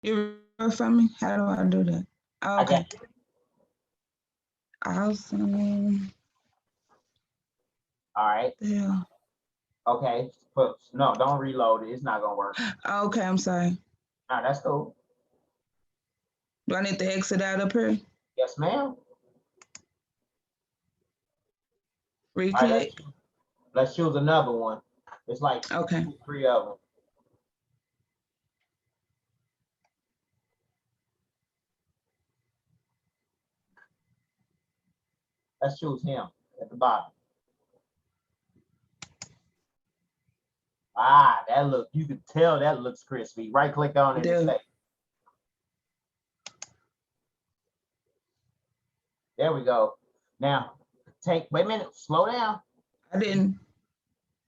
You remember from me? How do I do that? Oh, I okay. got you. Awesome. All right. Yeah. Okay. But no, don't reload it. It's not gonna work. Okay, I'm sorry. No, that's cool. Do I need to exit out up here? Yes, ma'am. All right, Re-click? let's choose another one. It's like Okay. 3 of them. Let's choose him at the bottom. Ah, that look, you can tell that looks crispy. Right click on it and say, there we go. Now, wait a minute, slow down. I didn't.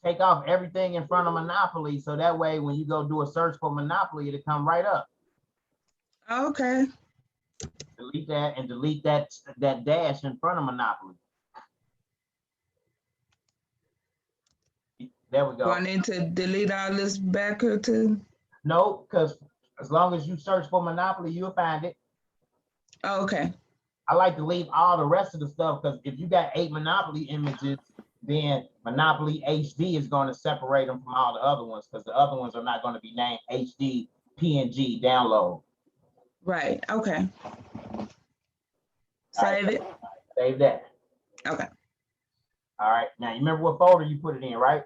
Take off everything in front of Monopoly so that way when you go do a search for Monopoly, it'll come right up. Okay. Delete that and delete that dash in front of Monopoly. There we Do I go. need to delete all this back here too? No, because as long as you search for Monopoly, you'll find it. Oh, okay. I like to leave all the rest of the stuff because if you got 8 Monopoly images, then Monopoly HD is going to separate them from all the other ones because the other ones are not going to be named HD PNG download. Right. Okay. Save it. Save that. Okay. All right. Now, you remember what folder you put it in, right?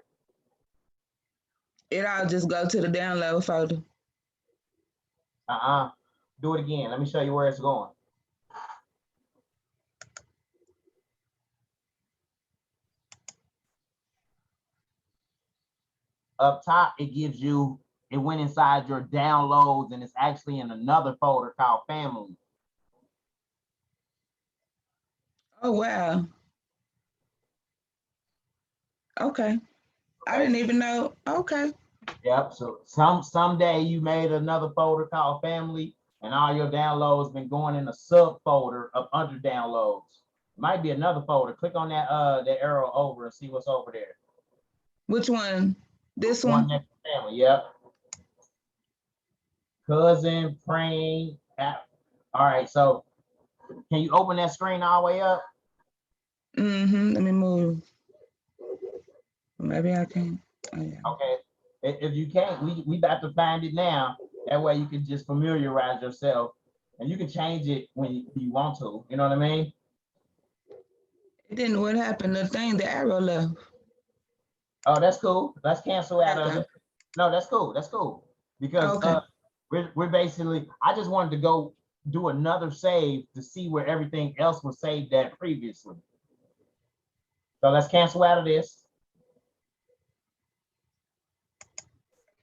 It'll just go to the download folder. Do it again. Let me show you where it's going. Up top, it gives you, it went inside your downloads and it's actually in another folder called family. Oh, wow. Okay. I didn't even know. Okay. Yep. So someday you made another folder called family and all your downloads been going in a subfolder of under downloads. Might be another folder. Click on that arrow over and see what's over there. Which one? This One one? next to family. Yep. Cousin, praying. All right. So can you open that screen all the way up? Mm-hmm. Let me move. Maybe I can. Oh, yeah. Okay. If you can't, we about to find it now. That way you can just familiarize yourself and you can change it when you want to. You know what I mean? It didn't. What happened? The thing, the arrow left. Oh, that's cool. Let's cancel out of Okay. it. No, that's cool. That's cool. Because Okay. we're basically, I just wanted to go do another save to see where everything else was saved at previously. So let's cancel out of this.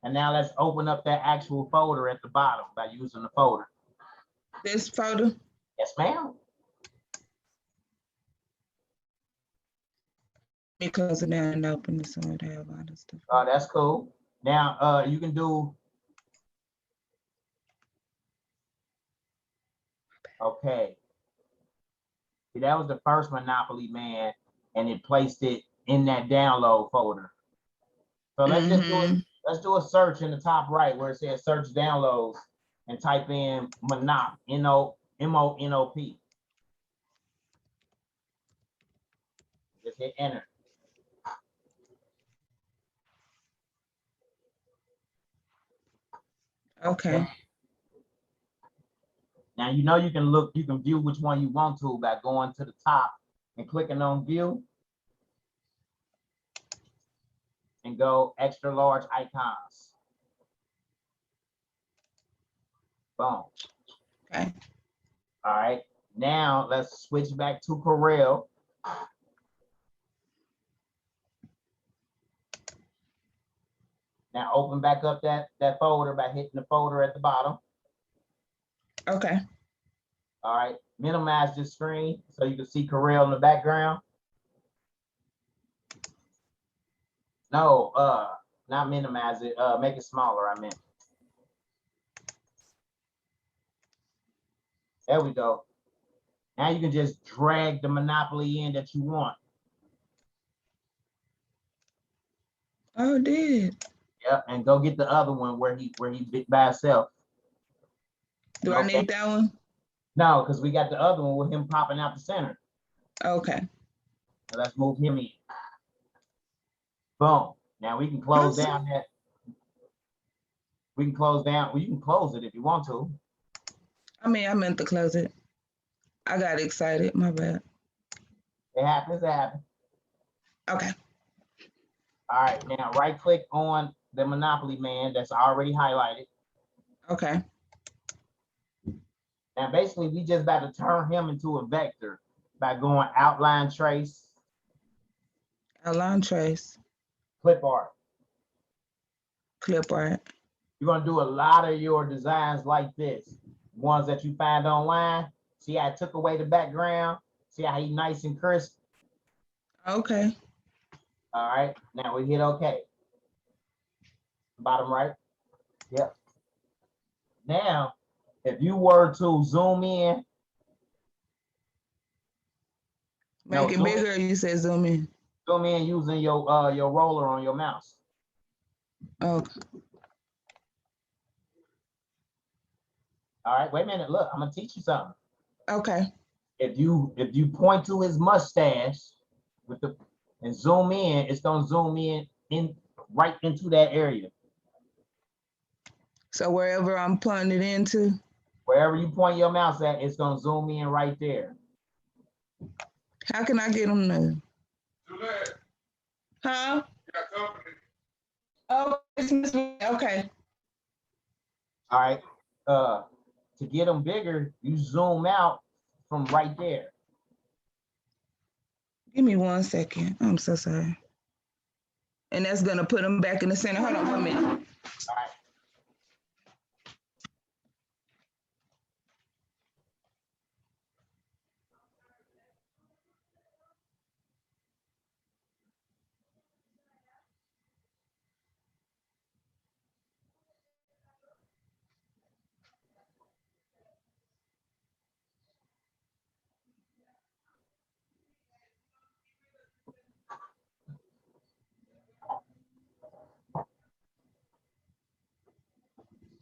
And now let's open up that actual folder at the bottom by using the folder. This folder? Yes, ma'am. Because now and open it so it have all this stuff. Oh, that's cool. Now you can do, okay. See, that was the first Monopoly man, and it placed it in that download folder. So let's just do it. Let's do a search in the top right where it says search downloads and type in Monop, MONOP. Just hit enter. Okay. Now you know you can view which one you want to by going to the top and clicking on view and go extra large icons. Boom. Okay. All right. Now let's switch back to Corel. Now open back up that folder by hitting the folder at the bottom. Okay. All right. Minimize this screen so you can see Corel in the background. No, not minimize it. Make it smaller. I meant. There we go. Now you can just drag the Monopoly in that you want. Oh, it did. Yep, and go get the other one where he bit by himself. Do I need that one? No, because we got the other one with him popping out the center. Okay. So let's move him in. Boom. Now we can close down that. We can close down. Well, you can close it if you want to. I mean, I meant to close it. I got excited. My bad. It happens. It happens. Okay. All right. Now right click on the Monopoly man that's already highlighted. Okay. Now basically we just about to turn him into a vector by going outline trace. Outline trace. Clip art. Clip art. You're gonna do a lot of your designs like this. Ones that you find online. See how I took away the background? See how he nice and crisp? Okay. All right, now we hit okay. Bottom right. Yep. Now, if you were to zoom in. Make it bigger, you said zoom in. Zoom in using your roller on your mouse. Okay. All right, wait a minute. Look, I'm gonna teach you something. Okay. If you point to his mustache with the and zoom in, it's gonna zoom in right into that area. So wherever I'm pointing it into? Wherever you point your mouse at, it's gonna zoom in right there. How can I get them there? Huh? Oh, okay. All right. To get them bigger, you zoom out from right there. Give me 1 second. I'm so sorry. And that's gonna put them back in the center. Hold on 1 minute. All right.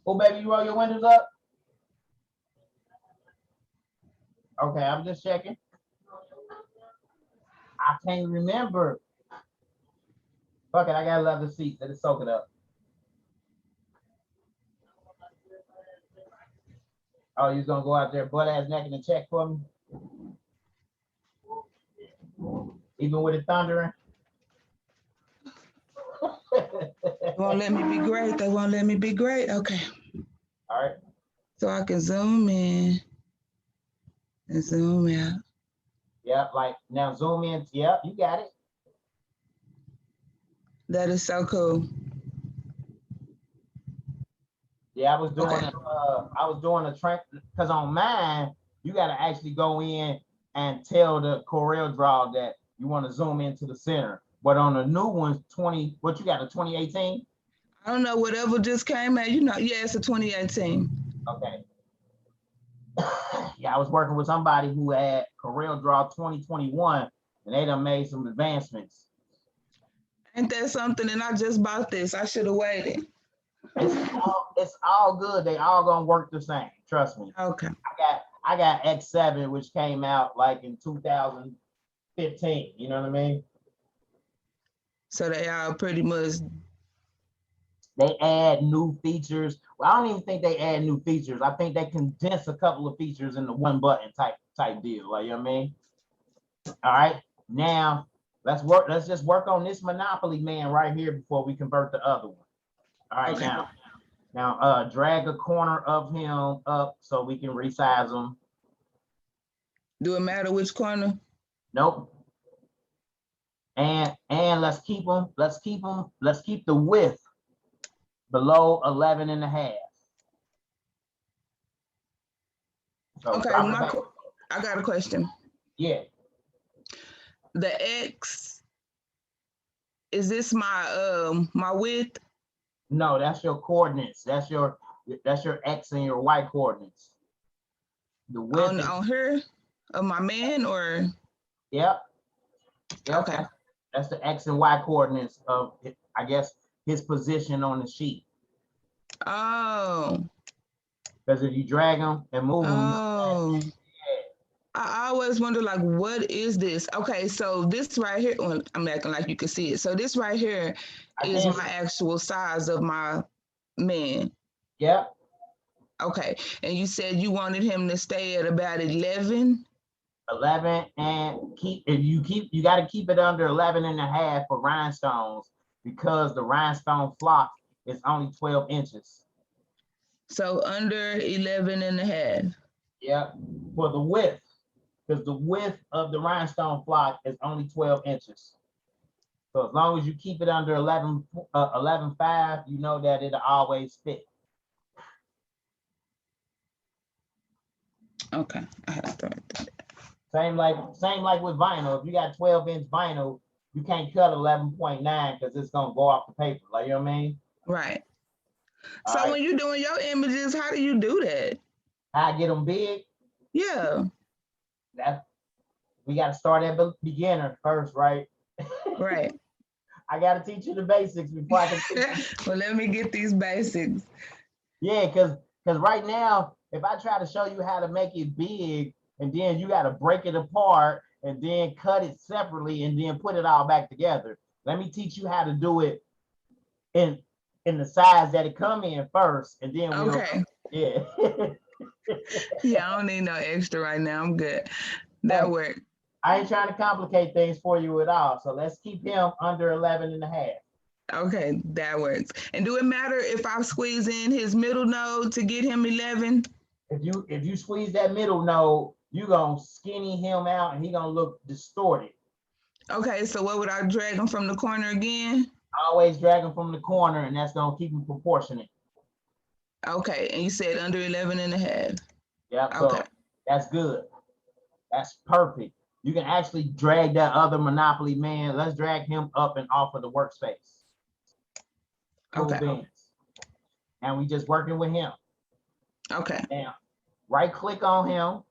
Oh, baby, you roll your windows up? Okay, I'm just checking. I can't remember. Fuck it, I got leather seats. Let it soak it up. Oh, you gonna go out there butt ass naked and check for me? Even with it thundering? They won't let me be great. They won't let me be great. Okay. All right. So I can zoom in and zoom out. Yep, like now zoom in. Yep, you got it. That is so cool. Yeah, I was doing a track because on mine, you got to actually go in and tell the Coreldraw that you want to zoom into the center. But on the new ones, what you got, a 2018? I don't know, whatever just came out, you know, yeah, it's a 2018. Okay. Yeah, I was working with somebody who had Coreldraw 2021, and they done made some advancements. Ain't that something? And I just bought this. I should have waited. It's all good. They all gonna work the same. Trust me. Okay. I got X7, which came out like in 2015. You know what I mean? So they all pretty much. They add new features. Well, I don't even think they add new features. I think they condense a couple of features into one button type deal. Like, you know what I mean? All right. Now let's just work on this Monopoly man right here before we convert the other one. All right, okay. Now drag a corner of him up so we can resize him. Do it matter which corner? Nope. And let's keep the width below 11 and a half. So okay, I got a question. Yeah. The X, is this my my width? No, that's your coordinates. That's your X and your Y coordinates. The width on her, of my man, or? Yep. Okay. That's the X and Y coordinates of, I guess, his position on the sheet. Oh. Because if you drag them and move them, Oh, I always wonder, like, what is this? Okay, so this right here, well, I'm acting like you can see it. So this right here is my actual size of my man. Yep. Okay, and you said you wanted him to stay at about 11? 11, and you got to keep it under 11 and a half for rhinestones, because the rhinestone flock is only 12 inches. So under 11 and a half. Yep, for the width, because the width of the rhinestone flock is only 12 inches. So as long as you keep it under 11.5, you know that it'll always fit. Okay, I have to write that. Same like with vinyl. If you got 12-inch vinyl, you can't cut 11.9 because it's gonna go off the paper. Like, you know what I mean? Right. All So right. when you're doing your images, how do you do that? How I get them big? Yeah. We got to start at the beginner first, right? Right. I got to teach you the basics before I can teach you. Well, let me get these basics. Yeah, because right now, if I try to show you how to make it big, and then you got to break it apart and then cut it separately and then put it all back together. Let me teach you how to do it in the size that it come in first, and then we'll, Okay. Yeah. Yeah, I don't need no extra right now. I'm good. That worked. I ain't trying to complicate things for you at all. So let's keep him under 11 and a half. Okay, that works. And do it matter if I squeeze in his middle node to get him 11? If you squeeze that middle node, you're gonna skinny him out and he gonna look distorted. Okay, so what would I drag him from the corner again? Always drag him from the corner, and that's gonna keep him proportionate. Okay, and you said under 11 and a half. Yeah, okay. So that's good. That's perfect. You can actually drag that other Monopoly man. Let's drag him up and off of the workspace. Cool beans. And we just working with him. Okay. Now, right click on him.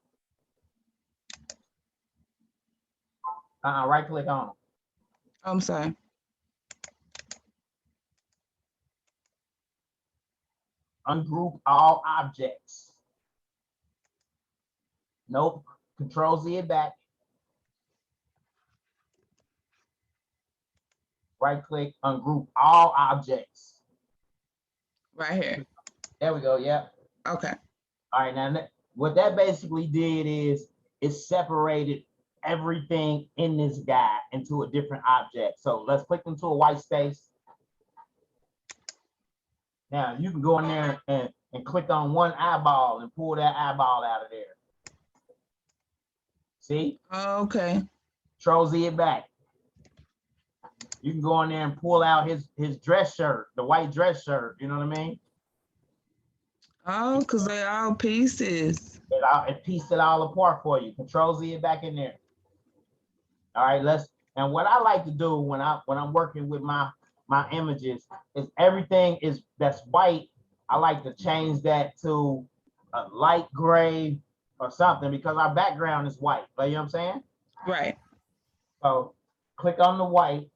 Right click on him. I'm sorry. Ungroup all objects. Nope. Control Z it back. Right click, ungroup all objects. Right here. There we go. Yep. Okay. All right. Now, what that basically did is it separated everything in this guy into a different object. So let's click into a white space. Now you can go in there and click on one eyeball and pull that eyeball out of there. See? Okay. Control Z it back. You can go in there and pull out his dress shirt, the white dress shirt. You know what I mean? Oh, because they're all pieces. It pieced it all apart for you. Control Z it back in there. All right, and what I like to do when I'm working with my images is everything that's white. I like to change that to a light gray or something, because our background is white. You know what I'm saying? Right. So click on the white.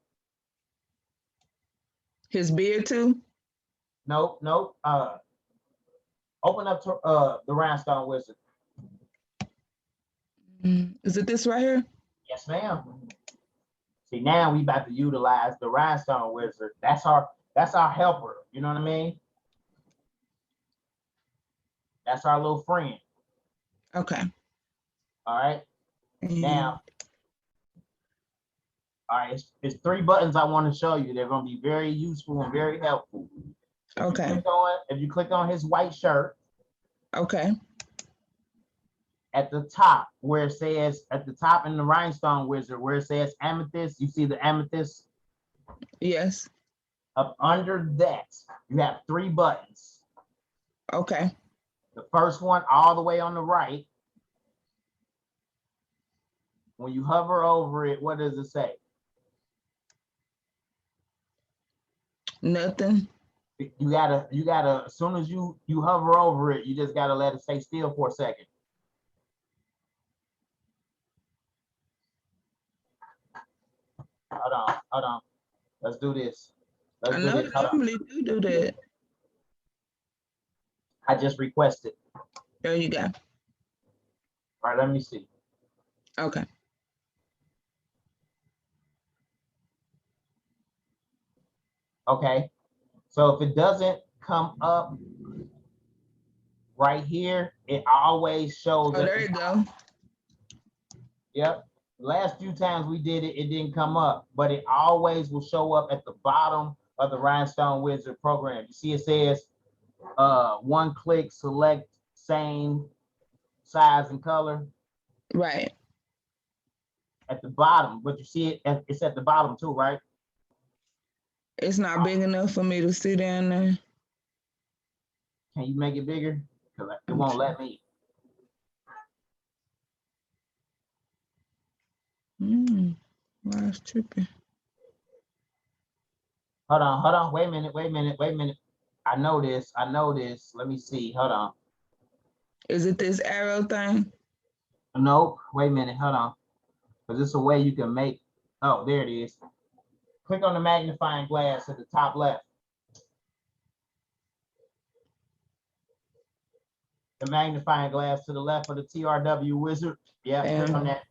His beard too? Nope. Open up to the Rhinestone wizard. Is it this right here? Yes, ma'am. See, now we about to utilize the Rhinestone wizard. That's our helper. You know what I mean? That's our little friend. Okay. All right. Now, all right, it's 3 buttons I want to show you. They're going to be very useful and very helpful. Okay. If you click on his white shirt. Okay. At the top, where it says, at the top in the Rhinestone wizard, where it says amethyst, you see the amethyst? Yes. Up under that, you have 3 buttons. Okay. The first one all the way on the right. When you hover over it, what does it say? Nothing. You gotta, as soon as you hover over it, you just gotta let it stay still for a second. Hold on. Let's do this. I know you normally do that. I just requested. There you go. All right, let me see. Okay. Okay, so if it doesn't come up right here, it always shows. Oh, there you go. Yep. Last few times we did it, it didn't come up, but it always will show up at the bottom of the Rhinestone Wizard program. You see it says one click, select same size and color. Right. At the bottom, but you see it, it's at the bottom too, right? It's not big enough for me to sit down there. Can you make it bigger? Because it won't let me. Why it's tripping? Hold on. Wait a minute. I know this. Let me see. Hold on. Is it this arrow thing? Nope. Wait a minute. Hold on. Because it's a way you can make. Oh, there it is. Click on the magnifying glass at the top left. The magnifying glass to the left of the TRW wizard. Yeah, click on that.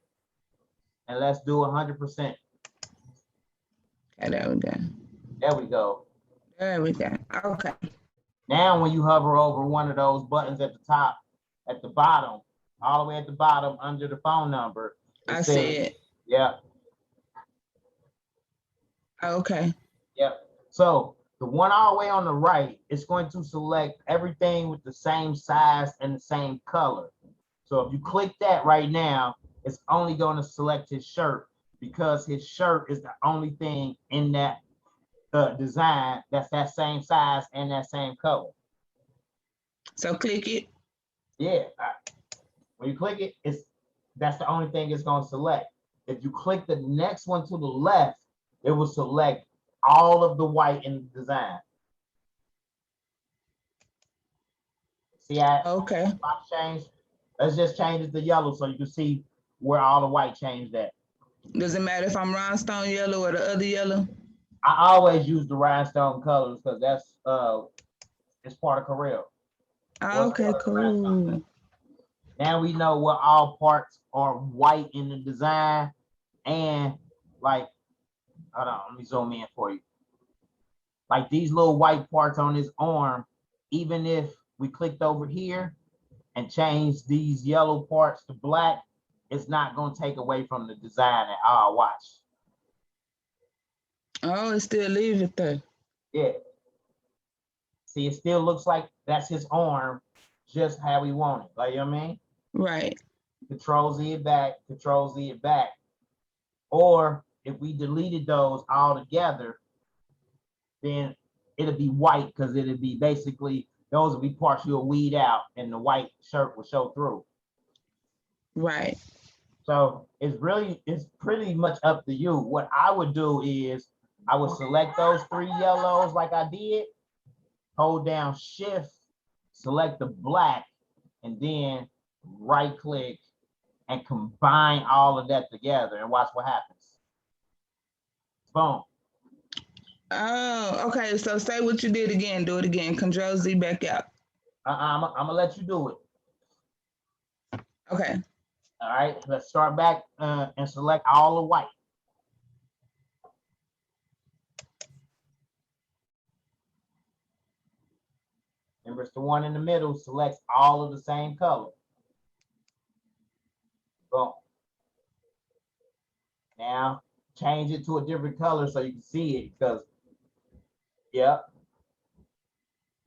And let's do 100%. Okay, there we go. There we go. There we go. Okay. Now, when you hover over one of those buttons at the top, at the bottom, all the way at the bottom under the phone number, I see it. Yeah. Okay. Yep. So the one all the way on the right is going to select everything with the same size and the same color. So if you click that right now, it's only going to select his shirt because his shirt is the only thing in that design that's that same size and that same color. So click it. Yeah. When you click it, that's the only thing it's going to select. If you click the next one to the left, it will select all of the white in the design. See how okay. Changed? Let's just change it to yellow so you can see where all the white changed at. Does it matter if I'm rhinestone yellow or the other yellow? I always use the rhinestone colors because that's it's part of Corel. Okay, cool. Now we know what all parts are white in the design, and like, hold on, let me zoom in for you. Like these little white parts on his arm, even if we clicked over here and changed these yellow parts to black, it's not going to take away from the design at all. Watch. Oh, it still leaves it there. Yeah. See, it still looks like that's his arm, just how we want it. Like, you know what I mean? Right. Control Z it back, Control Z it back. Or if we deleted those all together, then it'll be white because it'll be basically, those will be parts you'll weed out and the white shirt will show through. Right. So it's pretty much up to you. What I would do is I would select those 3 yellows like I did, hold down shift, select the black, and then right click and combine all of that together and watch what happens. Boom. Oh, okay. So say what you did again. Do it again. Control Z back out. I'm gonna let you do it. Okay. All right, let's start back and select all the white. Remember, it's the one in the middle selects all of the same color. Boom. Now change it to a different color so you can see it because, yep.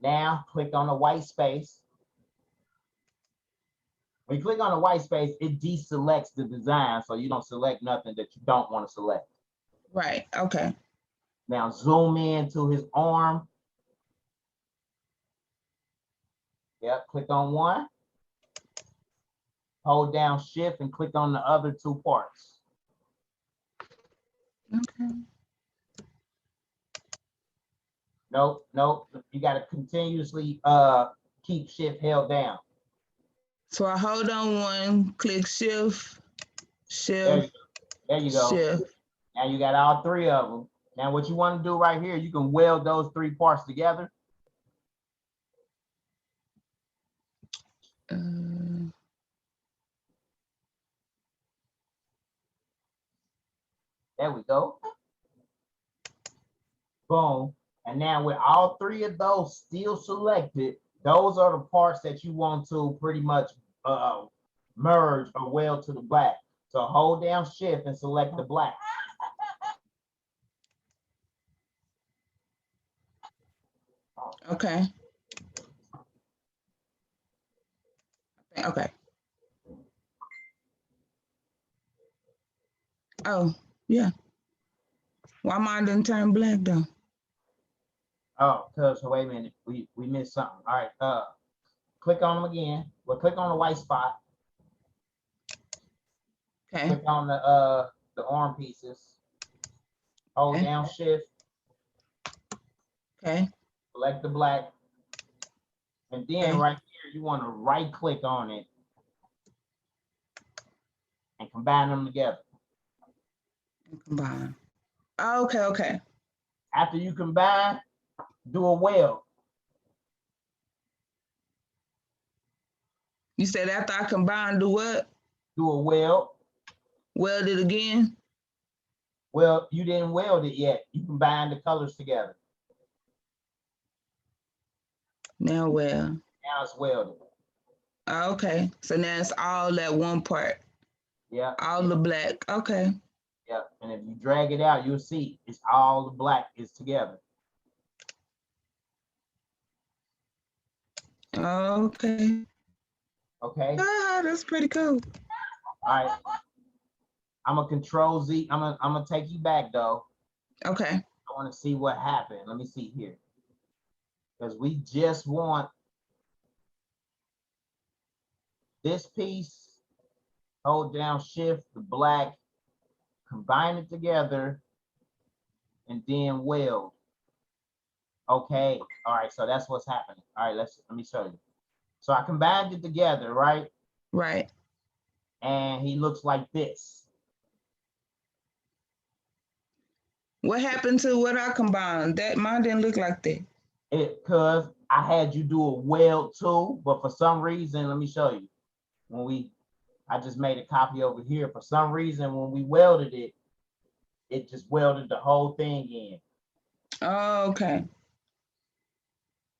Now click on the white space. When you click on the white space, it deselects the design so you don't select nothing that you don't want to select. Right. Okay. Now zoom in to his arm. Yep, click on one. Hold down shift and click on the other 2 parts. Okay. Nope. You got to continuously keep shift held down. So I hold on one, click shift, There you go. Shift. Now you got all 3 of them. Now what you want to do right here, you can weld those 3 parts together. There we go. Boom. And now with all three of those still selected, those are the parts that you want to pretty much merge or weld to the black. So hold down shift and select the black. Okay. Okay. Oh, yeah. Why mine didn't turn black though? Oh, cause wait a minute, we missed something. All right, click on them again. Well, click on the white spot. Okay. Click on the arm pieces. Hold down shift. Okay. Select the black. And then right here, you want to right click on it and combine them together. Combine. Okay, okay. After you combine, do a weld. You said after I combine, do what? Do a weld. Weld it again? Well, you didn't weld it yet. You combine the colors together. Now weld. Now it's welded. Okay. So now it's all that one part. Yeah. All the black. Okay. Yeah. And if you drag it out, you'll see it's all the black is together. Okay. Okay. Ah, that's pretty cool. All right. I'm gonna Control Z. I'm gonna take you back though. Okay. I want to see what happened. Let me see here. Because we just want this piece, hold down shift, the black, combine it together, and then weld. Okay, all right, so that's what's happening. All right, let me show you. So I combined it together, right? Right. And he looks like this. What happened to what I combined? That mine didn't look like that. Because I had you do a weld too, but for some reason, let me show you. I just made a copy over here. For some reason, when we welded it, it just welded the whole thing in. Oh, okay.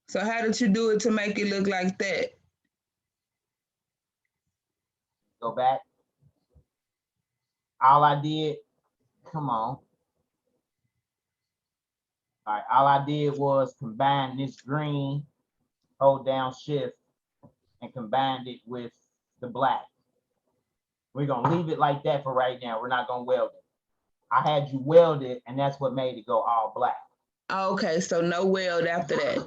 So how did you do it to make it look like that? Go back. All I did, come on. All right, all I did was combine this green, hold down shift, and combined it with the black. We're gonna leave it like that for right now. We're not gonna weld it. I had you weld it, and that's what made it go all black. Okay, so no weld after that.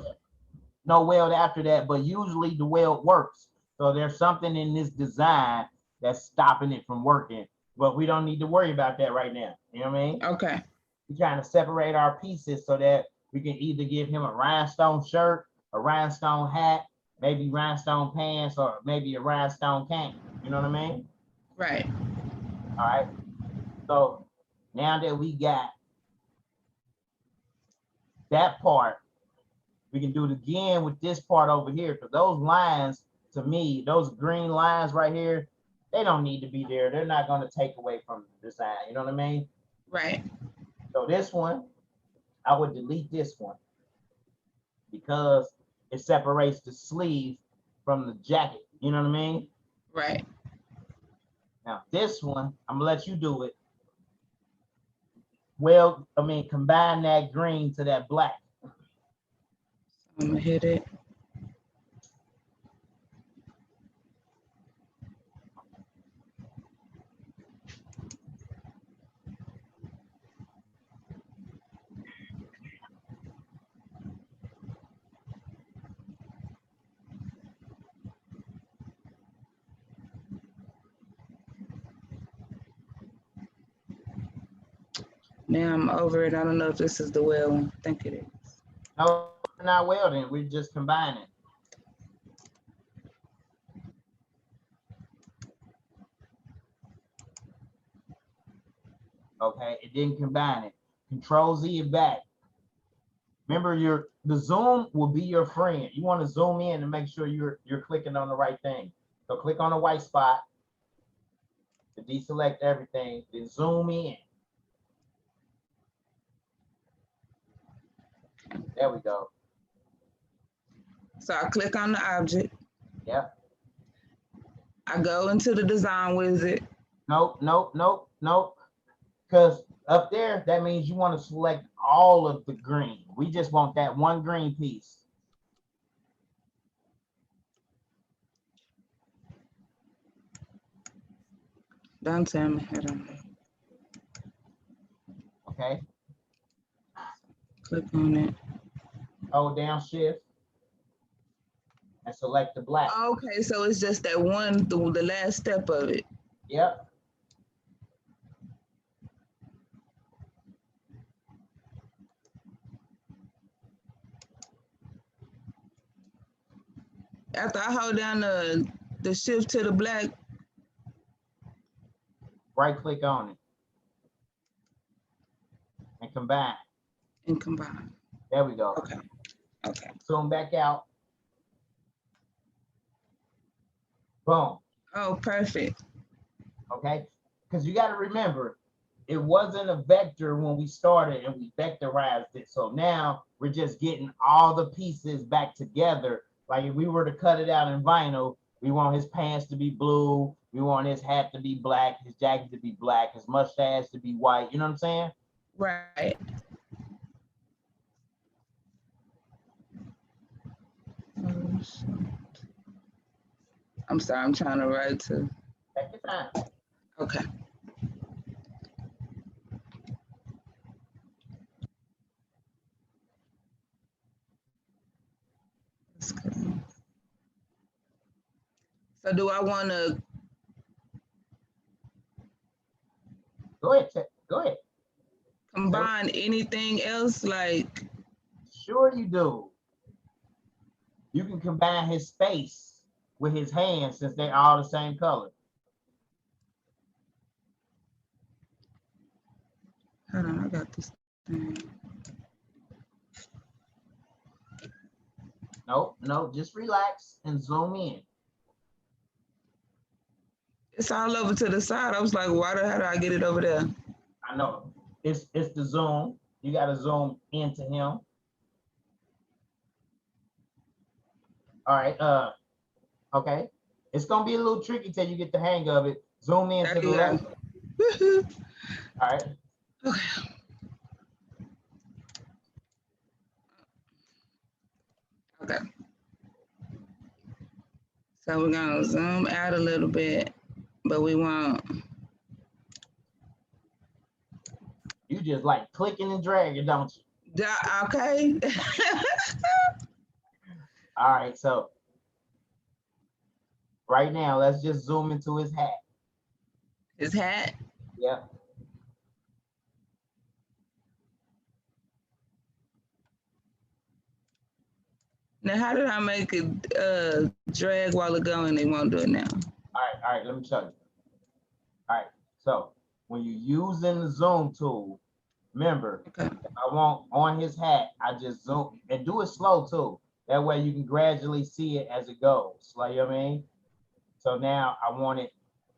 No weld after that, but usually the weld works. So there's something in this design that's stopping it from working, but we don't need to worry about that right now. You know what I mean? Okay. We're trying to separate our pieces so that we can either give him a rhinestone shirt, a rhinestone hat, maybe rhinestone pants, or maybe a rhinestone cane. You know what I mean? Right. All right. So now that we got that part, we can do it again with this part over here, because those lines, to me, those green lines right here, they don't need to be there. They're not going to take away from the design. You know what I mean? Right. So this one, I would delete this one because it separates the sleeve from the jacket. You know what I mean? Right. Now this one, I'm gonna let you do it. Well, combine that green to that black. I'm gonna hit it. Now I'm over it. I don't know if this is the well one. I think it is. No, we're not welding. We're just combining. Okay, it didn't combine it. Control Z it back. Remember, the zoom will be your friend. You want to zoom in and make sure you're clicking on the right thing. So click on the white spot to deselect everything, then zoom in. There we go. So I click on the object. Yep. I go into the design wizard. Nope. Because up there, that means you want to select all of the green. We just want that one green piece. Don't tell me. Hold on. Okay. Click on it. Hold down shift and select the black. Okay, so it's just that one, the last step of it. Yep. After I hold down the shift to the black. Right click on it. And combine. And combine. There we go. Okay. Okay. Zoom back out. Boom. Oh, perfect. Okay. Because you got to remember, it wasn't a vector when we started and we vectorized it. So now we're just getting all the pieces back together. Like if we were to cut it out in vinyl, we want his pants to be blue. We want his hat to be black, his jacket to be black, his mustache to be white. You know what I'm saying? Right. I'm sorry, I'm trying to write to. Take your time. Okay. That's good. So do I want to? Go ahead. Go ahead. Combine anything else? Like. Sure you do. You can combine his face with his hands since they're all the same color. Hold on, I got this thing. Nope, just relax and zoom in. It's all over to the side. I was like, how do I get it over there? I know. It's the zoom. You got to zoom into him. All right. Okay. It's gonna be a little tricky till you get the hang of it. Zoom in to the left. All right. Okay. Okay. So we're gonna zoom out a little bit, but we won't. You just like clicking and dragging, don't you? Okay. All right, so right now, let's just zoom into his hat. His hat? Yep. Now, how did I make it drag while it going? They won't do it now. All right, let me show you. All right, so when you're using the zoom tool, remember, okay. If I want on his hat, I just zoom and do it slow too. That way you can gradually see it as it goes. Like, you know what I mean? So now I want it,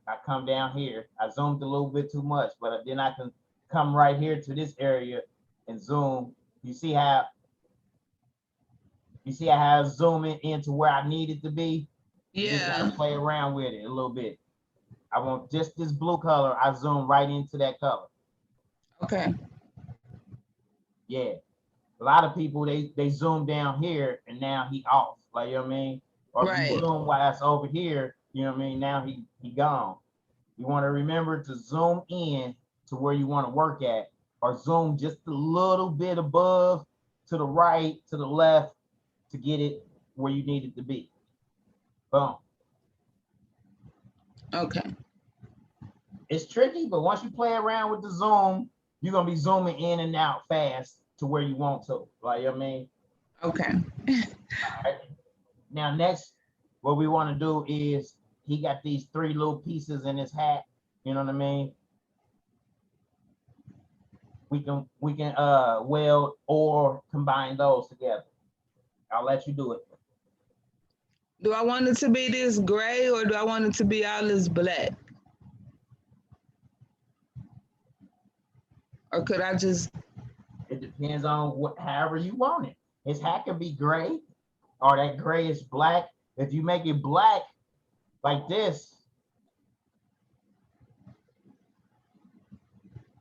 I come down here, I zoomed a little bit too much, but then I can come right here to this area and zoom. You see how I zoom it into where I need it to be? Yeah. You just gotta play around with it a little bit. I want just this blue color, I zoom right into that color. Okay. Yeah. A lot of people, they zoom down here and now he off. Like, you know what I mean? Or if you zoom while it's over here, you know what I mean? Now he gone. You want to remember to zoom in to where you want to work at, or zoom just a little bit above, to the right, to the left, to get it where you need it to be. Boom. Okay. It's tricky, but once you play around with the zoom, you're gonna be zooming in and out fast to where you want to. Like, you know what I mean? Okay. All right. Now next, what we want to do is he got these 3 little pieces in his hat. You know what I mean? We can weld or combine those together. I'll let you do it. Do I want it to be this gray or do I want it to be all this black? Or could I just? It depends on however you want it. His hat can be gray, or that gray is black. If you make it black like this,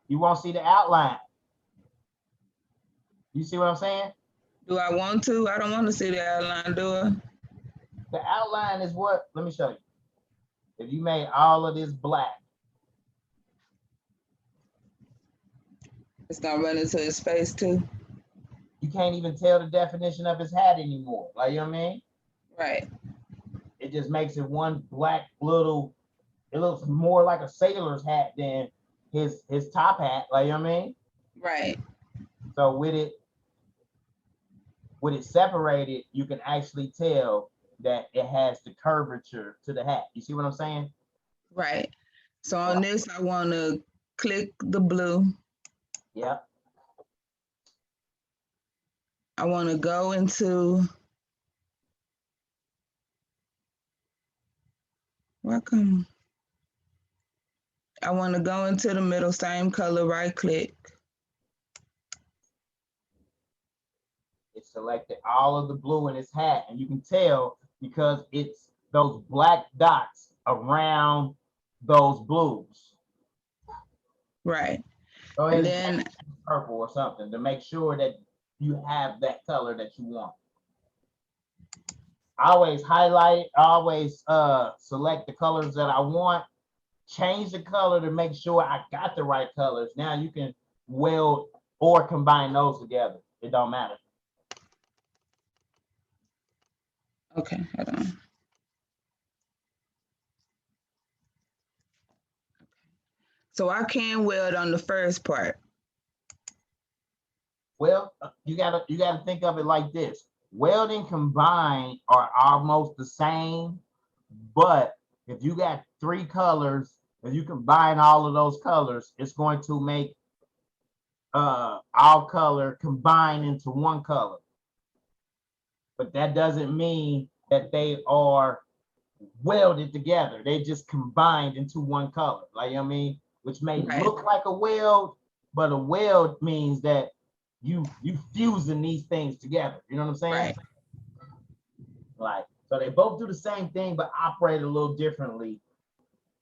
you won't see the outline. You see what I'm saying? Do I want to? I don't want to see the outline, do I? The outline is what, let me show you. If you made all of this black, It's gonna run into his face too. you can't even tell the definition of his hat anymore. Like, you know what I mean? Right. It just makes it one black little, it looks more like a sailor's hat than his top hat. Like, you know what I mean? Right. So with it separated, you can actually tell that it has the curvature to the hat. You see what I'm saying? Right. So on this, I want to click the blue. Yep. I want to go into, welcome. I want to go into the middle, same color, right click. It selected all of the blue in his hat, and you can tell because it's those black dots around those blues. Right. Go ahead and then purple or something to make sure that you have that color that you want. I always highlight, always select the colors that I want, change the color to make sure I got the right colors. Now you can weld or combine those together. It don't matter. Okay, hold on. So I can weld on the first part. Well, you gotta think of it like this. Welding combined are almost the same, but if you got 3 colors, if you combine all of those colors, it's going to make all color combine into one color. But that doesn't mean that they are welded together. They just combined into one color. Like, you know what I mean? Which may look like a weld, but a weld means that you fusing these things together. You know what I'm saying? Right. Like, so they both do the same thing, but operate a little differently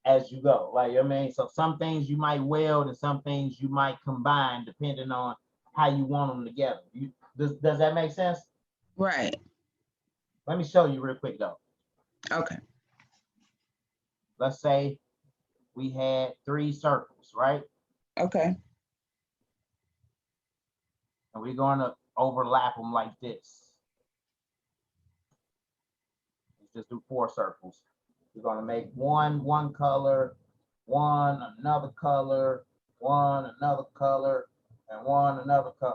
as you go. Like, you know what I mean? So some things you might weld and some things you might combine depending on how you want them together. Does that make sense? Right. Let me show you real quick though. Okay. Let's say we had 3 circles, right? Okay. And we're going to overlap them like this. Let's just do 4 circles. We're going to make one color, one another color, one another color, and one another color.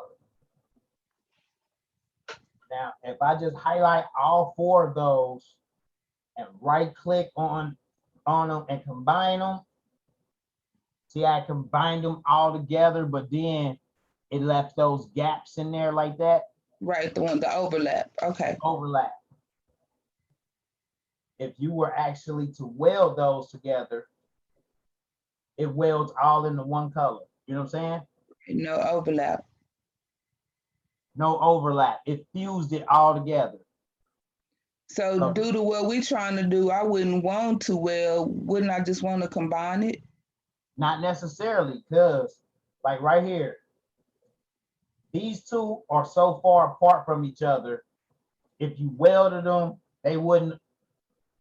Now, if I just highlight all 4 of those and right click on them and combine them, see, I combined them all together, but then it left those gaps in there like that. Right, the overlap. Okay. Overlap. If you were actually to weld those together, it welds all into one color. You know what I'm saying? No overlap. No overlap. It fused it all together. So due to what we're trying to do, I wouldn't want to weld. Wouldn't I just want to combine it? Not necessarily, because like right here, these 2 are so far apart from each other. If you welded them, they wouldn't.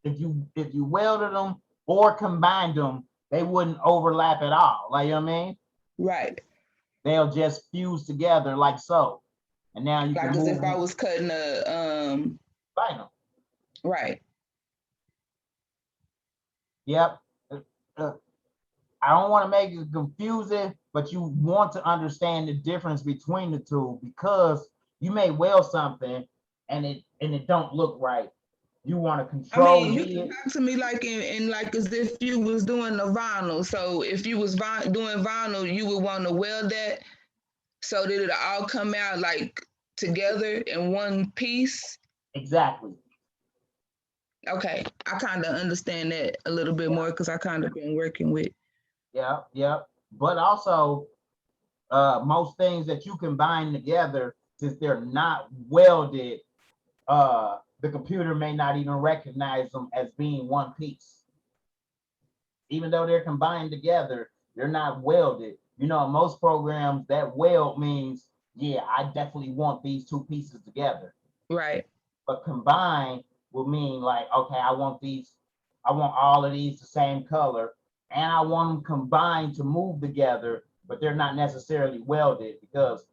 If you welded them or combined them, they wouldn't overlap at all. Like, you know what I mean? Right. They'll just fuse together like so. And now you like can as move if I was cutting a vinyl. Right. Yep. I don't want to make it confusing, but you want to understand the difference between the 2, because you may weld something and it don't look right. You want to control. I mean, you can talk to me like in like as if you was doing the vinyl. So if you was doing vinyl, you would want to weld that so that it'll all come out like together in one piece. Exactly. Okay, I kind of understand that a little bit more because I kind of been working with. Yeah. But also, most things that you combine together, since they're not welded, the computer may not even recognize them as being one piece. Even though they're combined together, they're not welded. You know, most programs that weld means, yeah, I definitely want these two pieces together. Right. But combine will mean like, okay, I want all of these the same color, and I want them combined to move together, but they're not necessarily welded because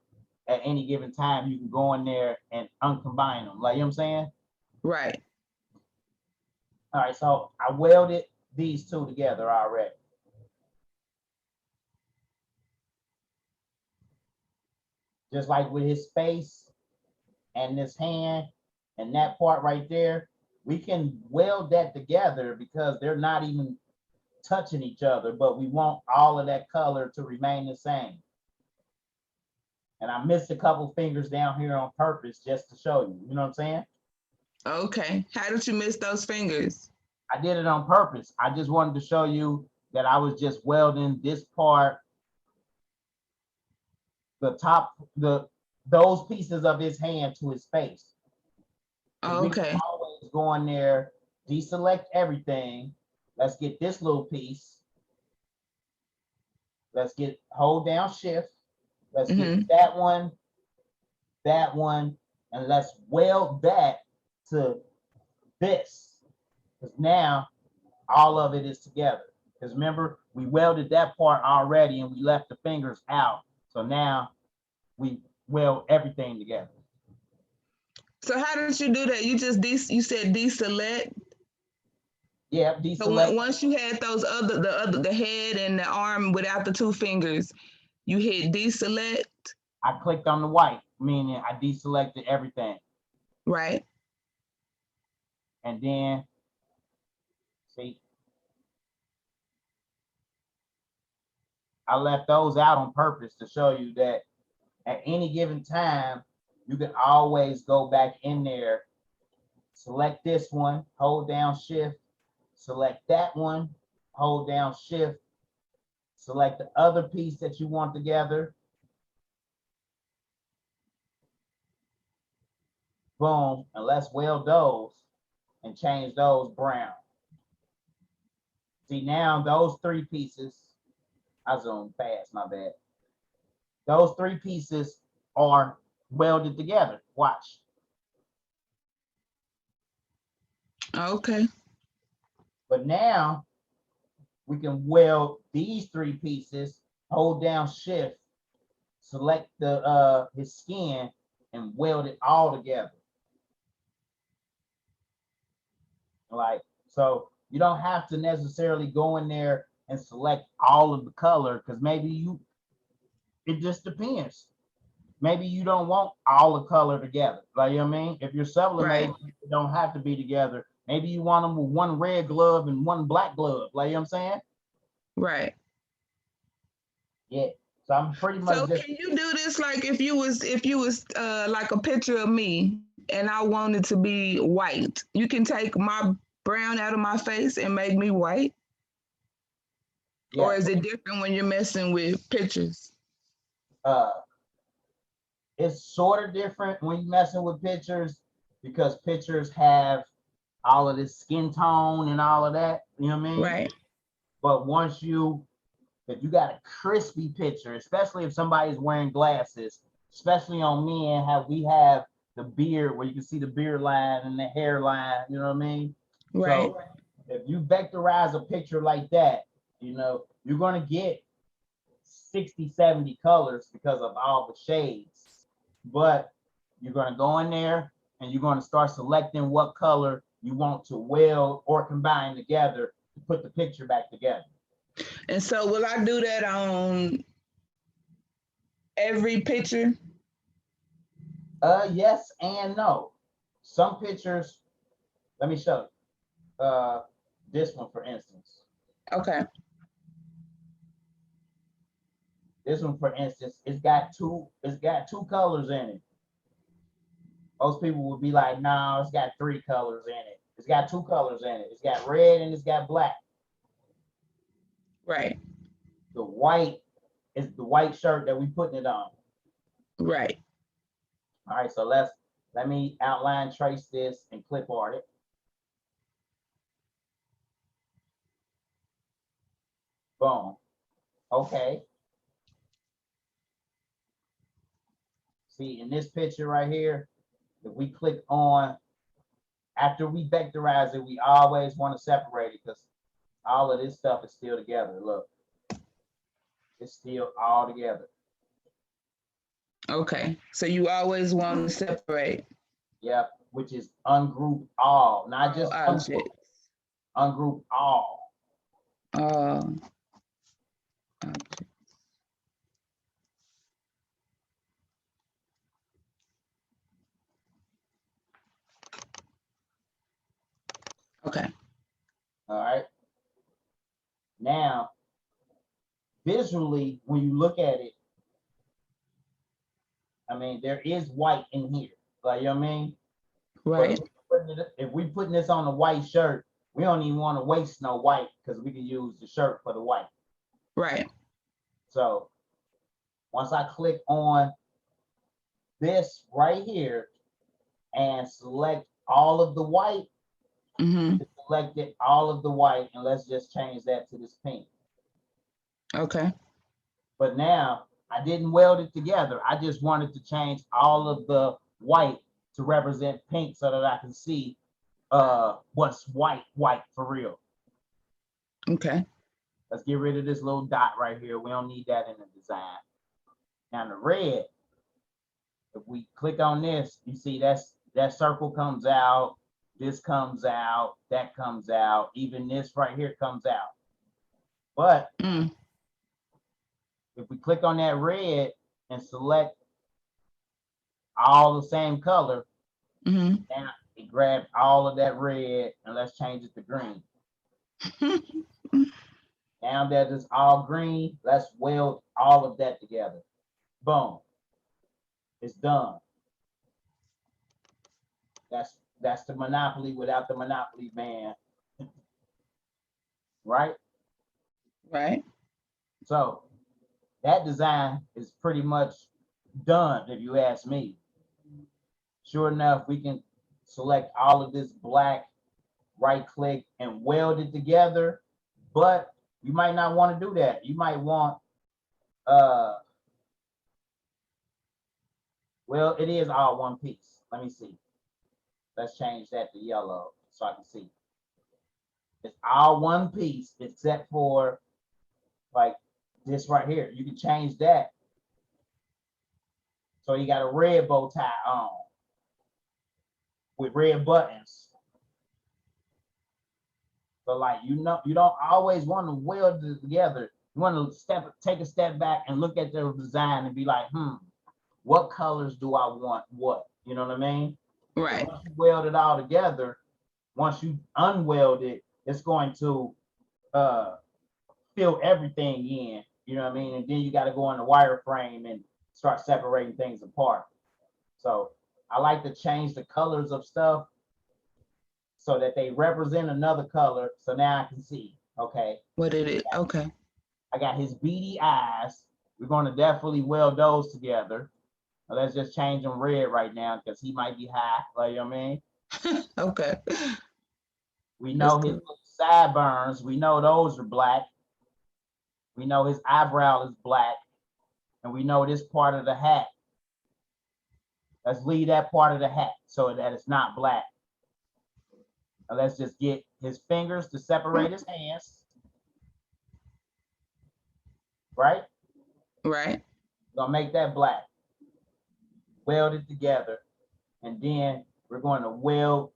at any given time you can go in there and uncombine them. Like, you know what I'm saying? Right. All right, so I welded these two together already. Just like with his face and this hand and that part right there, we can weld that together because they're not even touching each other, but we want all of that color to remain the same. And I missed a couple fingers down here on purpose just to show you. You know what I'm saying? Okay. How did you miss those fingers? I did it on purpose. I just wanted to show you that I was just welding this part, the top, those pieces of his hand to his face. We can Okay. always go in there, deselect everything. Let's get this little piece. Let's hold down shift. Let's get that one, and let's weld that to this. Because now all of it is together. Because remember, we welded that part already and we left the fingers out. So now we weld everything together. So how did you do that? You just you said deselect. Yeah, deselect. So once you had those the head and the arm without the two fingers, you hit deselect. I clicked on the white, meaning I deselected everything. Right. And then, see, I left those out on purpose to show you that at any given time, you can always go back in there, select this one, hold down shift, select that one, hold down shift, select the other piece that you want together. Boom, and let's weld those and change those brown. See, now those three pieces, I zoomed fast, my bad. Those three pieces are welded together. Watch. Okay. But now we can weld these three pieces, hold down shift, select his skin, and weld it all together. Like, so you don't have to necessarily go in there and select all of the color, because maybe it just depends. Maybe you don't want all the color together. Like, you know what I mean? If you're sublimating, it don't have to be together. Maybe you want them with one red glove and one black glove. Like, you know what I'm saying? Right. Yeah. So I'm pretty much. So can you do this like if you was like a picture of me and I wanted to be white? You can take my brown out of my face and make me white? Yeah. Or is it different when you're messing with pictures? It's sort of different when you're messing with pictures because pictures have all of this skin tone and all of that. You know what I mean? Right. But if you got a crispy picture, especially if somebody's wearing glasses, especially on men, we have the beard where you can see the beard line and the hairline, you know what I mean? Right. So if you vectorize a picture like that, you know, you're going to get 60, 70 colors because of all the shades. But you're going to go in there and you're going to start selecting what color you want to weld or combine together to put the picture back together. And so will I do that on every picture? Yes and no. Some pictures, let me show you. This one, for instance. Okay. This one, for instance, it's got two colors in it. Most people would be like, no, it's got 3 colors in it. It's got 2 colors in it. It's got red and it's got black. Right. The white is the white shirt that we putting it on. Right. All right, so let me outline, trace this, and clip art it. Boom. Okay. See, in this picture right here, if we click on, after we vectorize it, we always want to separate it because all of this stuff is still together. Look, it's still all together. Okay. So you always want to separate. Yep, which is ungroup all, not just objects. Ungroup all. Objects. Okay. All right. Now, visually, when you look at it, I mean, there is white in here. Like, you know what I mean? Right. If we putting this on a white shirt, we don't even want to waste no white because we can use the shirt for the white. Right. So once I click on this right here and select all of the white, selected all of the white, and let's just change that to this pink. Okay. But now I didn't weld it together. I just wanted to change all of the white to represent pink so that I can see what's white for real. Okay. Let's get rid of this little dot right here. We don't need that in the design. Now the red, if we click on this, you see that circle comes out, this comes out, that comes out, even this right here comes out. But if we click on that red and select all the same color, now it grabs all of that red, and let's change it to green. Now that it's all green, let's weld all of that together. Boom. It's done. That's the Monopoly without the Monopoly man. Right? Right. So that design is pretty much done, if you ask me. Sure enough, we can select all of this black, right click, and weld it together, but you might not want to do that. You might want, well, it is all one piece. Let me see. Let's change that to yellow so I can see. It's all one piece except for like this right here. You can change that. So you got a red bow tie on with red buttons. So like, you know, you don't always want to weld it together. You want to take a step back and look at the design and be like, what colors do I want? What? You know what I mean? Right. So once you weld it all together, once you unweld it, it's going to fill everything in. You know what I mean? And then you got to go on the wireframe and start separating things apart. So I like to change the colors of stuff so that they represent another color. So now I can see, okay. What it is, okay. I got his beady eyes. We're going to definitely weld those together. Now let's just change them red right now because he might be high, like, you know what I mean? Okay. We know his sideburns. We know those are black. We know his eyebrow is black. And we know this part of the hat. Let's leave that part of the hat so that it's not black. Now let's just get his fingers to separate his hands. Right? Right. Gonna make that black. Weld it together. And then we're going to weld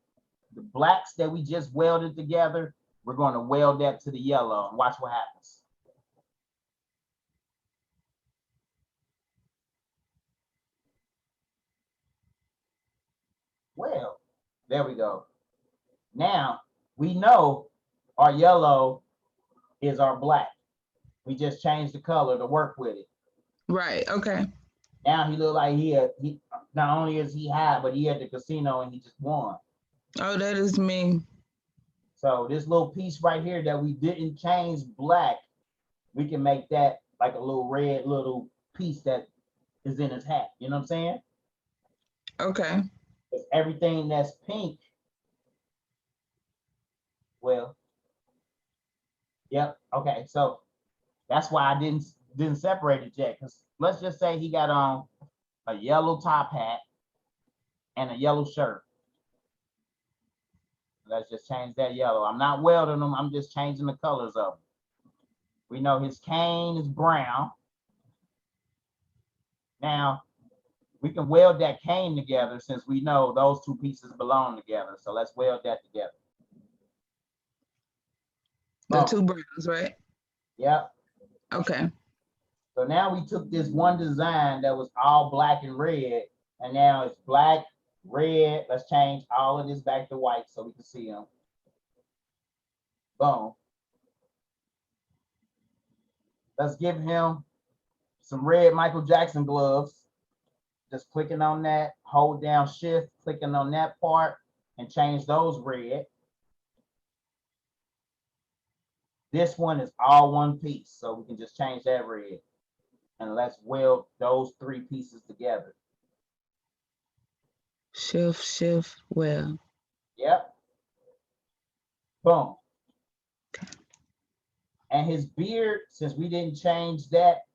the blacks that we just welded together. We're going to weld that to the yellow and watch what happens. Well, there we go. Now we know our yellow is our black. We just changed the color to work with it. Right. Okay. Now he look like he not only is he high, but he at the casino and he just won. Oh, that is me. So this little piece right here that we didn't change black, we can make that like a little red little piece that is in his hat. You know what I'm saying? Okay. Because everything that's pink, well, yep. Okay, so that's why I didn't separate it yet. Because let's just say he got on a yellow top hat and a yellow shirt. Let's just change that yellow. I'm not welding them. I'm just changing the colors of them. We know his cane is brown. Now, we can weld that cane together since we know those two pieces belong together. So let's weld that together. The two browns, right? Yep. Okay. So now we took this one design that was all black and red, and now it's black, red. Let's change all of this back to white so we can see them. Boom. Let's give him some red Michael Jackson gloves. Just clicking on that, hold down shift, clicking on that part, and change those red. This one is all one piece, so we can just change that red. And let's weld those three pieces together. Shift, weld. Yep. Boom. And his beard, since we didn't change that,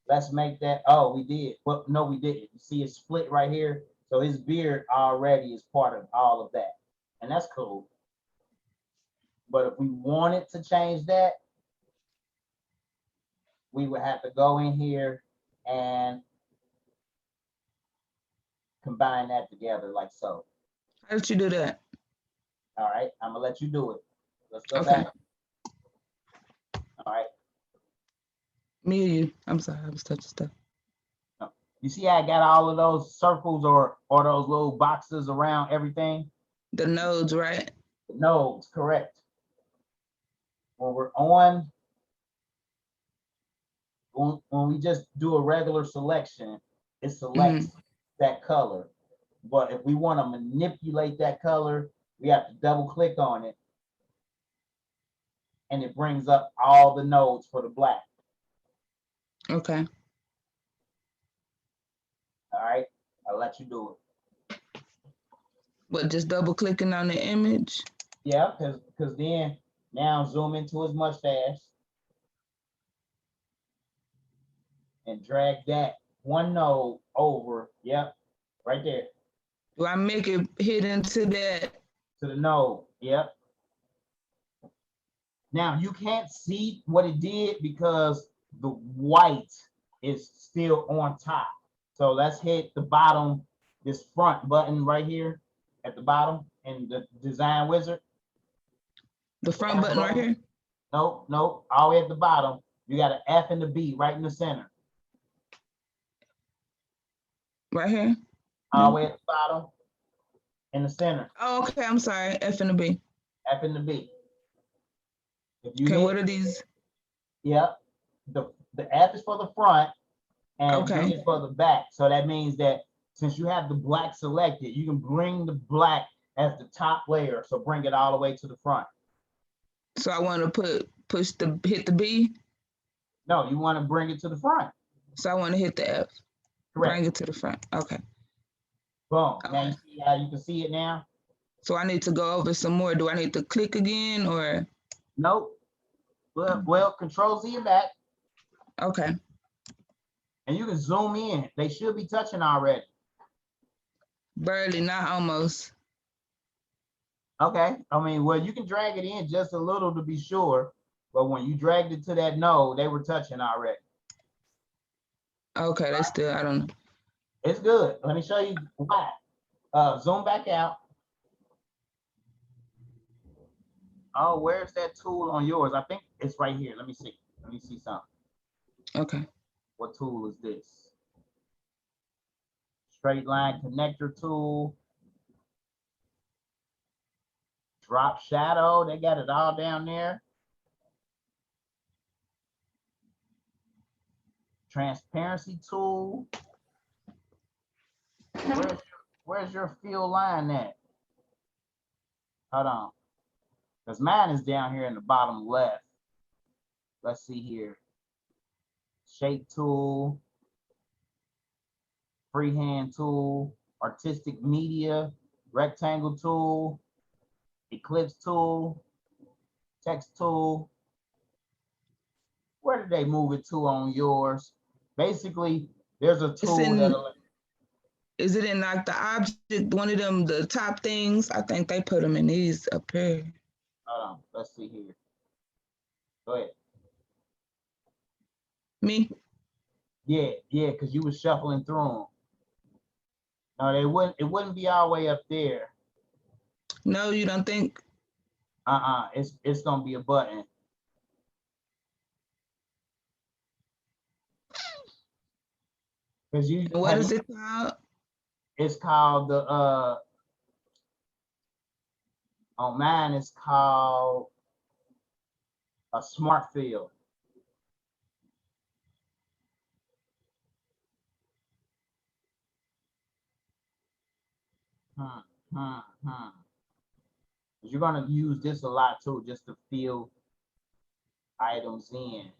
let's make that, oh, we did. Well, no, we didn't. You see it split right here? So his beard already is part of all of that. And that's cool. But if we wanted to change that, we would have to go in here and combine that together like so. How did you do that? All right, I'm gonna let you do it. Let's go Okay. back. All right. Me or you? I'm sorry, I was touching stuff. You see how I got all of those circles or those little boxes around everything? The nodes, right? The nodes, correct. When we're on, when we just do a regular selection, it selects that color. But if we want to manipulate that color, we have to double click on it. And it brings up all the nodes for the black. Okay. All right, I'll let you do it. But just double clicking on the image? Yeah, because then now zoom into his mustache and drag that one node over. Yep, right there. Do I make it hit into that? To the node, yep. Now you can't see what it did because the white is still on top. So let's hit the bottom, this front button right here at the bottom in the design wizard. The front button right here? Nope, nope, all the way at the bottom. You got an F and a B right in the center. Right here? All the way at the bottom in the center. Oh, okay, I'm sorry, F and the B. F and the B. If you okay, what are these? Yep, the F is for the front and okay. B is for the back. So that means that since you have the black selected, you can bring the black as the top layer. So bring it all the way to the front. So I want to hit the B? No, you want to bring it to the front. So I want to hit the F. Correct. Bring it to the front. Okay. Boom. Okay. Now you see how you can see it now? So I need to go over some more. Do I need to click again or? Nope. Well, Control Z it back. Okay. And you can zoom in. They should be touching already. Barely, not almost. Okay. I mean, well, you can drag it in just a little to be sure. But when you dragged it to that node, they were touching already. Okay, they still, I don't know. It's good. Let me show you why. Zoom back out. Oh, where's that tool on yours? I think it's right here. Let me see. Let me see something. Okay. What tool is this? Straight line connector tool. Drop shadow. They got it all down there. Transparency tool. Where's your fill line at? Hold on. Because mine is down here in the bottom left. Let's see here. Shape tool, freehand tool, artistic media, rectangle tool, eclipse tool, text tool. Where did they move it to on yours? Basically, there's a tool that'll. Is it in like the object, one of them, the top things? I think they put them in these up here. Hold on, let's see here. Go ahead. Me? Yeah, because you was shuffling through them. No, it wouldn't be all the way up there. No, you don't think? It's gonna be a button. Because what is it called? It's called the on mine it's called a smart field. You're gonna use this a lot too, just to fill items in.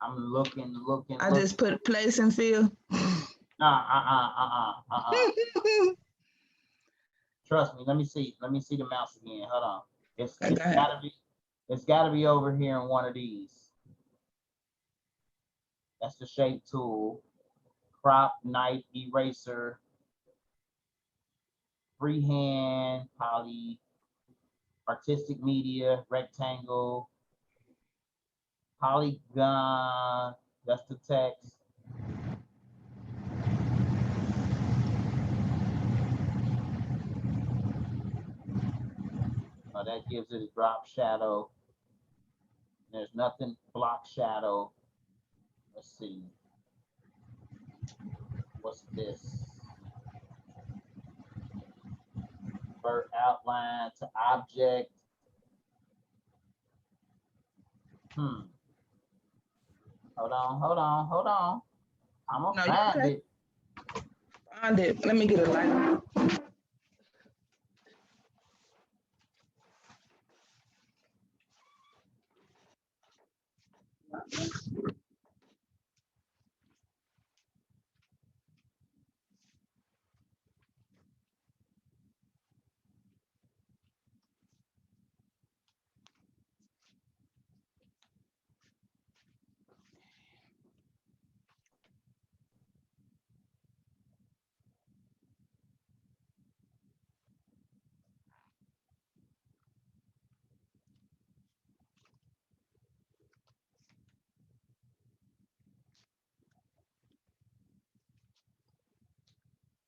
I'm looking. I just put place and fill. Trust me. Let me see the mouse again. Hold on. It's gotta be over here in one of these. That's the shape tool. Crop, knife, eraser, freehand, poly, artistic media, rectangle, polygon. That's the text. That gives it a drop shadow. There's nothing block shadow. Let's see. What's this? Convert outline to object. Hold on. I'm gonna find it. Find it. Let me get a light.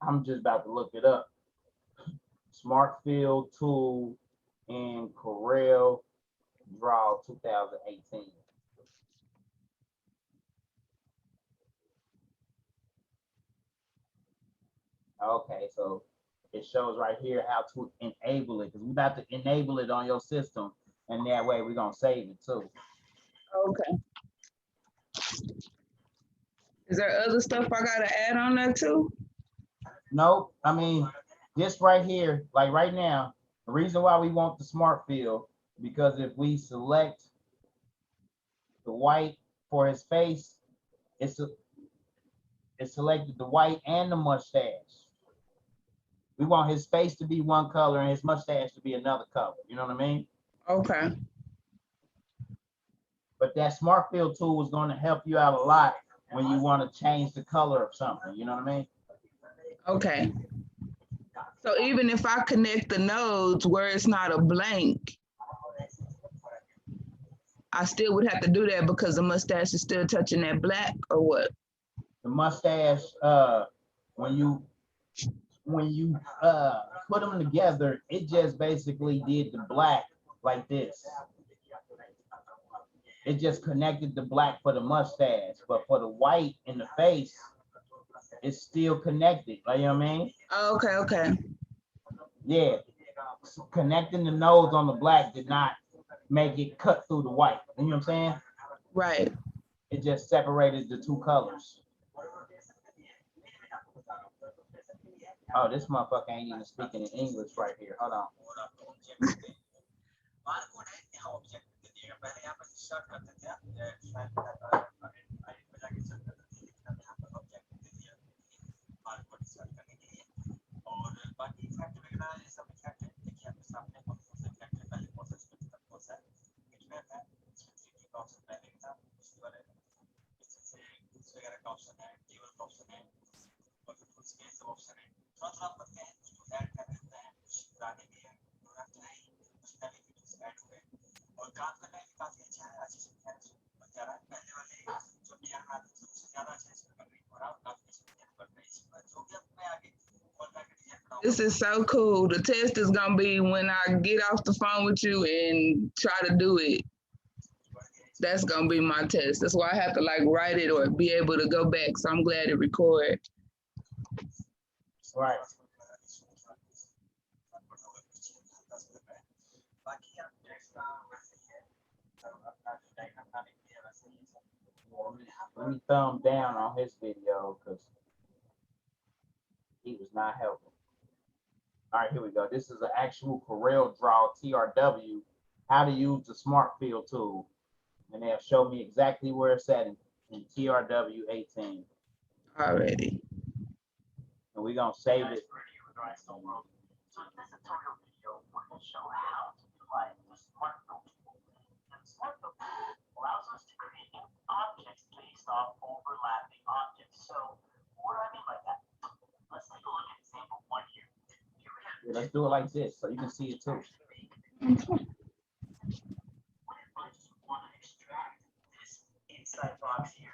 I'm just about to look it up. Smart Fill tool in Coreldraw 2018. Okay, so it shows right here how to enable it, because we're about to enable it on your system, and that way we're gonna save it too. Okay. Is there other stuff I gotta add on there too? Nope. I mean, this right here, like right now, the reason why we want the smart fill, because if we select the white for his face, it selected the white and the mustache. We want his face to be one color and his mustache to be another color. You know what I mean? Okay. But that smart fill tool is going to help you out a lot when you want to change the color of something. You know what I mean? Okay. So even if I connect the nodes where it's not a blank, I still would have to do that because the mustache is still touching that black, or what? The mustache, when you put them together, it just basically did the black like this. It just connected the black for the mustache, but for the white in the face, it's still connected. Like, you know what I mean? Oh, okay. Yeah. Connecting the nodes on the black did not make it cut through the white. You know what I'm saying? Right. It just separated the two colors. Oh, this motherfucker ain't even speaking in English right here. Hold on. This is so cool. The test is gonna be when I get off the phone with you and try to do it. That's gonna be my test. That's why I have to like write it or be able to go back. So I'm glad to record. Right. Let me thumb down on his video because he was not helping. All right, here we go. This is an actual Coreldraw TRW, how to use the smart fill tool. And they'll show me exactly where it's at in TRW 18. Already. And we're going to save it. So in this tutorial video, we're going to show how to utilize the smart fill tool. And the smart fill tool allows us to create objects based off overlapping objects. So what do I mean by that? Let's take a look at example 1 here. Yeah, let's do it like this so you can see it too. What if I just want to extract this inside box here?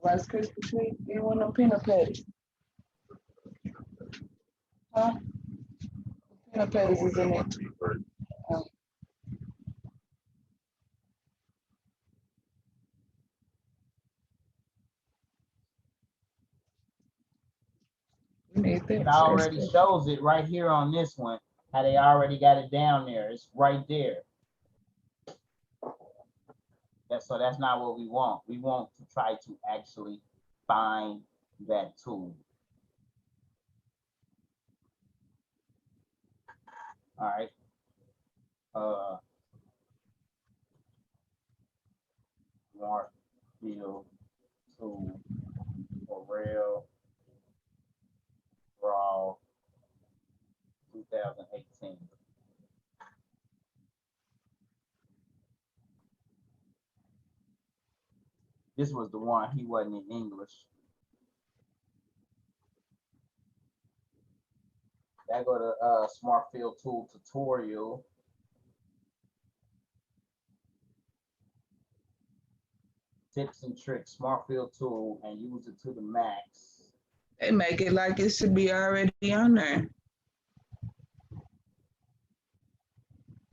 Rice Krispie treat? You want no peanut patties? Huh? Peanut patties is in it. Oh. It already shows it right here on this one, how they already got it down there. It's right there. So that's not what we want. We want to try to actually find that tool. All right. Smart fill tool Coreldraw 2018. This was the one, he wasn't in English. I go to Smart Fill Tool tutorial. Tips and tricks, Smart Fill Tool, and use it to the max. They make it like it should be already on there.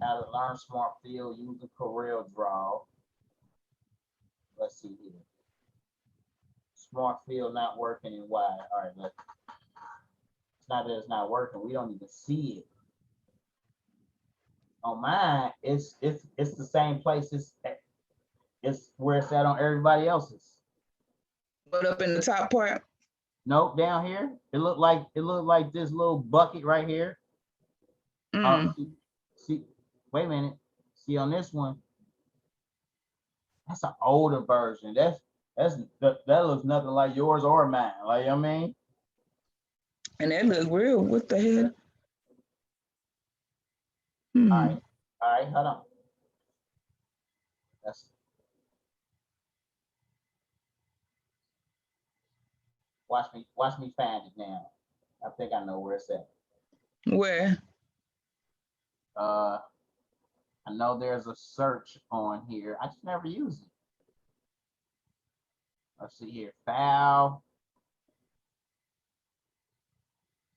How to learn Smart Fill using Coreldraw. Let's see here. Smart Fill not working and why. All right, look. It's not that it's not working. We don't even see it. On mine, it's the same place. It's where it's at on everybody else's. But up in the top part? Nope, down here. It looked like this little bucket right here. See, wait a minute. See on this one. That's an older version. That looks nothing like yours or mine. Like, I mean. And that look real. What the hell? All right, hold on. Watch me find it now. I think I know where it's at. Where? I know there's a search on here. I just never use it. Let's see here. File.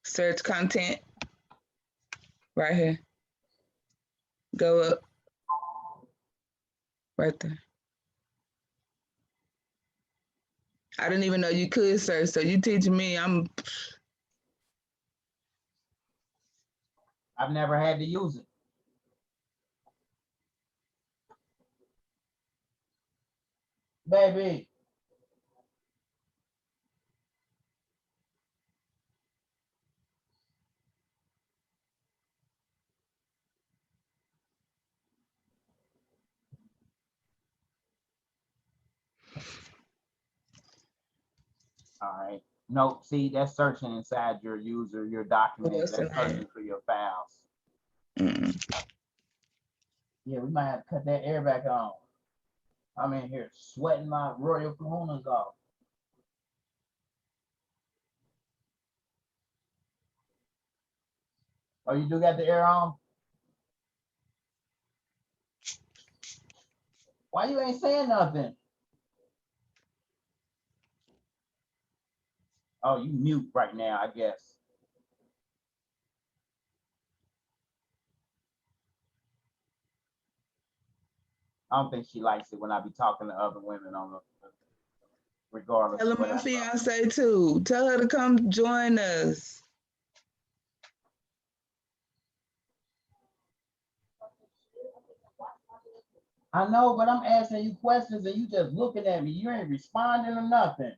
Search content. Right here. Go up. Right there. I didn't even know you could search, so you teaching me. I've never had to use it. Baby. All right. No, see, that's searching inside your user, your documents. That's searching for your files. Yeah, we might have to cut that air back on. I'm in here sweating my royal kahunas off. Oh, you do got the air on? Why you ain't saying nothing? Oh, you mute right now, I guess. I don't think she likes it when I be talking to other women on the regardless. Tell my fiance too. Tell her to come join us. I know, but I'm asking you questions and you just looking at me. You ain't responding or nothing.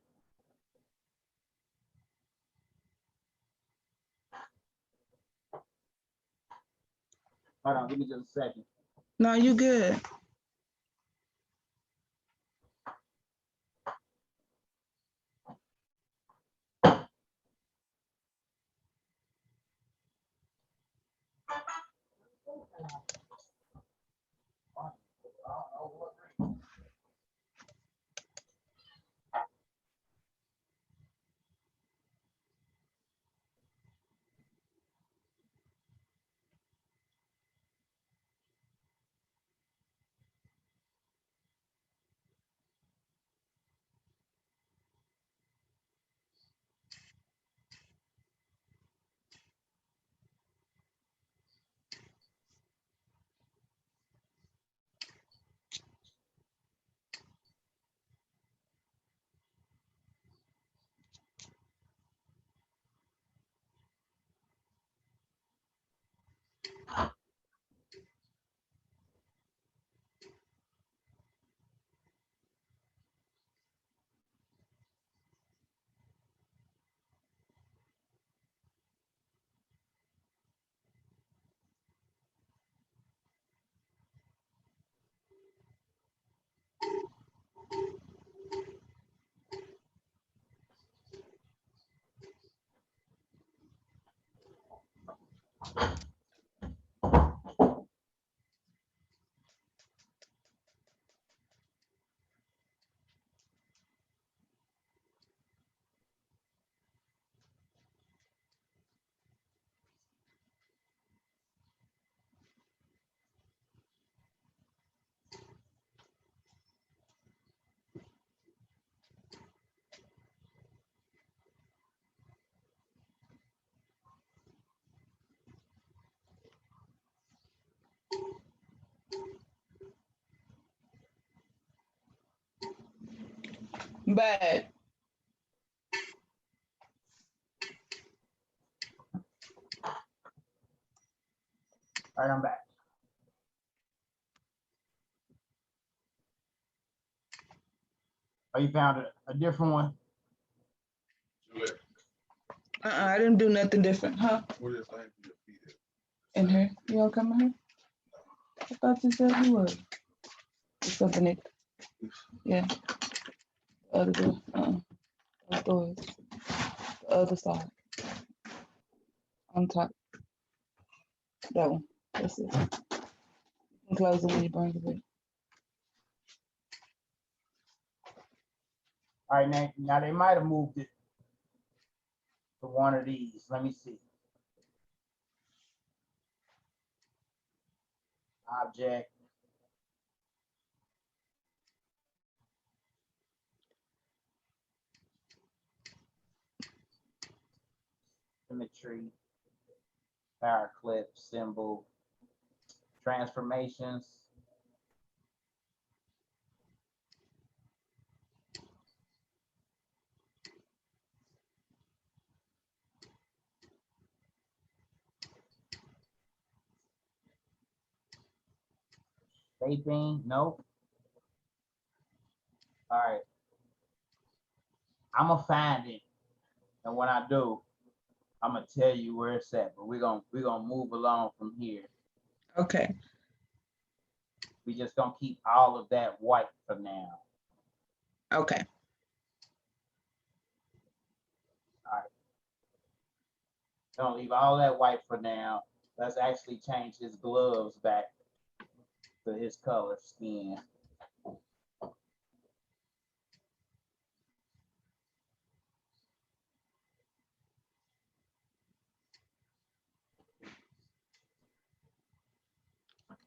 Hold on, give me just a second. No, you good. But All right, I'm back. Oh, you found a different one? I didn't do nothing different, huh? In here? You don't come in here? I thought you said you would. Or something. Yeah. The other door. Those doors. The other side. On top. That one. That's it. You can close it when you bring it back. All right, now they might have moved it to one of these. Let me see. Object. Symmetry. Power clip, symbol. Transformations. Shaping, nope. All right. I'm gonna find it, and when I do, I'm gonna tell you where it's at. But we're gonna move along from here. Okay. We just gonna keep all of that white for now. Okay. All right. Gonna leave all that white for now. Let's actually change his gloves back to his color skin.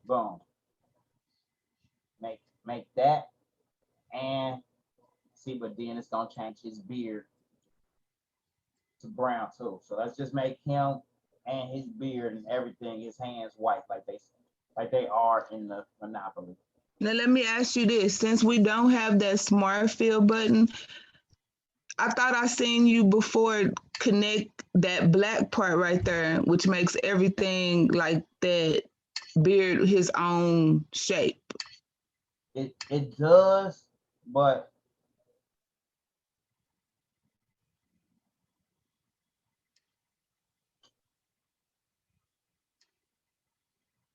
Boom. Make that, and see, but then it's gonna change his beard to brown too. So let's just make him and his beard and everything, his hands white like they are in the Monopoly. Now let me ask you this: since we don't have that smart fill button, I thought I seen you before connect that black part right there, which makes everything like that beard his own shape. It does, but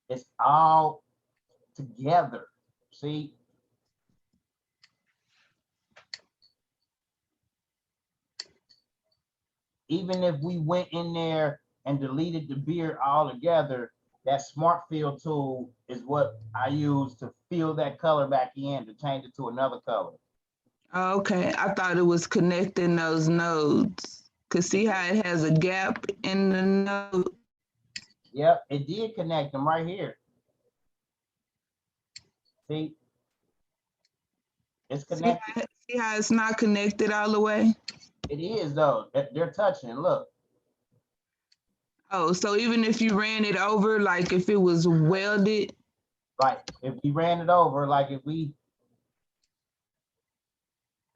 it's all together. See? Even if we went in there and deleted the beard altogether, that smart fill tool is what I use to fill that color back in to change it to another color. Okay, I thought it was connecting those nodes. Cause see how it has a gap in the node? Yep, it did connect them right here. See? It's connected. See how it's not connected all the way? It is though. They're touching. Look. Oh, so even if you ran it over, like if it was welded, Like if we ran it over, like if we,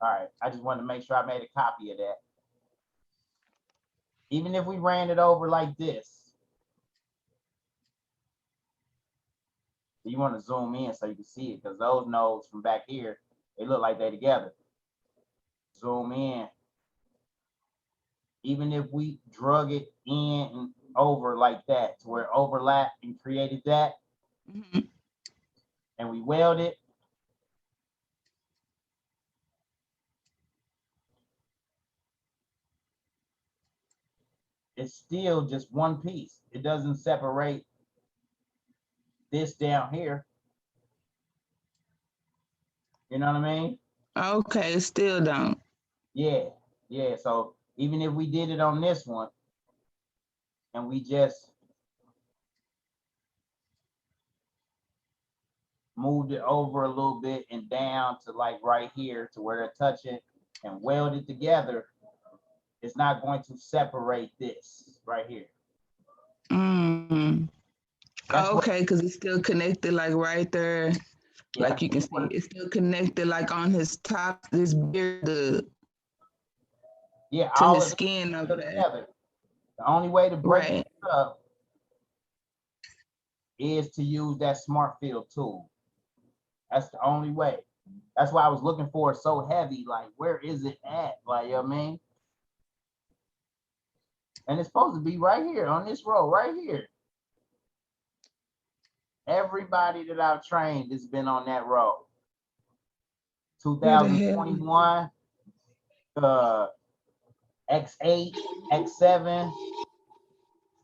all right, I just wanted to make sure I made a copy of that. Even if we ran it over like this, you want to zoom in so you can see it, because those nodes from back here, they look like they're together. Zoom in. Even if we drug it in and over like that to where it overlapped and created that, and we weld it, it's still just one piece. It doesn't separate this down here. You know what I mean? okay, still don't. Yeah, yeah. So even if we did it on this one and we just moved it over a little bit and down to like right here to where they're touching and weld it together, it's not going to separate this right here. Okay, because it's still connected like right there. Yeah, like you can see, it's still connected like on his top, this beard, to his skin over there. Together. The only way to break it up is to use that smart fill tool. That's the only way. That's why I was looking for it so heavy. Like, where is it at? Like, you know what I mean? And it's supposed to be right here on this row, right here. Everybody that I've trained has been on that row. 2021, X8, X7.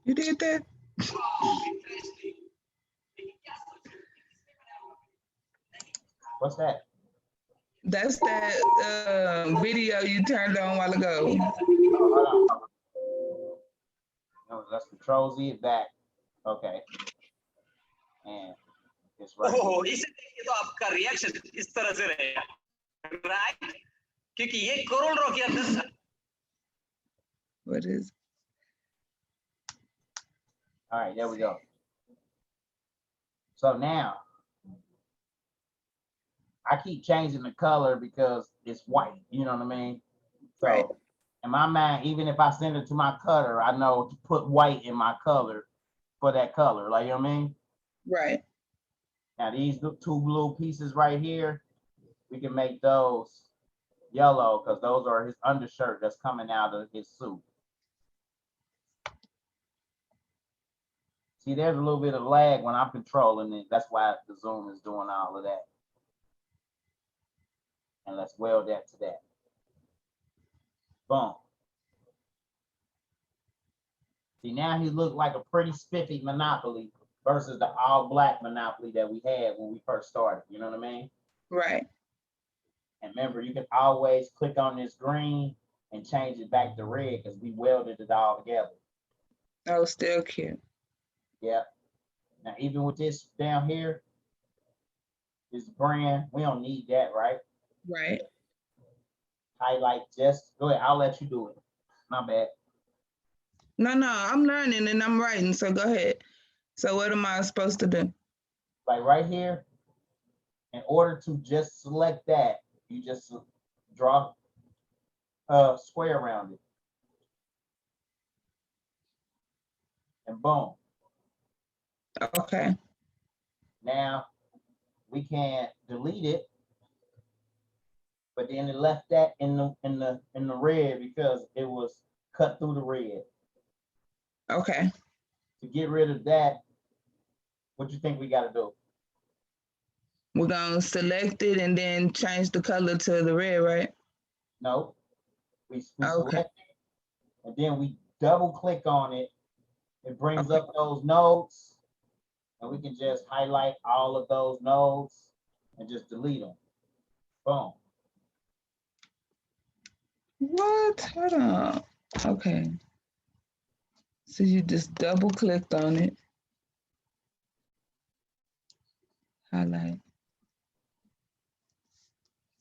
You did that? What's that? That's that video you turned on a while ago. Oh, hold on. No, let's Control Z it back. Okay. And it's right. ओह इसलिए तो आपका reaction इस तरह से रहेगा, right? क्योंकि ये Coreldraw के अंदर था. What is? All right, there we go. So now I keep changing the color because it's white. You know what I mean? So right. In my mind, even if I send it to my cutter, I know to put white in my color for that color. Like, you know what I mean? Right. Now these two blue pieces right here, we can make those yellow because those are his undershirt that's coming out of his suit. See, there's a little bit of lag when I'm controlling it. That's why the zoom is doing all of that. And let's weld that to that. Boom. See, now he looked like a pretty spiffy Monopoly versus the all black Monopoly that we had when we first started. You know what I mean? Right. And remember, you can always click on this green and change it back to red because we welded it all together. Oh, still cute. Yeah. Now, even with this down here, this brand, we don't need that, right? Right. Highlight just, go ahead, I'll let you do it. My bad. No, I'm learning and I'm writing, so go ahead. So what am I supposed to do? Like right here, in order to just select that, you just draw a square around it. And boom. Okay. Now we can delete it, but then it left that in the red because it was cut through the red. Okay. To get rid of that, what you think we got to do? We're gonna select it and then change the color to the red, right? No, we okay. Select it, and then we double click on it. It brings up those nodes, and we can just highlight all of those nodes and just delete them. Boom. What? Hold on. Okay. So you just double clicked on it. Highlight.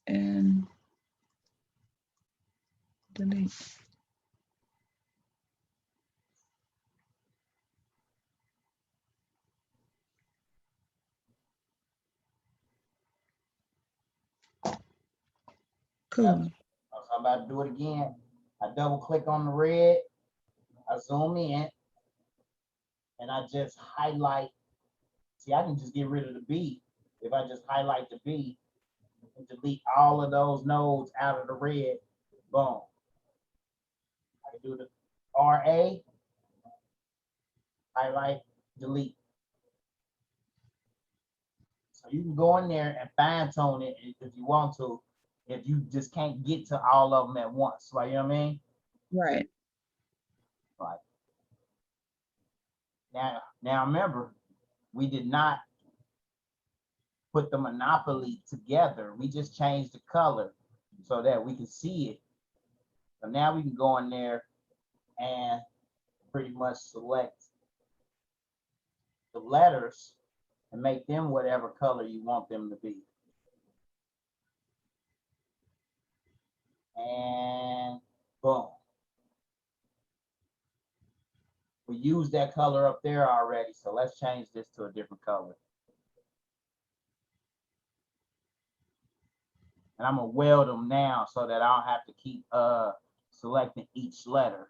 And delete. Cool. Yep. So I'm about to do it again. I double click on the red, I zoom in, and I just highlight. See, I can just get rid of the B if I just highlight the B and delete all of those nodes out of the red. Boom. I can do the RA, highlight, delete. So you can go in there and fine tune it if you want to, if you just can't get to all of them at once. Like, you know what I mean? Right. Right. Now remember, we did not put the Monopoly together. We just changed the color so that we can see it. So now we can go in there and pretty much select the letters and make them whatever color you want them to be. And boom. We used that color up there already, so let's change this to a different color. And I'm gonna weld them now so that I don't have to keep selecting each letter.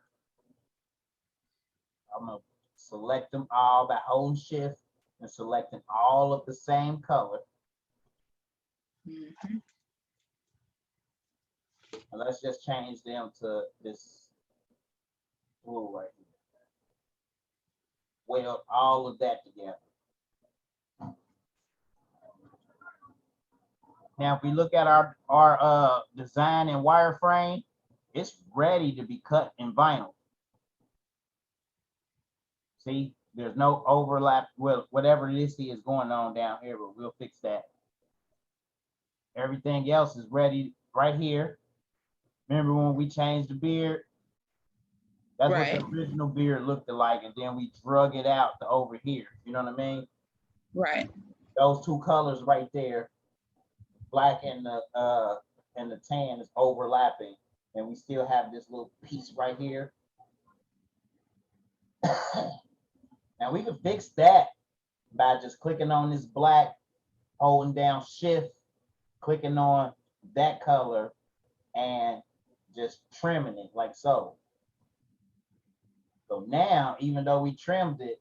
I'm gonna select them all by holding shift and selecting all of the same color. Mm-hmm. And let's just change them to this blue right here. Weld all of that together. Now, if we look at our design and wireframe, it's ready to be cut in vinyl. See, there's no overlap with whatever this is going on down here, but we'll fix that. Everything else is ready right here. Remember when we changed the beard? That's what the original beard looked like, and then we drug it out to over here. You know what I mean? Right. Those two colors right there, black and the tan, is overlapping, and we still have this little piece right here. Now we can fix that by just clicking on this black, holding down shift, clicking on that color, and just trimming it like so. So now, even though we trimmed it,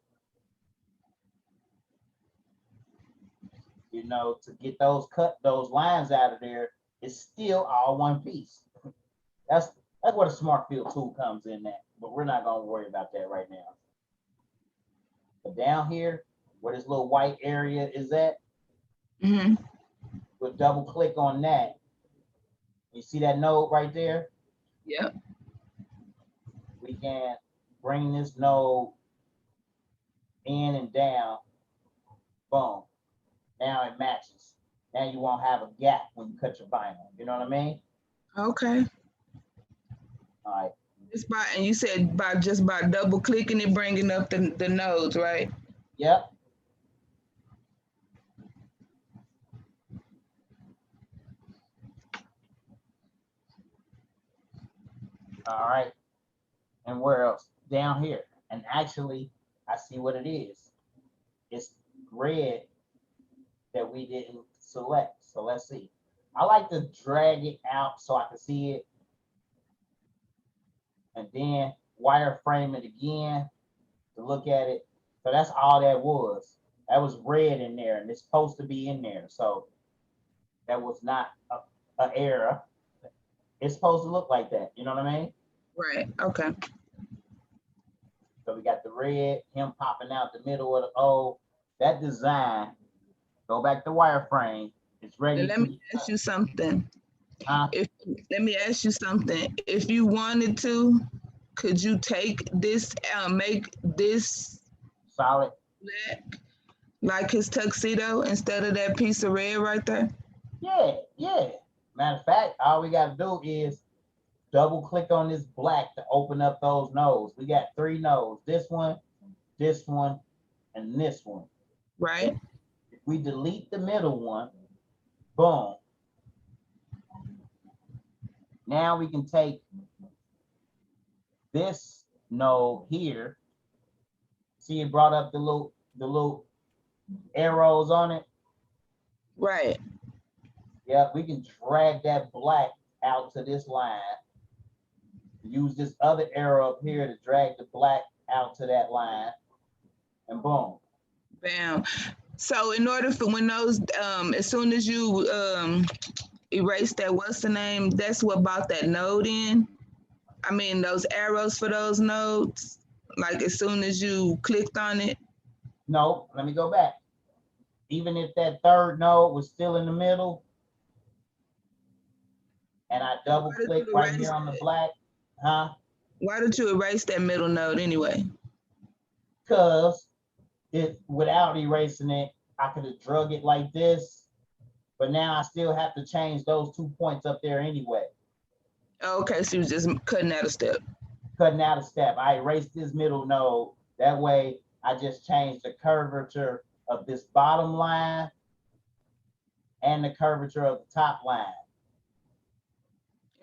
you know, to get those lines out of there, it's still all one piece. That's where the Smart Fill tool comes in at, but we're not gonna worry about that right now. But down here, where this little white area is at, we'll double click on that. You see that node right there? Yep. We can bring this node in and down. Boom. Now it matches. Now you won't have a gap when you cut your vinyl. You know what I mean? Okay. All right. And you said just by double clicking it, bringing up the nodes, right? Yep. All right. And where else? Down here. And actually, I see what it is. It's red that we didn't select. So let's see. I like to drag it out so I can see it. And then wireframe it again to look at it. So that's all that was. That was red in there, and it's supposed to be in there. So that was not an error. It's supposed to look like that. You know what I mean? Right. Okay. So we got the red, him popping out the middle of the O. That design, go back to wireframe. It's ready. Let me ask you something. Let me ask you something. If you wanted to, could you take this, make this solid black, like his tuxedo, instead of that piece of red right there? Yeah, yeah. Matter of fact, all we got to do is double click on this black to open up those nodes. We got 3 nodes. This one, and this one. Right. If we delete the middle one, boom. Now we can take this node here. See, it brought up the little arrows on it. Right. Yeah, we can drag that black out to this line. Use this other arrow up here to drag the black out to that line, and boom. Bam. So in order for when those, as soon as you erase that, what's the name? That's what brought that node in. I mean, those arrows for those nodes, like as soon as you clicked on it. No, let me go back. Even if that third node was still in the middle, and I double click right here on the black, huh? Why did you erase that middle node anyway? Because without erasing it, I could have drug it like this, but now I still have to change those 2 points up there anyway. Okay, so you was just cutting out a step. Cutting out a step. I erased this middle node. That way, I just changed the curvature of this bottom line and the curvature of the top line.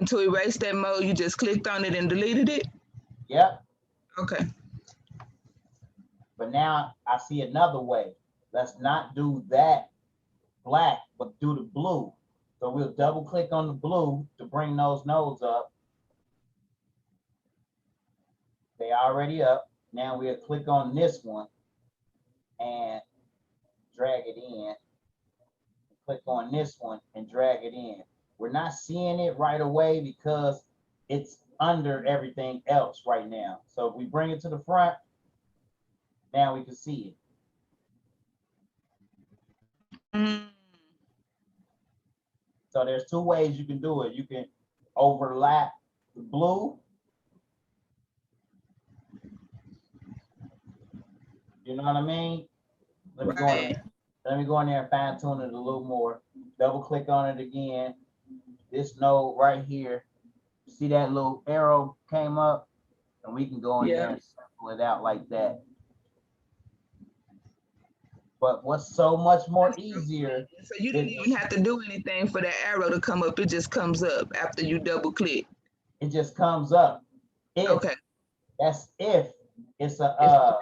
And to erase that mode, you just clicked on it and deleted it? Yep. Okay. But now I see another way. Let's not do that black, but do the blue. So we'll double click on the blue to bring those nodes up. They already up. Now we'll click on this one and drag it in. Click on this one and drag it in. We're not seeing it right away because it's under everything else right now. So if we bring it to the front, now we can see it. So there's two ways you can do it. You can overlap the blue. You know what I mean? Let me go in there and fine tune it a little more. Double click on it again. This node right here. See that little arrow came up? And we can go in there and circle it out like that. But what's so much more easier. So you didn't even have to do anything for that arrow to come up. It just comes up after you double click. It just comes up. Okay. That's if it's a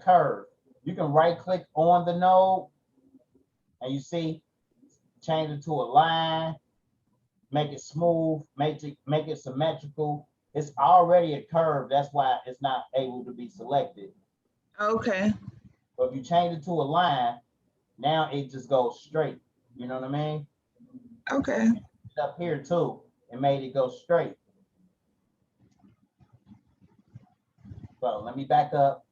curve. You can right click on the node and you see, change it to a line, make it smooth, make it symmetrical. It's already a curve. That's why it's not able to be selected. Okay. But if you change it to a line, now it just goes straight. You know what I mean? Okay. Up here too, it made it go straight. So let me back up.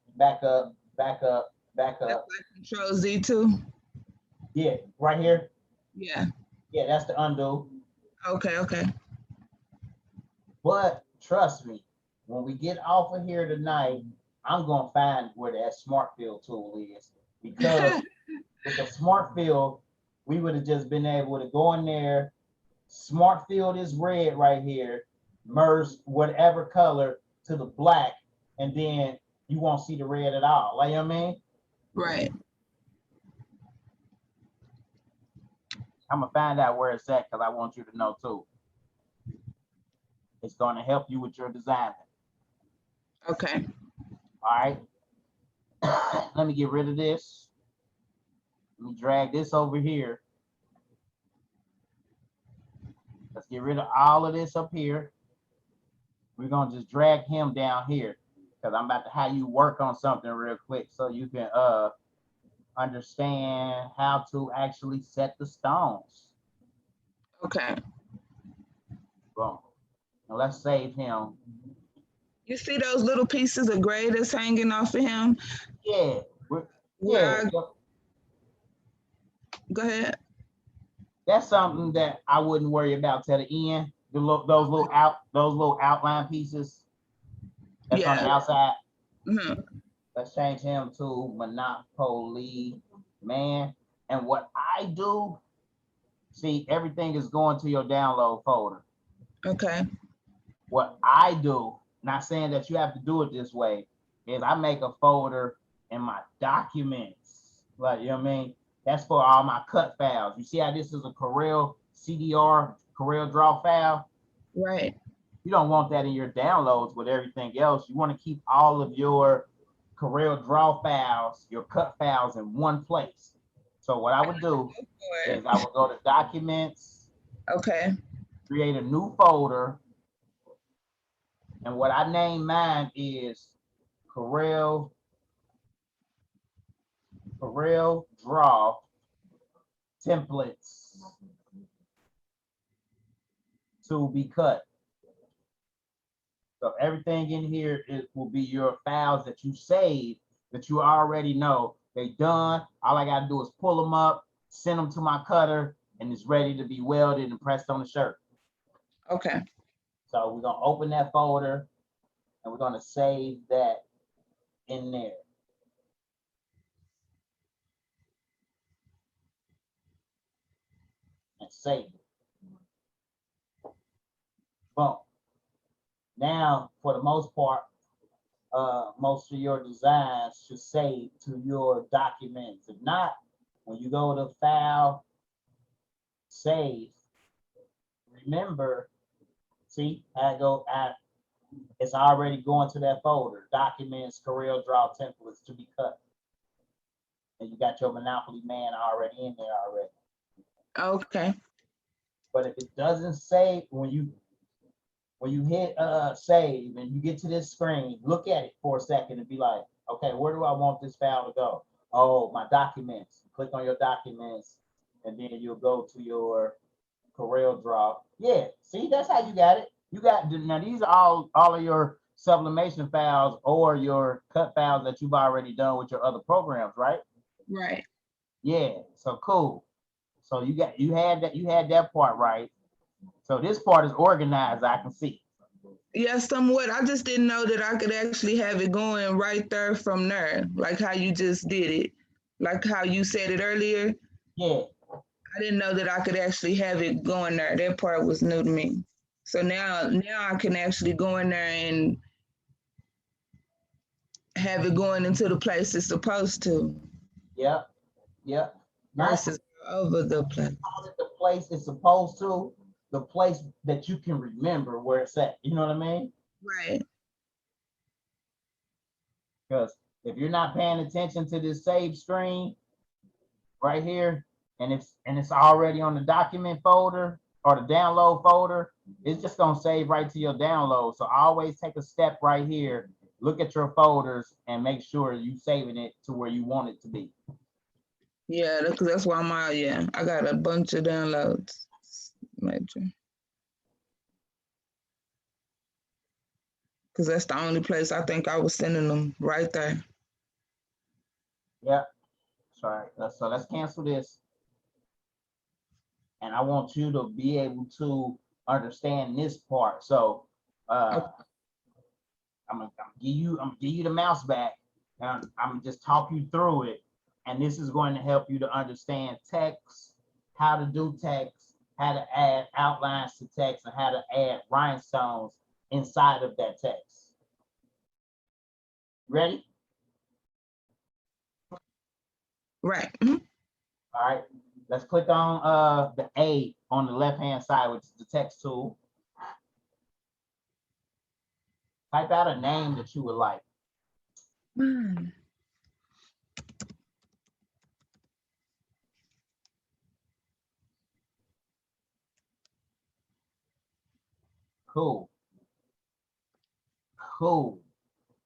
Control Z too. Yeah, right here. Yeah. Yeah, that's the undo. Okay. But trust me, when we get off of here tonight, I'm gonna find where that smart fill tool is, because with the smart fill, we would have just been able to go in there, smart fill this red right here, merge whatever color to the black, and then you won't see the red at all. Like, you know what I mean? Right. I'm gonna find out where it's at because I want you to know too. It's gonna help you with your design. Okay. All right. Let me get rid of this. Let me drag this over here. Let's get rid of all of this up here. We're gonna just drag him down here because I'm about to have you work on something real quick so you can understand how to actually set the stones. Okay. Boom. Now let's save him. You see those little pieces of gray that's hanging off of him? Yeah. Go ahead. That's something that I wouldn't worry about till the end. Those little outline pieces that's on the outside. Mm-hmm. Let's change him to Monopoly Man. And what I do, see, everything is going to your download folder. Okay. What I do, not saying that you have to do it this way, is I make a folder in my documents. Like, you know what I mean? That's for all my cut files. You see how this is a Corel CDR, Coreldraw file? Right. You don't want that in your downloads with everything else. You want to keep all of your Coreldraw files, your cut files in one place. So what I would do is I would go to Documents. Okay. Create a new folder. And what I name mine is Coreldraw templates to be cut. So everything in here will be your files that you save that you already know they done. All I gotta do is pull them up, send them to my cutter, and it's ready to be welded and pressed on the shirt. Okay. So we're gonna open that folder and we're gonna save that in there. And save it. Boom. Now, for the most part, most of your designs should save to your documents. If not, when you go to File, Save, remember, see, it's already going to that folder, Documents, Coreldraw templates to be cut. And you got your Monopoly Man already in there already. Okay. But if it doesn't save, when you hit save and you get to this screen, look at it for a second and be like, okay, where do I want this file to go? Oh, my documents. Click on your documents, and then you'll go to your Coreldraw. Yeah, see, that's how you got it. You got, now these are all of your sublimation files or your cut files that you've already done with your other programs, right? Right. Yeah, so cool. So you had that part right. So this part is organized, I can see. Yeah, somewhat. I just didn't know that I could actually have it going right there from there, like how you just did it, like how you said it earlier. Yeah. I didn't know that I could actually have it going there. That part was new to me. So now I can actually go in there and have it going into the place it's supposed to. Yep. Yep. Versus over the place. The place it's supposed to, the place that you can remember where it's at. You know what I mean? Right. Because if you're not paying attention to this save screen right here, and it's already on the document folder or the download folder, it's just gonna save right to your download. So always take a step right here, look at your folders, and make sure you saving it to where you want it to be. Yeah, that's why I got a bunch of downloads. Major. Because that's the only place I think I was sending them, right there. Yeah. Sorry. So let's cancel this. And I want you to be able to understand this part. So I'm gonna give you the mouse back, and I'm gonna just talk you through it. And this is going to help you to understand text, how to do text, how to add outlines to text, and how to add rhinestones inside of that text. Ready? Right. All right. Let's click on the A on the left-hand side, which is the text tool. Type out a name that you would like. Cool. Cool.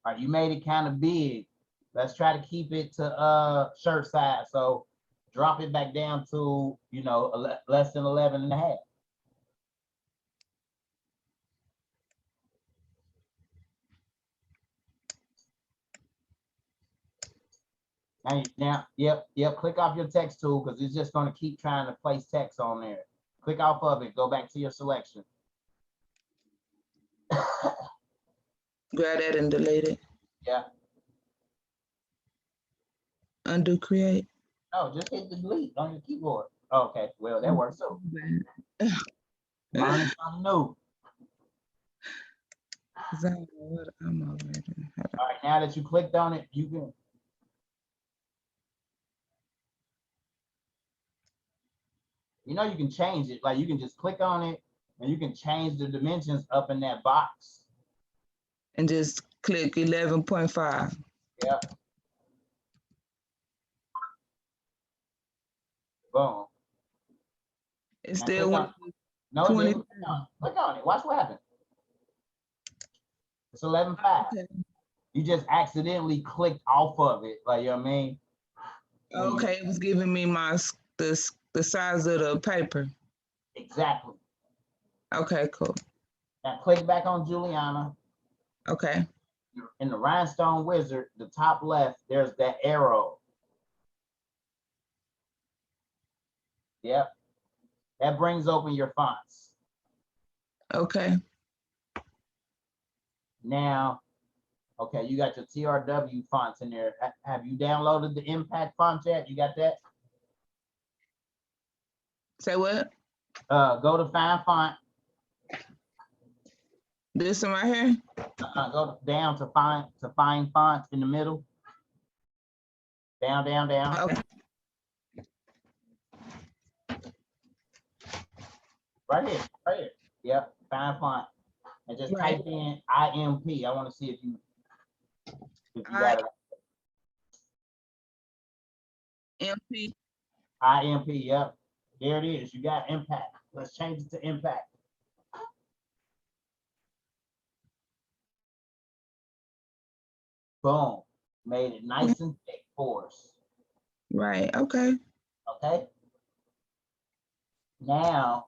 All right, you made it kind of big. Let's try to keep it to shirt size. So drop it back down to, less than 11 and a half. Yep, click off your text tool because it's just going to keep trying to place text on there. Click off of it, go back to your selection. Grab that and delete it. Yeah. Undo create. No, just hit the delete on your keyboard. Okay, well, that works too. Learning something new. All right, now that you clicked on it, you can. You can change it. Like you can just click on it and you can change the dimensions up in that box. And just click 11.5. Yeah. Boom. It's still one. No, 20. Click on it. Watch what happens. It's 11.5. Okay. You just accidentally clicked off of it. Like, you know what I mean? Okay, it was giving me the size of the paper. Exactly. Okay, cool. Now click back on Juliana. Okay. In the Rhinestone wizard, the top left, there's that arrow. Yep. That brings open your fonts. Okay. Now, okay, you got your TRW fonts in there. Have you downloaded the impact font yet? You got that? Say what? Go to find font. This one right here? Go down to find font in the middle. Down. Okay. Right here. Yep, find font. And just type in IMP. I want to see if you got it. MP. IMP, yep. There it is. You got impact. Let's change it to impact. Boom. Made it nice and thick for us. Right. Okay. Okay. Now,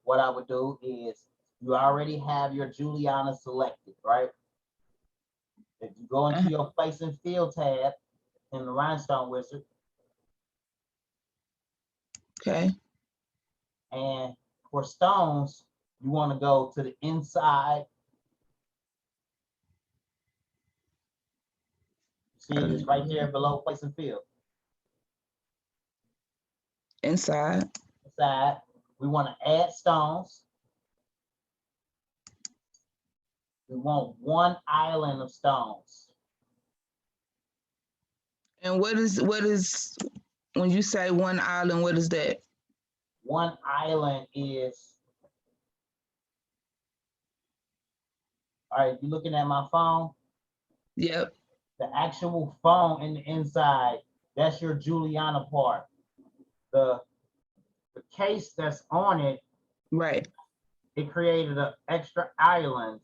what I would do is you already have your Juliana selected, right? If you go into your place and field tab in the Rhinestone wizard, Okay. And for stones, you want to go to the inside. See, it's right there below place and fill. Inside. Inside, we want to add stones. We want 1 island of stones. And what is when you say 1 island, what is that? 1 island is, all right, you're looking at my phone? Yep. The actual phone in the inside, that's your Juliana part. The case that's on it, Right. it created an extra island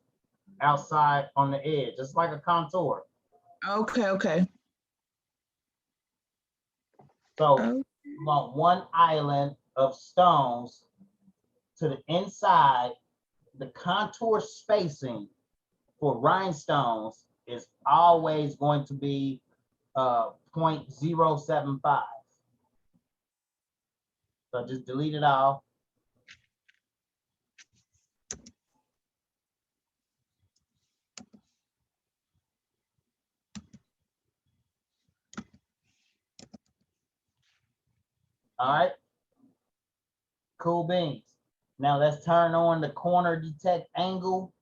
outside on the edge, just like a contour. Okay, okay. So you want 1 island of stones to the inside. The contour spacing for rhinestones is always going to be 0.075. So just delete it all. All right. Cool beans. Now let's turn on the corner detect angle.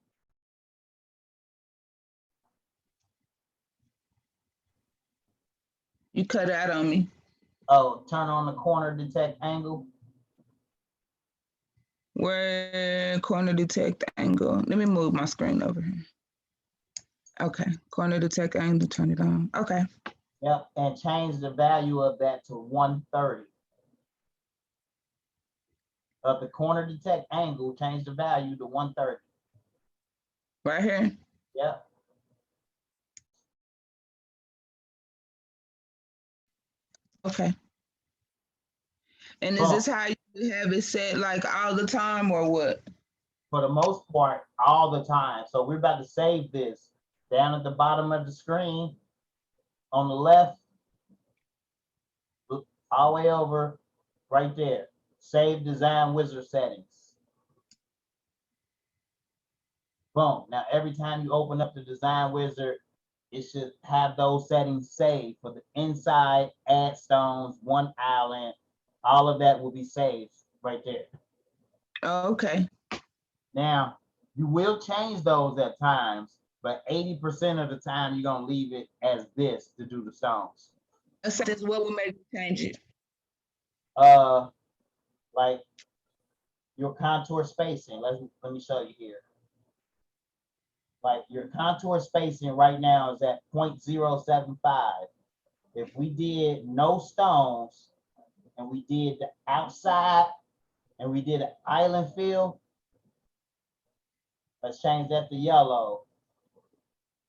You cut out on me. Oh, turn on the corner detect angle. Where corner detect angle? Let me move my screen over here. Okay, corner detect angle, turn it on. Okay. Yep, and change the value of that to 130. Of the corner detect angle, change the value to 130. Right here? Yep. Okay. And is this how you have it set like all the time or what? For the most part, all the time. So we're about to save this. Down at the bottom of the screen, on the left, all the way over, right there. Save design wizard settings. Boom. Now, every time you open up the design wizard, it should have those settings saved for the inside, add stones, 1 island. All of that will be saved right there. Okay. Now, you will change those at times, but 80% of the time, you're going to leave it as this to do the stones. So this what will make you change it? Like your contour spacing. Let me show you here. Like your contour spacing right now is at 0.075. If we did no stones and we did the outside and we did an island fill, let's change that to yellow.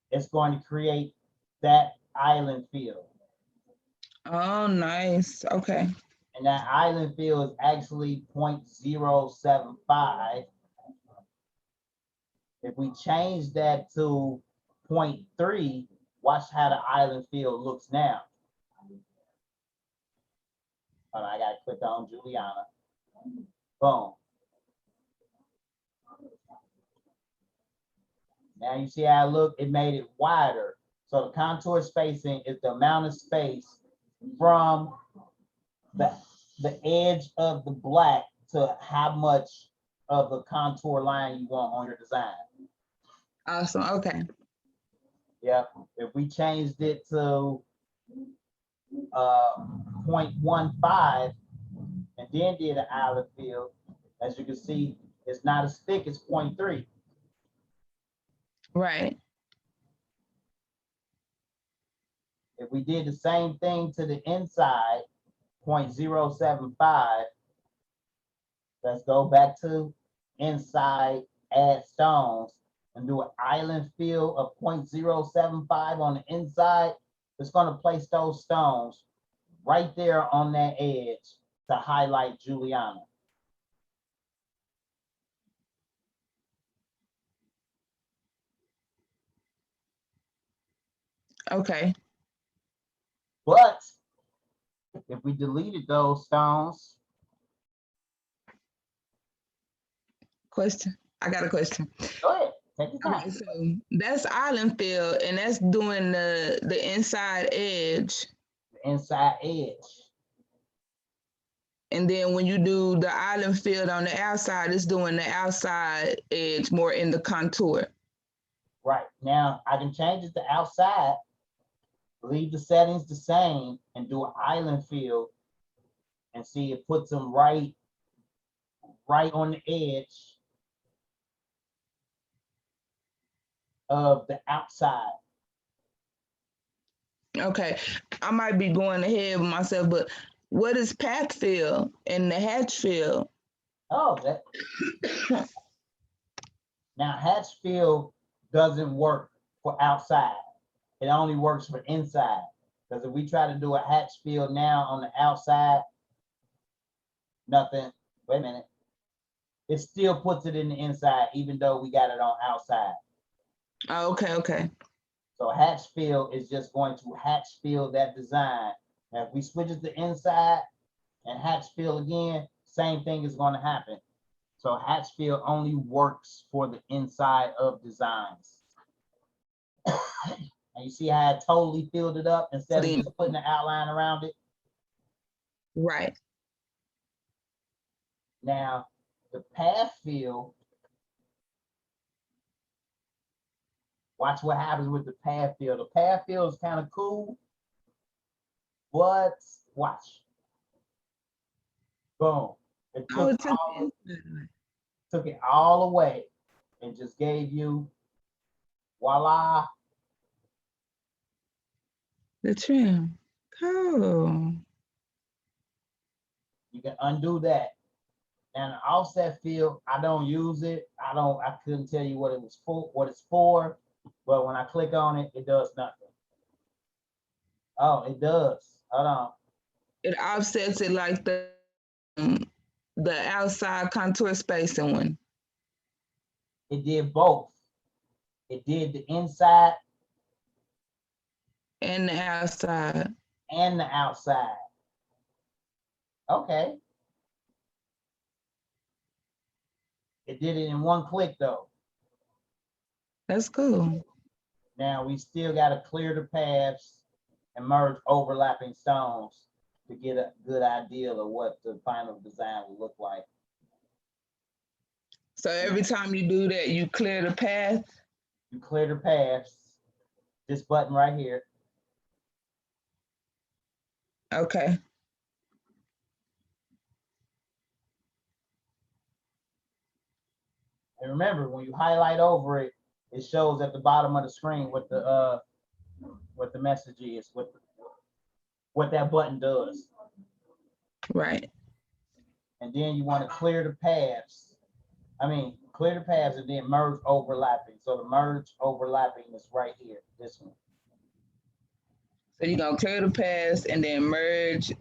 It's going to create that island fill. Oh, nice. Okay. And that island fill is actually 0.075. If we change that to 0.3, watch how the island fill looks now. Hold on, I gotta click on Juliana. Boom. Now you see how it looked? It made it wider. So the contour spacing is the amount of space from the edge of the black to how much of the contour line you want on your design. Awesome. Okay. Yep. If we changed it to 0.15 and then did an island fill, as you can see, it's not as thick as 0.3. Right. If we did the same thing to the inside, 0.075, let's go back to inside, add stones, and do an island fill of 0.075 on the inside. It's going to place those stones right there on that edge to highlight Juliana. Okay. But if we deleted those stones question? I got a question. Go ahead. Take your time. Okay, so that's island fill, and that's doing the inside edge. The inside edge. And then when you do the island fill on the outside, it's doing the outside edge more in the contour. Right. Now I can change it to outside, leave the settings the same, and do an island fill, and see it puts them right on the edge of the outside. Okay, I might be going ahead with myself, but what is path fill and the hatch fill? Oh, that. Now hatch fill doesn't work for outside. It only works for inside. Because if we try to do a hatch fill now on the outside, nothing. Wait a minute. It still puts it in the inside, even though we got it on outside. Oh, okay. So hatch fill is just going to hatch fill that design. Now, if we switch it to inside and hatch fill again, same thing is going to happen. So hatch fill only works for the inside of designs. And you see how I totally filled it up instead of just putting the outline around it? Right. Now, the path fill, watch what happens with the path fill. The path fill is kind of cool, but watch. Boom. It took it all away and just gave you, voila. The trim. Cool. You can undo that. And the offset fill, I don't use it. I couldn't tell you what it's for, but when I click on it, it does nothing. Oh, it does. Hold on. It offsets it like the outside contour spacing one. It did both. It did the inside and the outside. And the outside. Okay. It did it in one click though. That's cool. Now we still got to clear the paths and merge overlapping stones to get a good idea of what the final design will look like. So every time you do that, you clear the path? You clear the paths. This button right here. Okay. And remember, when you highlight over it, it shows at the bottom of the screen what the message is, what that button does. Right. And then you want to clear the paths. Clear the paths and then merge overlapping. So the merge overlapping is right here, this one. So you're gonna clear the paths and then merge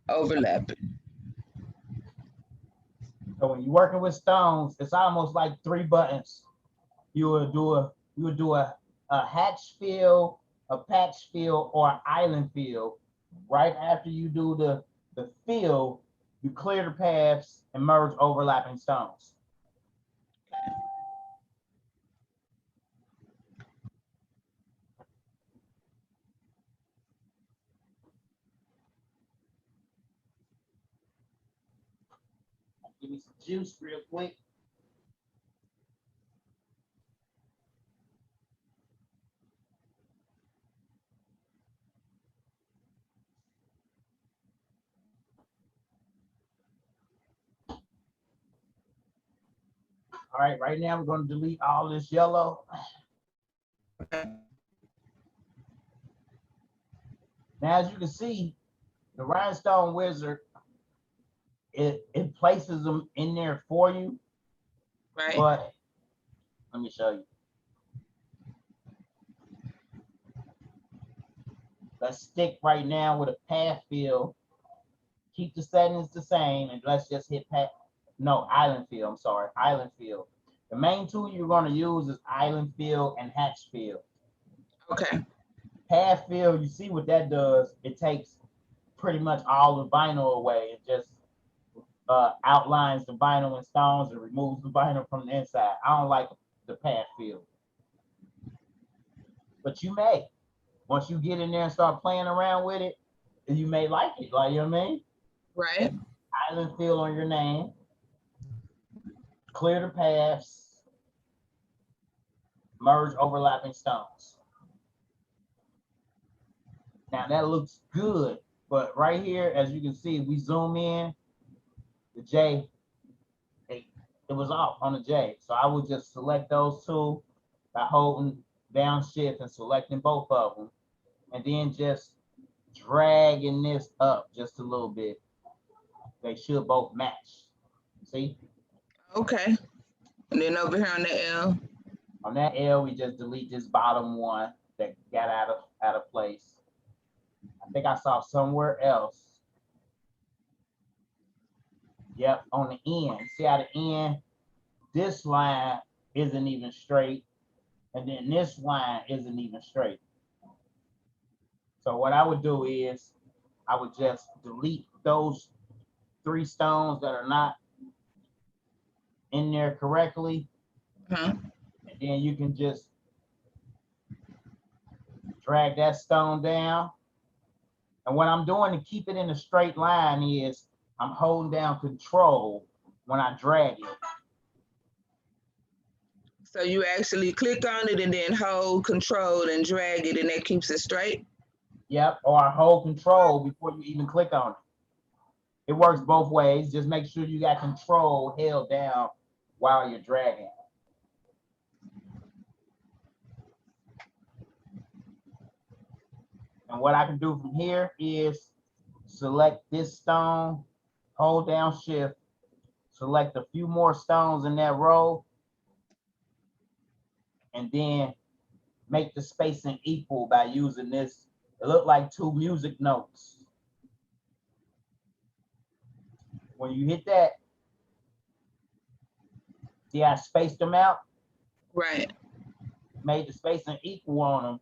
overlapping. So when you're working with stones, it's almost like 3 buttons. You would do a hatch fill, a patch fill, or an island fill. Right after you do the fill, you clear the paths and merge overlapping stones. Give me some juice real quick. All right, right now we're going to delete all this yellow. Now, as you can see, the Rhinestone Wizard, it places them in there for you. Right. But let me show you. Let's stick right now with a path fill. Keep the settings the same, and let's just hit island fill. I'm sorry, island fill. The main tool you're going to use is island fill and hatch fill. Okay. Path fill, you see what that does? It takes pretty much all the vinyl away. It just outlines the vinyl and stones and removes the vinyl from the inside. I don't like the path fill. But you may. Once you get in there and start playing around with it, you may like it. Like, you know what I mean? Right. Island fill on your name. Clear the paths. Merge overlapping stones. Now that looks good, but right here, as you can see, we zoom in, the J, it was off on the J. So I would just select those two by holding down shift and selecting both of them, and then just dragging this up just a little bit. They should both match. See? Okay. And then over here on the L. On that L, we just delete this bottom one that got out of place. I think I saw somewhere else. Yep, on the end. See how the end, this line isn't even straight, and then this line isn't even straight. So what I would do is I would just delete those 3 stones that are not in there correctly. And then you can just drag that stone down. And what I'm doing to keep it in a straight line is I'm holding down control when I drag it. So you actually click on it and then hold control and drag it, and that keeps it straight? Yep, or I hold control before you even click on it. It works both ways. Just make sure you got control held down while you're dragging. And what I can do from here is select this stone, hold down shift, select a few more stones in that row, and then make the spacing equal by using this. It looked like 2 music notes. When you hit that, see I spaced them out? Right. Made the spacing equal on them.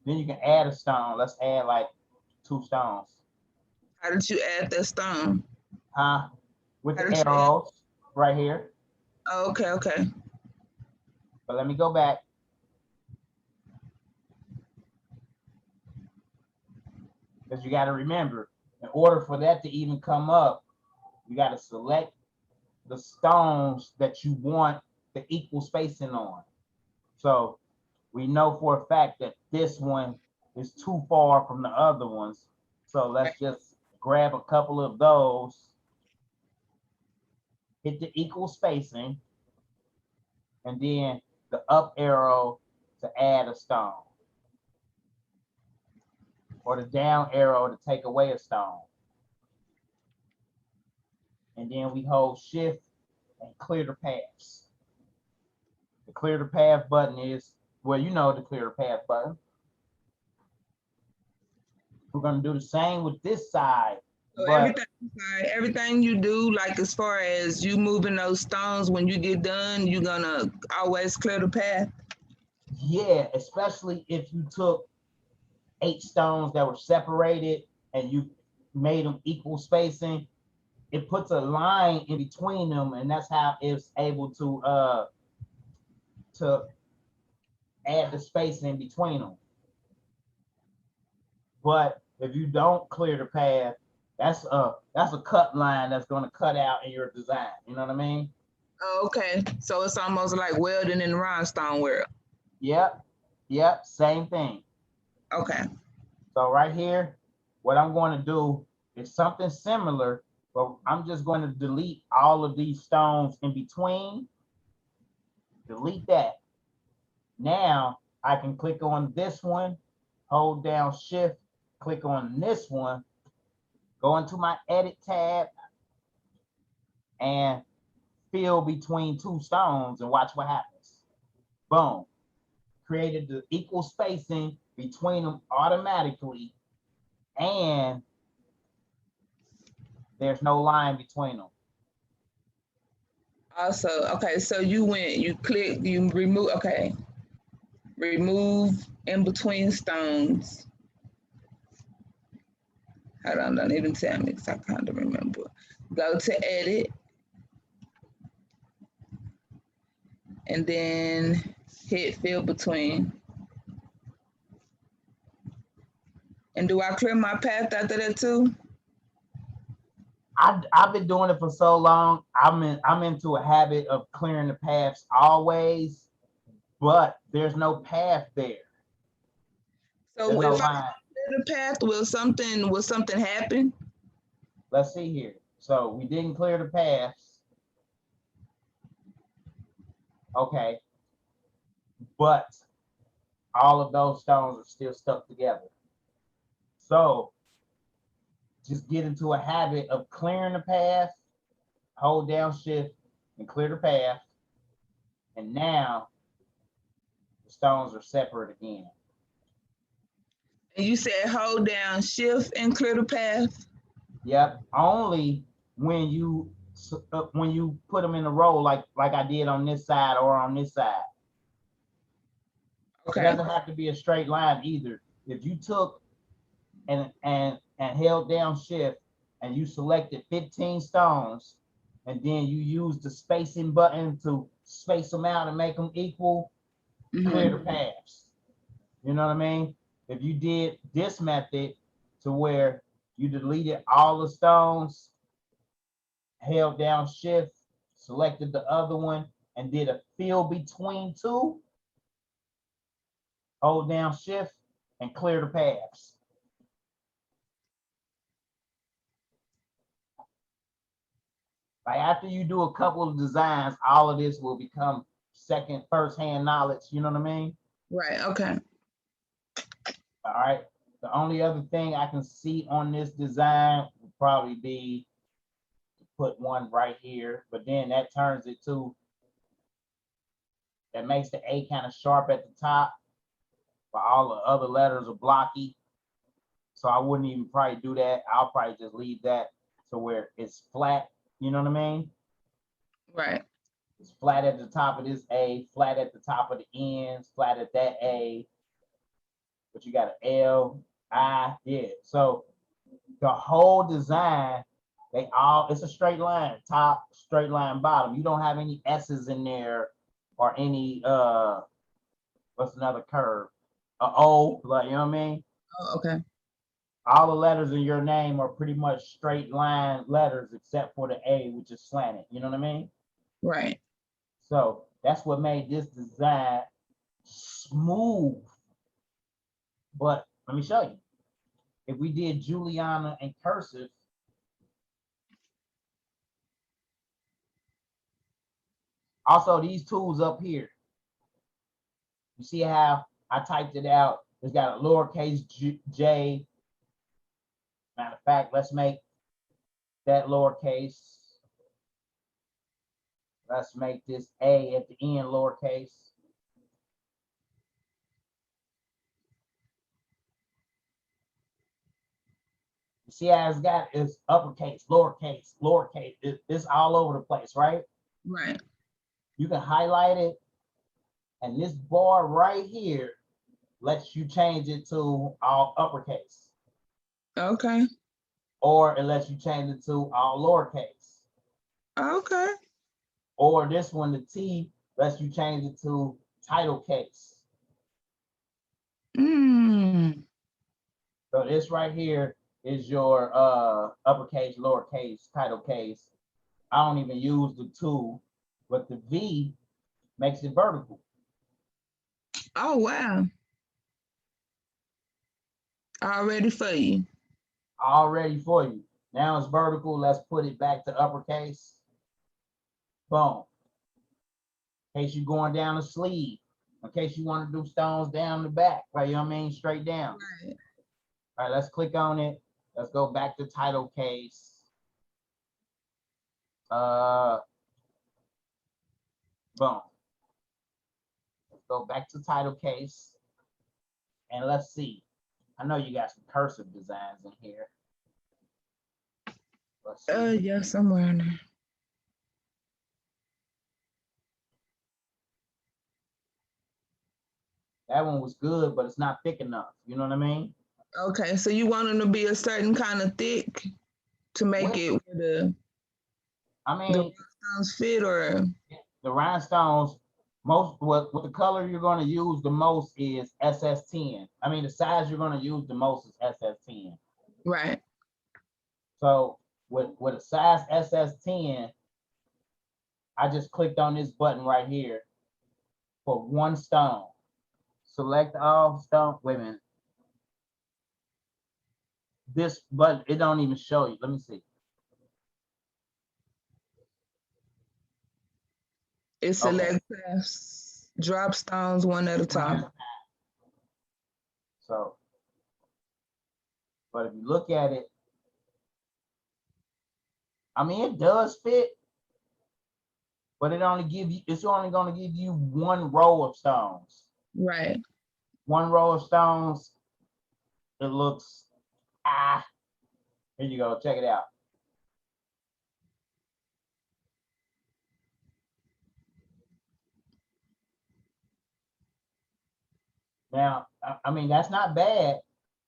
Then you can add a stone. Let's add like 2 stones. How did you add that stone? With the arrows right here. Oh, okay, okay. But let me go back. Because you got to remember, in order for that to even come up, you got to select the stones that you want the equal spacing on. So we know for a fact that this one is too far from the other ones. So let's just grab a couple of those, hit the equal spacing, and then the up arrow to add a stone, or the down arrow to take away a stone. And then we hold shift and clear the paths. The clear the path button is, well, you know the clear the path button. We're gonna do the same with this side. So everything you do, like as far as you moving those stones, when you get done, you're gonna always clear the path? Yeah, especially if you took 8 stones that were separated and you made them equal spacing, it puts a line in between them, and that's how it's able to add the space in between them. But if you don't clear the path, that's a cut line that's going to cut out in your design. You know what I mean? Oh, okay. So it's almost like welding in the rhinestone world. Yep, same thing. Okay. So right here, what I'm going to do is something similar, but I'm just going to delete all of these stones in between. Delete that. Now I can click on this one, hold down shift, click on this one, go into my edit tab, and fill between 2 stones and watch what happens. Boom. Created the equal spacing between them automatically, and there's no line between them. Also, okay, so you click, you remove, okay. Remove in between stones. Hold on, don't even tell me because I kind of remember. Go to edit and then hit fill between. And do I clear my path after that too? I've been doing it for so long. I'm into a habit of clearing the paths always, but there's no path there. So There's no if I line. clear the path, will something happen? Let's see here. So we didn't clear the paths. Okay. But all of those stones are still stuck together. So just get into a habit of clearing the path, hold down shift and clear the path. And now the stones are separate again. And you said hold down shift and clear the path? Yep. Only when you put them in a row like I did on this side or on this side. Okay. It doesn't have to be a straight line either. If you took and held down shift and you selected 15 stones and then you use the spacing button to space them out and make them equal, clear the paths. You know what I mean? If you did this method to where you deleted all the stones, held down shift, selected the other one, and did a fill between two, hold down shift and clear the paths. Like after you do a couple of designs, all of this will become first-hand knowledge. You know what I mean? Right. Okay. All right. The only other thing I can see on this design would probably be to put one right here, but then that turns it to, that makes the A kind of sharp at the top, but all the other letters are blocky. So I wouldn't even probably do that. I'll probably just leave that to where it's flat. You know what I mean? Right. It's flat at the top of this A, flat at the top of the ends, flat at that A. But you got an L, I, yeah. So the whole design, it's a straight line, top, straight line, bottom. You don't have any S's in there or any, what's another curve? O, like, you know what I mean? Oh, okay. All the letters in your name are pretty much straight line letters except for the A, which is slanted. You know what I mean? Right. So that's what made this design smooth. But let me show you. If we did Juliana and cursive, also these tools up here, you see how I typed it out? It's got a lowercase j. Matter of fact, let's make that lowercase. Let's make this A at the end lowercase. You see how it's got it's uppercase, lowercase, lowercase. It's all over the place, right? Right. You can highlight it, and this bar right here lets you change it to all uppercase. Okay. Or it lets you change it to all lowercase. Okay. Or this one, the T, lets you change it to title case. So this right here is your uppercase, lowercase, title case. I don't even use the 2, but the V makes it vertical. Oh, wow. All ready for you. All ready for you. Now it's vertical. Let's put it back to uppercase. Boom. In case you're going down the sleeve. In case you want to do stones down the back, right? You know what I mean? Straight down. Right. All right, let's click on it. Let's go back to title case. Boom. Let's go back to title case. And let's see. I know you got some cursive designs in here. Let's see. Yeah, somewhere in there. That one was good, but it's not thick enough. You know what I mean? Okay, so you want them to be a certain kind of thick to make Well, it where the I mean, stones fit, or the rhinestones, most what the color you're going to use the most is SS10. I mean, the size you're going to use the most is SS10. right? So with a size SS10, I just clicked on this button right here for one stone. Select all stone. Wait a minute. This button, it don't even show you. Let me see. It Okay. selects drop stones one at a time. So, but if you look at it, I mean, it does fit, but it's only going to give you one row of stones. Right. One row of stones. It looks, here you go. Check it out. Now, I mean, that's not bad.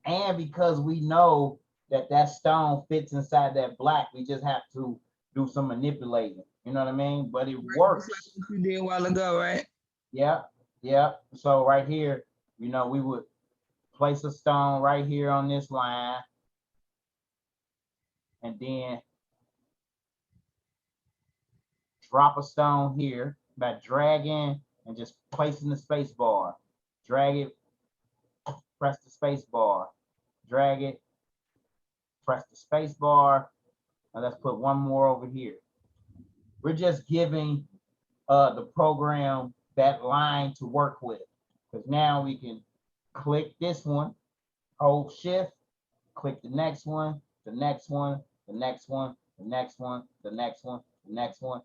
And because we know that that stone fits inside that black, we just have to do some manipulating. You know what I mean? But it works. Just like what you did a while ago, right? Yep, yep. So right here, you know, we would place a stone right here on this line, and then drop a stone here by dragging and just placing the space bar. Drag it, press the space bar, drag it, press the space bar. Now let's put one more over here. We're just giving the program that line to work with, because now we can click this one, hold shift, click the next one, the next one, the next one, the next one, the next one, the next one.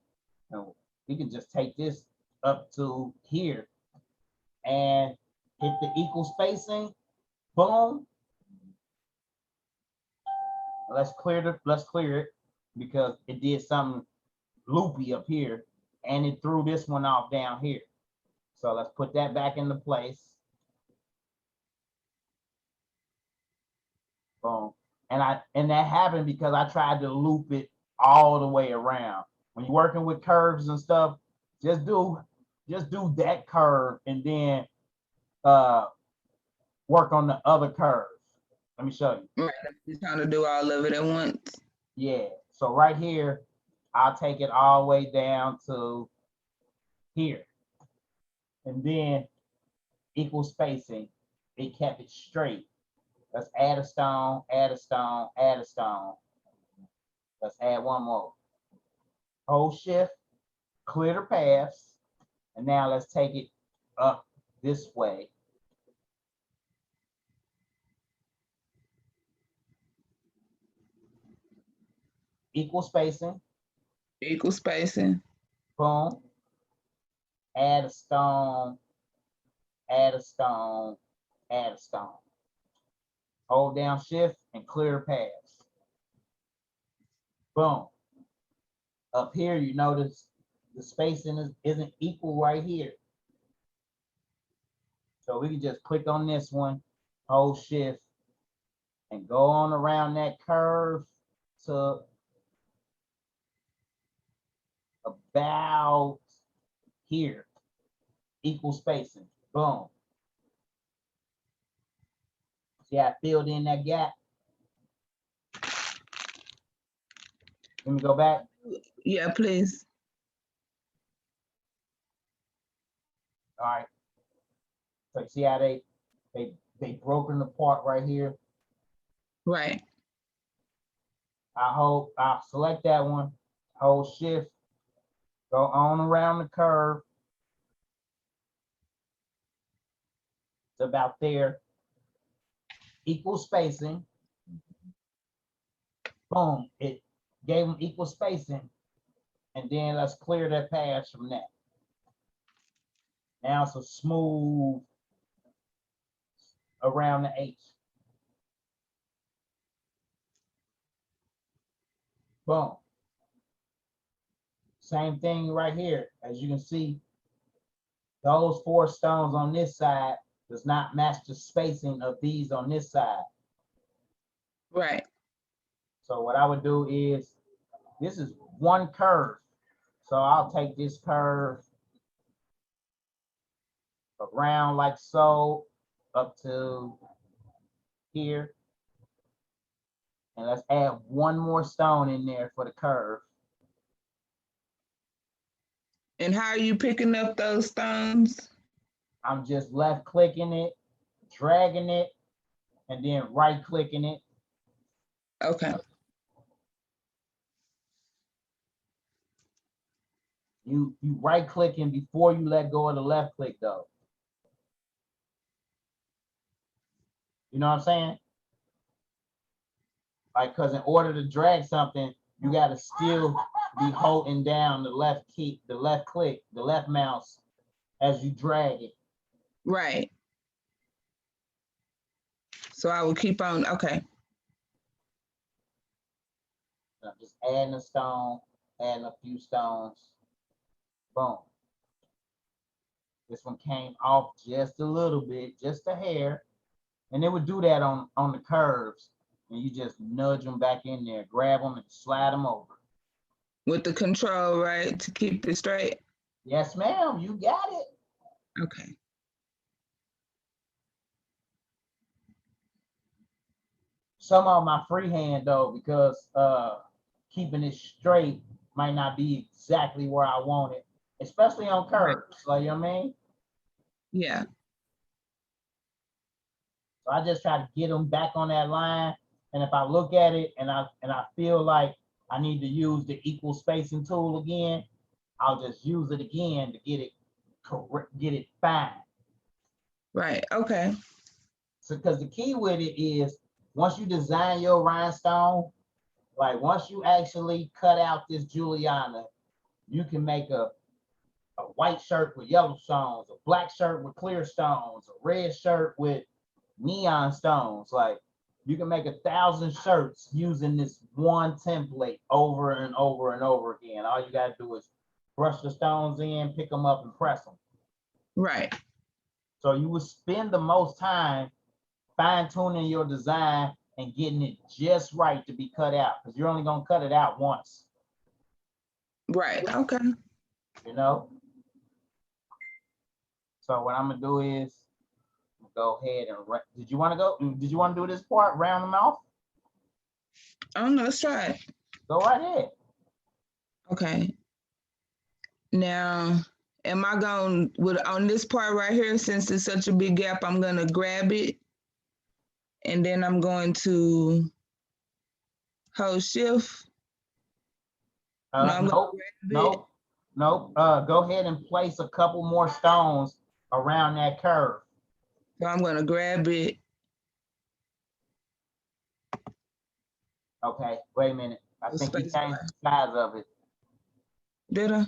And we can just take this up to here and hit the equal spacing. Boom. Let's clear it because it did something loopy up here and it threw this one off down here. So let's put that back into place. Boom. And that happened because I tried to loop it all the way around. When you're working with curves and stuff, just do that curve and then work on the other curves. Let me show you. Right. You're trying to do all of it at once. Yeah. So right here, I'll take it all the way down to here. And then equal spacing, it kept it straight. Let's add a stone, add a stone, add a stone. Let's add one more. Hold shift, clear the paths, and now let's take it up this way. Equal spacing. Equal spacing. Boom. Add a stone, add a stone, add a stone. Hold down shift and clear the paths. Boom. Up here, you notice the spacing isn't equal right here. So we can just click on this one, hold shift, and go on around that curve to about here. Equal spacing. Boom. See, I filled in that gap. Let me go back. Yeah, please. All right. So see how they broken apart right here. Right. I'll select that one, hold shift, go on around the curve. It's about there. Equal spacing. Boom. It gave them equal spacing. And then let's clear that path from that. Now it's a smooth around the H. Boom. Same thing right here. As you can see, those 4 stones on this side does not match the spacing of these on this side. Right. So what I would do is, this is one curve. So I'll take this curve around like so, up to here. And let's add one more stone in there for the curve. And how are you picking up those stones? I'm just left clicking it, dragging it, and then right clicking it. Okay. You right clicking before you let go of the left click though. You know what I'm saying? Like, cause in order to drag something, you gotta still be holding down the left key, the left click, the left mouse as you drag it. Right. So I will keep on, okay. I'm just adding a stone, adding a few stones. Boom. This one came off just a little bit, just a hair. And it would do that on the curves. And you just nudge them back in there, grab them and slide them over. With the control, right, to keep it straight? Yes, ma'am, you got it. Okay. Some of my freehand though, because keeping it straight might not be exactly where I want it, especially on curves. Right. Like, you know what I mean? Yeah. So I just try to get them back on that line. And if I look at it and I feel like I need to use the equal spacing tool again, I'll just use it again to get it correct, get it fine. Right. Okay. So, because the key with it is, once you design your rhinestone, like once you actually cut out this Juliana, you can make a white shirt with yellow stones, a black shirt with clear stones, a red shirt with neon stones. Like, you can make 1,000 shirts using this one template over and over and over again. All you got to do is brush the stones in, pick them up and press them. Right. So you would spend the most time fine tuning your design and getting it just right to be cut out, because you're only going to cut it out once. Right. Okay. You know? So what I'm going to do is go ahead and, did you want to do this part, round them off? I don't know. Let's try it. Go right ahead. Okay. Now, am I going with on this part right here, since it's such a big gap, I'm going to grab it and then I'm going to hold shift. Nope. Go ahead and place a couple more stones around that curve. So I'm going to grab it. Okay, wait a minute. I think you changed the size of it. Did I?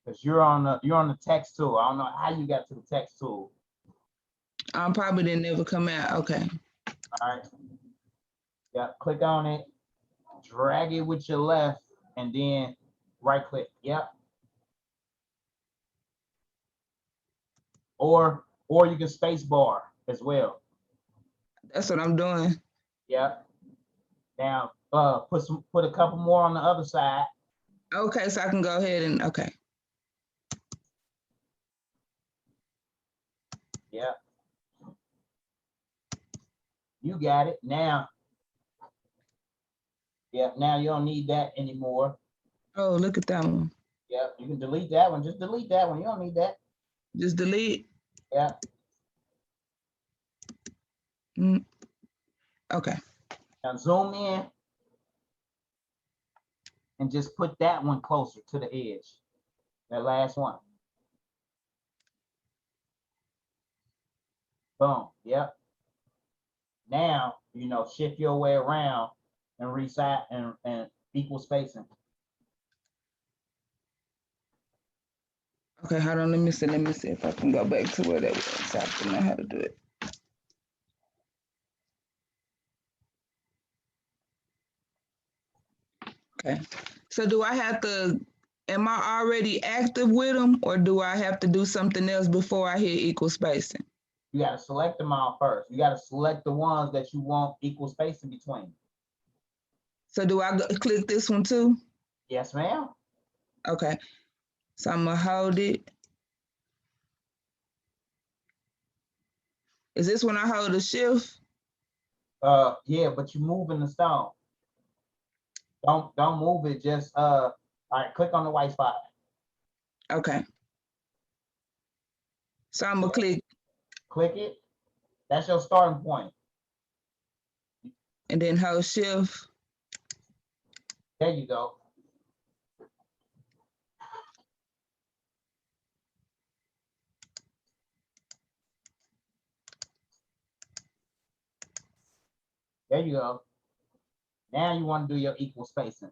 Because you're on the text tool. I don't know how you got to the text tool. Probably didn't never come out. Okay. All right. Yeah, click on it, drag it with your left, and then right click. Yep. Or you can space bar as well. That's what I'm doing. Yep. Now put a couple more on the other side. Okay, so I can go ahead and okay. Yep. You got it. Now. Yep, now you don't need that anymore. Oh, look at that one. Yep, you can delete that one. Just delete that one. You don't need that. Just delete. Yeah. Okay. Now zoom in and just put that one closer to the edge. That last one. Boom. Yep. Now, shift your way around and resize and equal spacing. Okay, hold on. Let me see if I can go back to where that was. So I have to know how to do it. Okay. So do I have to, am I already active with them, or do I have to do something else before I hit equal spacing? You got to select them all first. You got to select the ones that you want equal space in between. So do I click this one too? Yes, ma'am. Okay. So I'm gonna hold it. Is this when I hold the shift? Yeah, but you're moving the stone. Don't move it. Just all right. Click on the white spot. Okay. So I'm gonna click. Click it. That's your starting point. And then hold shift. There you go. There you go. Now you want to do your equal spacing.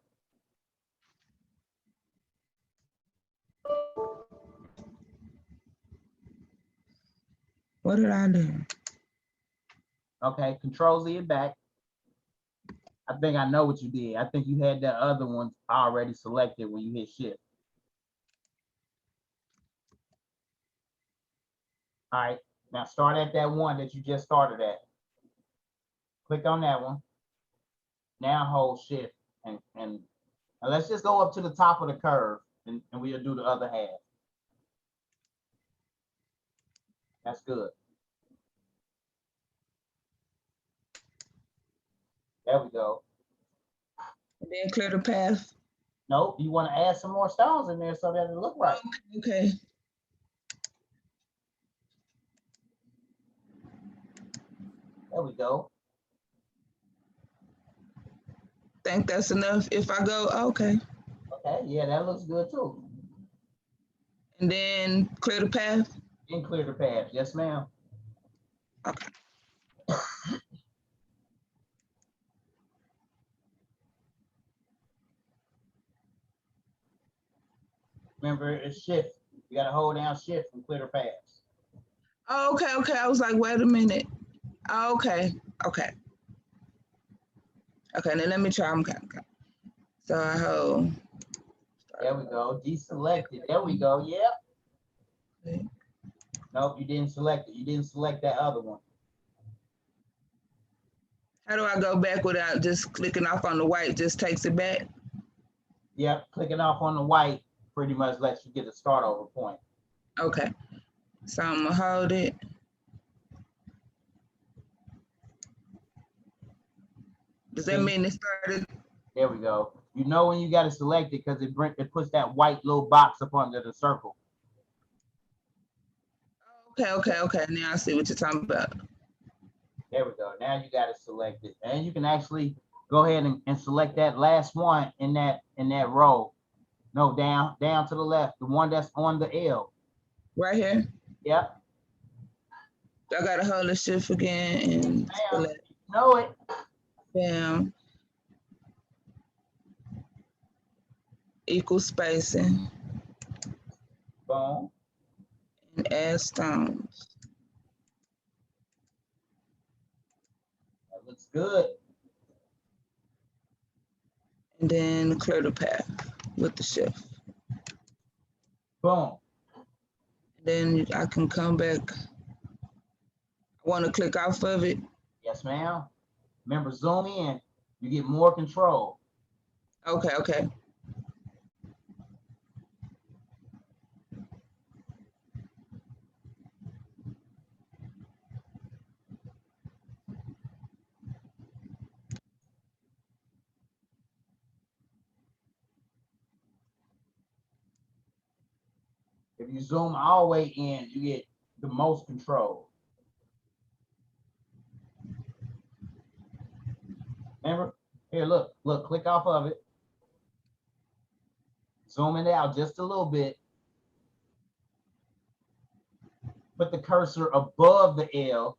What did I do? Okay, Control Z it back. I think I know what you did. I think you had that other one already selected when you hit shift. All right, now start at that one that you just started at. Click on that one. Now hold shift and let's just go up to the top of the curve and we'll do the other half. That's good. There we go. And then clear the path. Nope, you want to add some more stones in there so that it look right. Okay. There we go. Think that's enough if I go, okay. Okay, yeah, that looks good too. And then clear the path. And clear the path. Yes, ma'am. Okay. Remember, it's shift. You got to hold down shift and clear the paths. Oh, okay, okay. I was like, wait a minute. Oh, okay, okay. Okay, now let me try. Okay. So I hold. There we go. Deselect it. There we go. Yep. Okay. Nope, you didn't select it. You didn't select that other one. How do I go back without just clicking off on the white? Just takes it back? Yep, clicking off on the white pretty much lets you get a start over point. Okay. So I'm gonna hold it. Does that mean it started? There we go. You know when you got to select it because it puts that white little box up under the circle. Okay, okay, okay. Now I see what you're talking about. There we go. Now you got to select it. And you can actually go ahead and select that last one in that row. No, down to the left. The one that's on the L. Right here? Yep. I gotta hold the shift again and select. Know it. Bam. Equal spacing. Boom. And add stones. That looks good. And then clear the path with the shift. Boom. Then I can come back. I want to click off of it. Yes, ma'am. Remember, zoom in. You get more control. Okay, okay. If you zoom all the way in, you get the most control. Remember? Here, look, click off of it. Zoom it out just a little bit. Put the cursor above the L.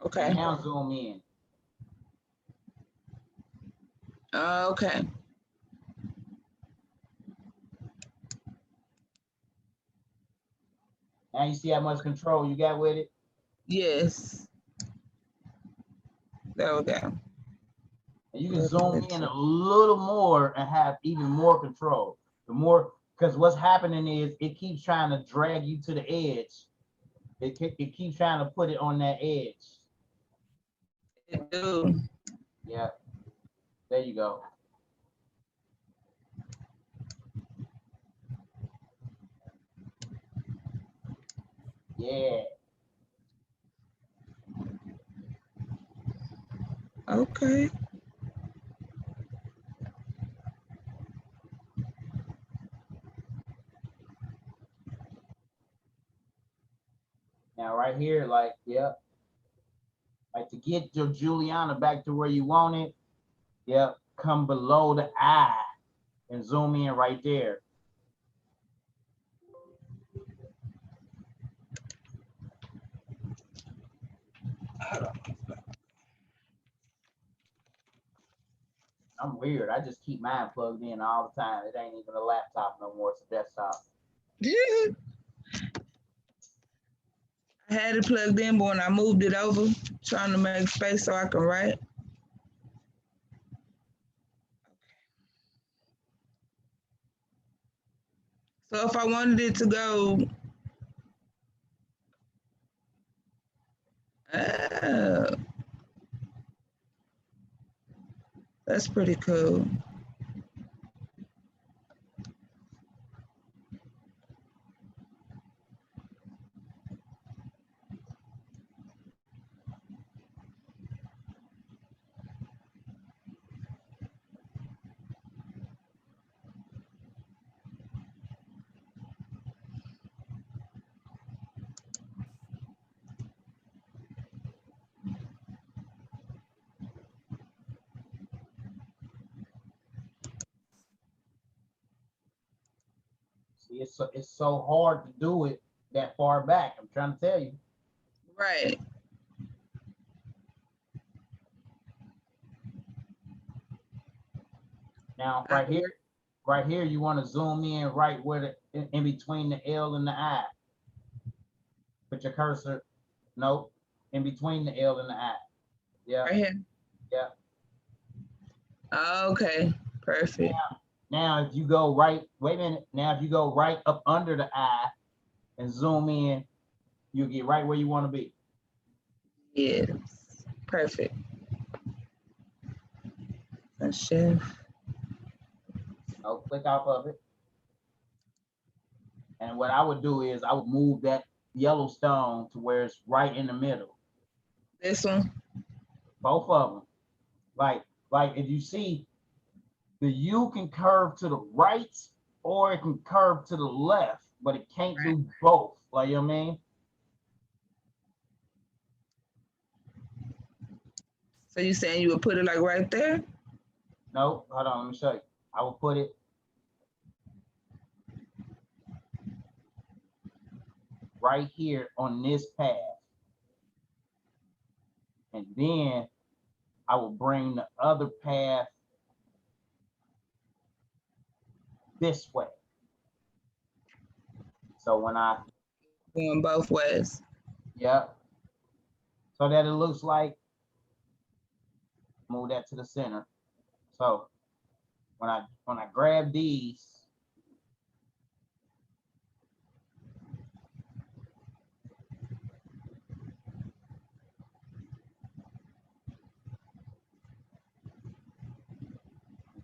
Okay. And now zoom in. Okay. Now you see how much control you got with it? Yes. There we go. And you can zoom in a little more and have even more control. The more, because what's happening is it keeps trying to drag you to the edge. It keeps trying to put it on that edge. It do. Yeah. There you go. Yeah. Okay. Now right here, like, yep. Like to get your Juliana back to where you want it, yep, come below the eye and zoom in right there. I'm weird. I just keep mine plugged in all the time. It ain't even a laptop no more. It's a desktop. I had it plugged in, but when I moved it over, trying to make space so I can write. So if I wanted it to go, that's pretty cool. See, it's so hard to do it that far back. I'm trying to tell you. Right. Now, right here, you want to zoom in right where in between the L and the I. Put your cursor, nope, in between the L and the I. Yeah. Right here. Yeah. Okay. Perfect. Now, if you go right, wait a minute. Now, if you go right up under the I and zoom in, you'll get right where you want to be. Yes. Perfect. That's chef. No, click off of it. And what I would do is I would move that yellow stone to where it's right in the middle. This one? Both of them. Like if you see, the U can curve to the right or it can curve to the left, but it can't do both. Like, you know what I mean? So you saying you would put it like right there? No, hold on, let me show you. I will put it right here on this path. And then I will bring the other path this way. So when I Going both ways. yeah. So that it looks like, move that to the center. So when I grab these,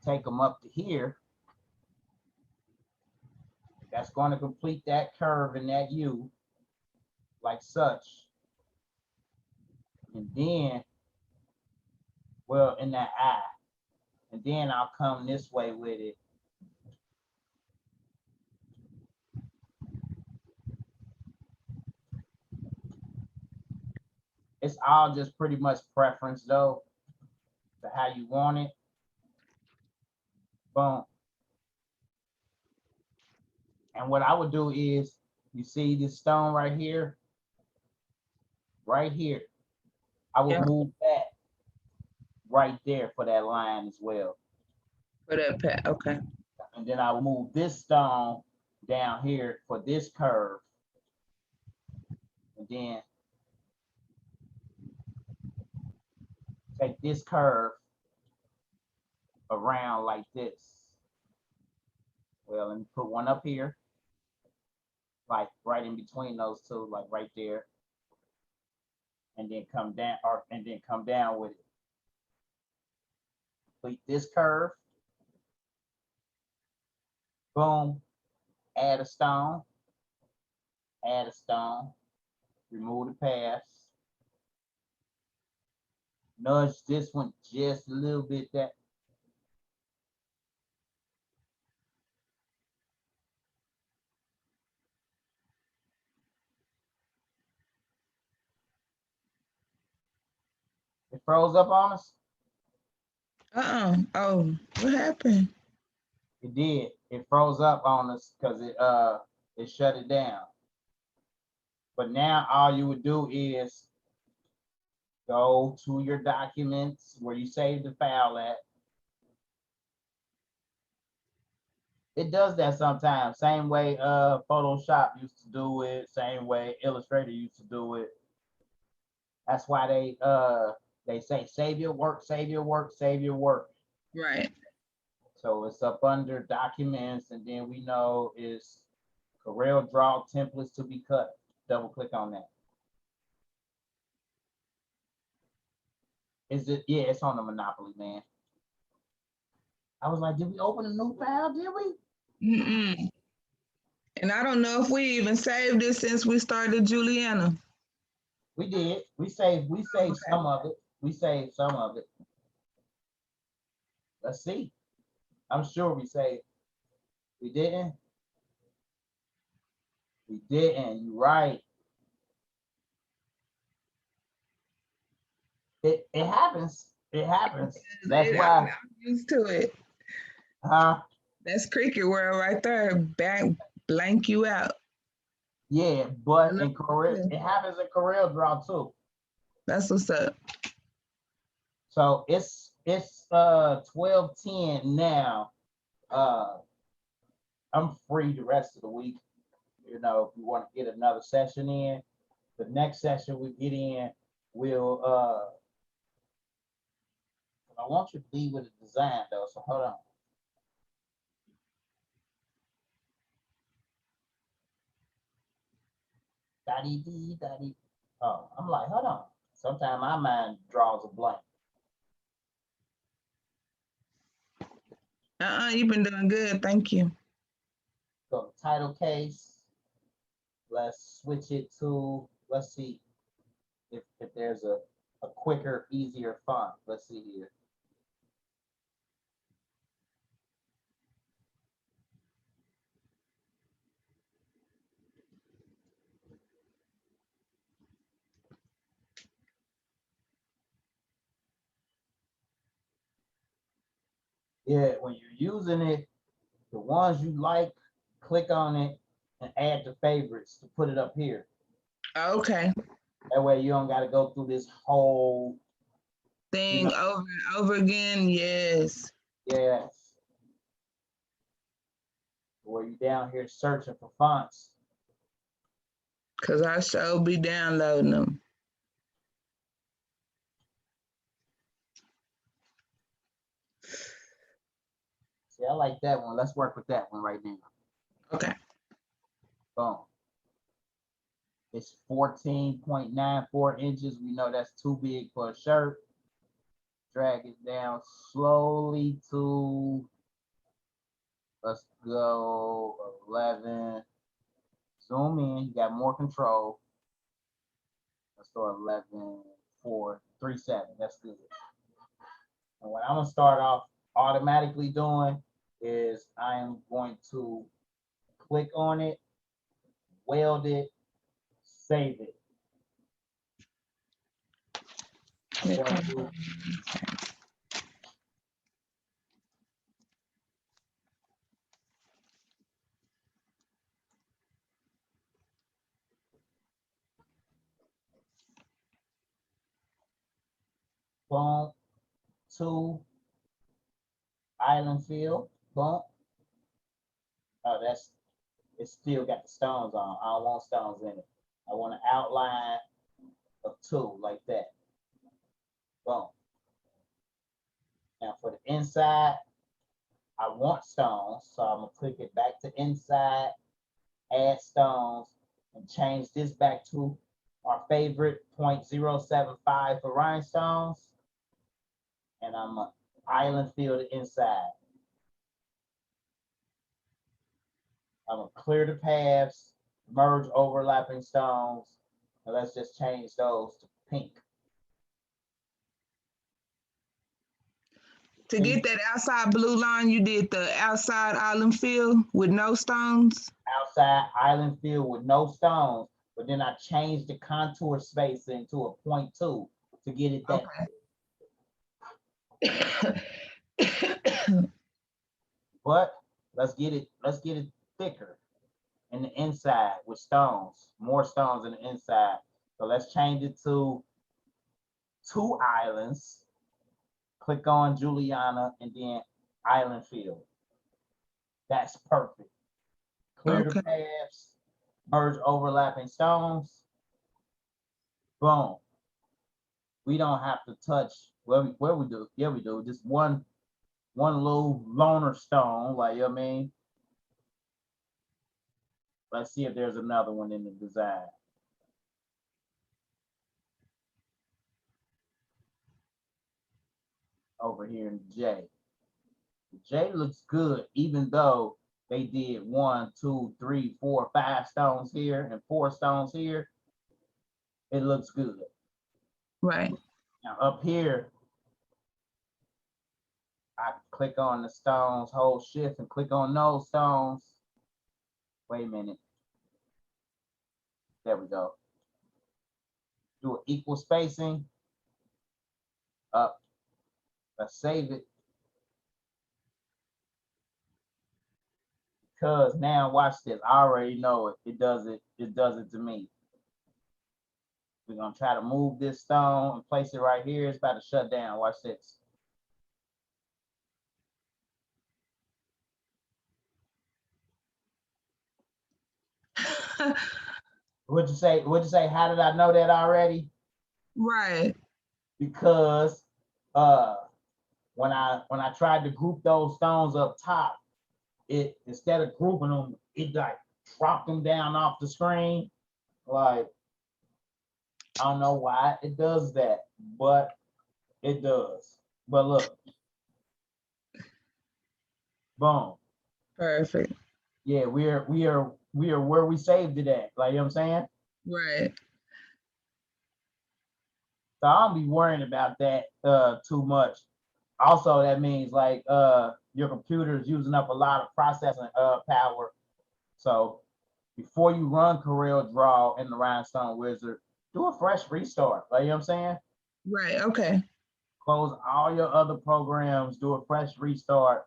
take them up to here, that's going to complete that curve in that U, like such. And then, well, in that I. And then I'll come this way with it. It's all just pretty much preference though, to how you want it. Boom. And what I would do is, you see this stone right here? Right here. I would move that right there for that line as well. For that pat, okay. And then I will move this stone down here for this curve. And then take this curve around like this. Well, let me put one up here. like right in between those two, like right there, and then come down, and then come down with it. Complete this curve. Boom. Add a stone. Add a stone. Remove the pass. Nudge this one just a little bit. That. It froze up on us. Oh, what happened? It did. It froze up on us because it shut it down. But now all you would do is go to your documents where you save the file at. It does that sometimes. Same way Photoshop used to do it, same way Illustrator used to do it. That's why they say save your work, save your work, save your work. Right. So it's up under documents, and then we know is Coreldraw templates to be cut. Double click on that. Is it? Yeah, it's on the Monopoly, man. I was like, did we open a new file? Did we? And I don't know if we even saved it since we started Juliana. We did. We saved okay. Some of it. We saved some of it. Let's see. I'm sure we saved. We didn't. We didn't. You're right. It happens. It happens. That's why I'm used to it. Huh? That's cricket world right there. Blank you out. Yeah, but in it happens in Coreldraw too. That's what's up. So it's 12:10 now. I'm free the rest of the week. You know, if you want to get another session in, the next session we get in, we'll I want you to be with the design though, so hold on. Daddy. Oh, I'm like, hold on. Sometimes my mind draws a blank. You've been doing good. Thank you. So the title case, let's switch it to, let's see if there's a quicker, easier font. Let's see here. Yeah, when you're using it, the ones you like, click on it and add to favorites to put it up here. Okay. That way you don't got to go through this whole thing over and over again. Yes. Yes. Where you down here searching for fonts. Cause I sure be downloading them. See, I like that one. Let's work with that one right now. Okay. Boom. It's 14.94 inches. We know that's too big for a shirt. Drag it down slowly to, let's go 11. Zoom in, you got more control. Let's go 11, 4, 3, 7. That's good. And what I'm gonna start off automatically doing is I am going to click on it, weld it, save it. Boom, 2, island field, boom. Oh, it still got the stones on. I don't want stones in it. I want an outline of 2 like that. Boom. Now for the inside, I want stones, so I'm gonna click it back to inside, add stones, and change this back to our favorite 0.075 for rhinestones. And I'm gonna island fill the inside. I'm gonna clear the paths, merge overlapping stones, and let's just change those to pink. To get that outside blue line, you did the outside island fill with no stones? Outside island fill with no stones, but then I changed the contour spacing to a 0.2 to get it that. Okay. But let's get it thicker in the inside with stones, more stones in the inside. So let's change it to 2 islands. Click on Juliana and then island fill. That's perfect. Clear the paths, merge overlapping stones. Boom. We don't have to touch where we do. Yeah, we do. Just one little loner stone, like, you know what I mean? Let's see if there's another one in the design. Over here in J. J looks good, even though they did 1, 2, 3, 4, 5 stones here and 4 stones here. It looks good. Right. Now up here, I click on the stones, hold shift and click on those stones. Wait a minute. There we go. Do an equal spacing. Up. Let's save it. Because now watch this. I already know it. It does it to me. We're gonna try to move this stone and place it right here. It's about to shut down. Watch this. What'd you say? How did I know that already? Right. Because when I tried to group those stones up top, it, instead of grouping them, it like dropped them down off the screen. Like, I don't know why it does that, but it does. But look, boom. Perfect. Yeah, we are where we saved it at. Like, you know what I'm saying? Right. So I don't be worrying about that too much. Also, that means like your computer is using up a lot of processing power. So before you run Coreldraw in the Rhinestone Wizard, do a fresh restart. Like, you know what I'm saying? Right. Okay. Close all your other programs, do a fresh restart,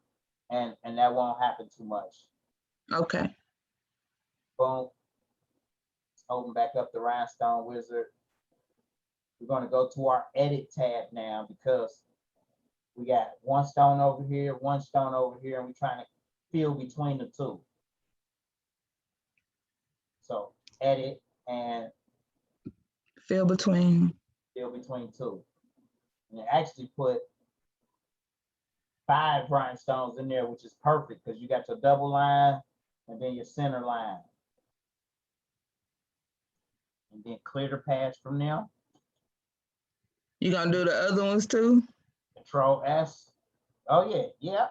and that won't happen too much. Okay. Boom. Let's open back up the Rhinestone Wizard. We're going to go to our edit tab now because we got 1 stone over here, 1 stone over here, and we're trying to fill between the 2. So edit and Fill between 2. And it actually put 5 rhinestones in there, which is perfect because you got your double line and then your center line. And then clear the paths from there. You gonna do the other ones too? Control S. Oh yeah.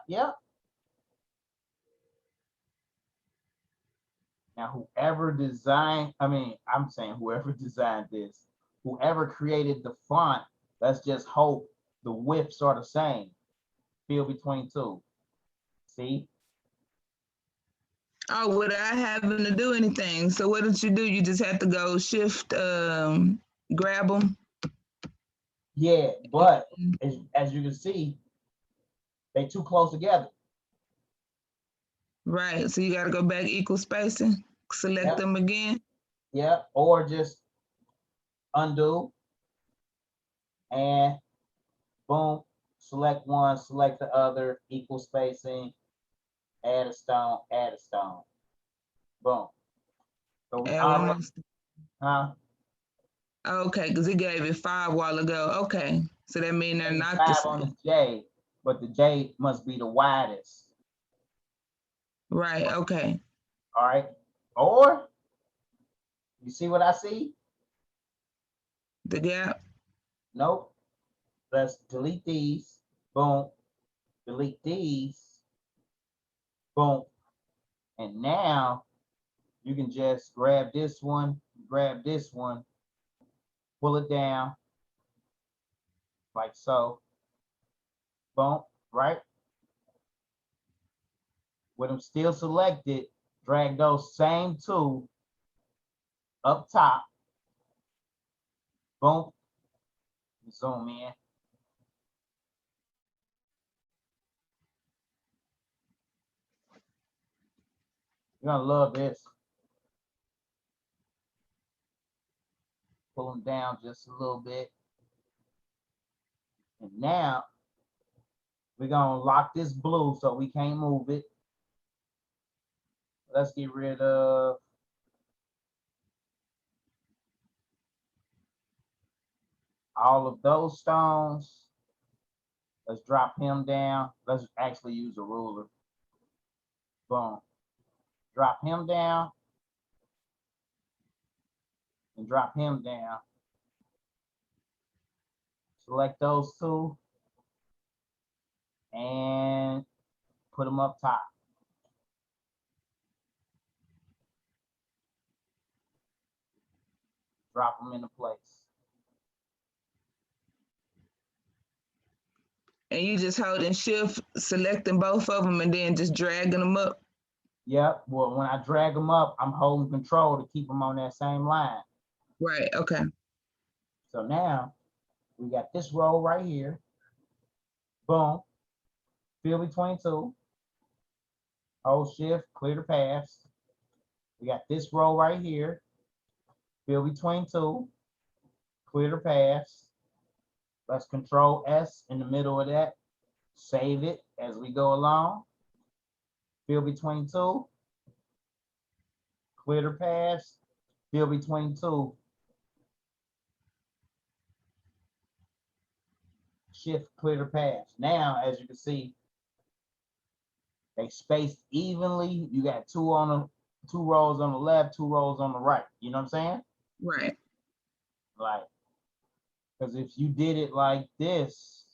Now whoever designed this, whoever created the font, let's just hope the widths are the same. Fill between 2. See? Oh, without having to do anything. So what did you do? You just had to go shift, grab them. Yeah, but as you can see, they too close together. Right. So you got to go back equal spacing, select them again. Yeah, or just undo and boom, select one, select the other, equal spacing, add a stone, boom. So we already, Okay, because it gave it 5 while ago. Okay, so that means they're not 5 the same. on the J, but the J must be the widest. Right. Okay. All right. Or you see what I see? The gap. Nope. Let's delete these. Boom. Delete these. Boom. And now you can just grab this one, pull it down like so. Boom. Right? With them still selected, drag those same two up top. Boom. Zoom in. You're gonna love this. Pull them down just a little bit. And now we're gonna lock this blue so we can't move it. Let's get rid of all of those stones. Let's drop him down. Let's actually use a ruler. Boom. Drop him down and drop him down. Select those two and put them up top. Drop them into place. And you just holding shift, selecting both of them, and then just dragging them up. Yep. Well, when I drag them up, I'm holding control to keep them on that same line. Right. Okay. So now we got this row right here. Boom. Fill between two. Hold shift, clear the paths. We got this row right here. Fill between two. Clear the paths. Let's control S in the middle of that. Save it as we go along. Fill between two. Clear the paths. Fill between two. Shift, clear the paths. Now, as you can see, they spaced evenly. You got two rows on the left, two rows on the right. You know what I'm saying? Right. Like, because if you did it like this,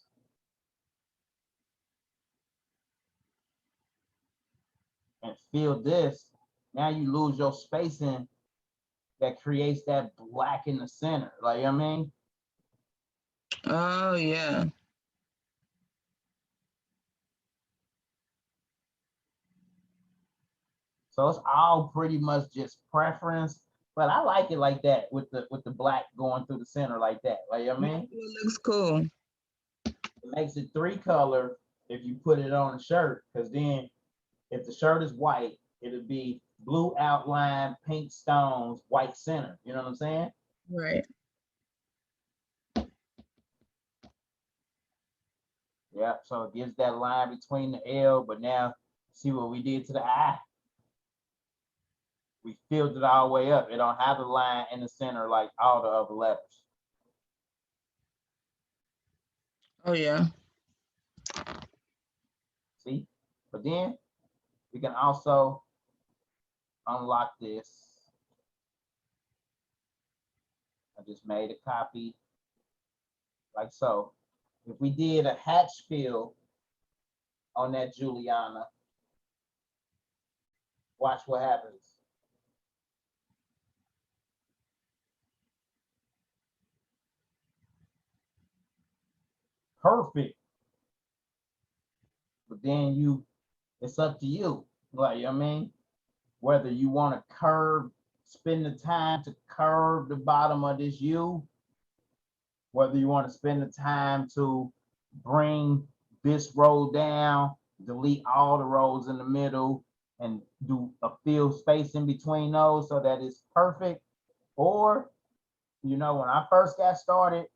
and fill this, now you lose your spacing that creates that black in the center. Like, you know what I mean? Oh yeah. So it's all pretty much just preference, but I like it like that with the black going through the center like that. Like, you know what I mean? It looks cool. It makes it 3-color if you put it on a shirt, because then if the shirt is white, it'll be blue outline, pink stones, white center. You know what I'm saying? Right. Yeah, so it gives that line between the L, but now see what we did to the I? We filled it all the way up. It don't have a line in the center like all the other letters. Oh yeah. See? But then we can also unlock this. I just made a copy like so. If we did a hatch fill on that Juliana, watch what happens. Perfect. But then it's up to you. Like, you know what I mean? Whether you want to curve, spend the time to curve the bottom of this U, whether you want to spend the time to bring this row down, delete all the rows in the middle, and do a fill space in between those so that it's perfect. Or, you know, when I first got started,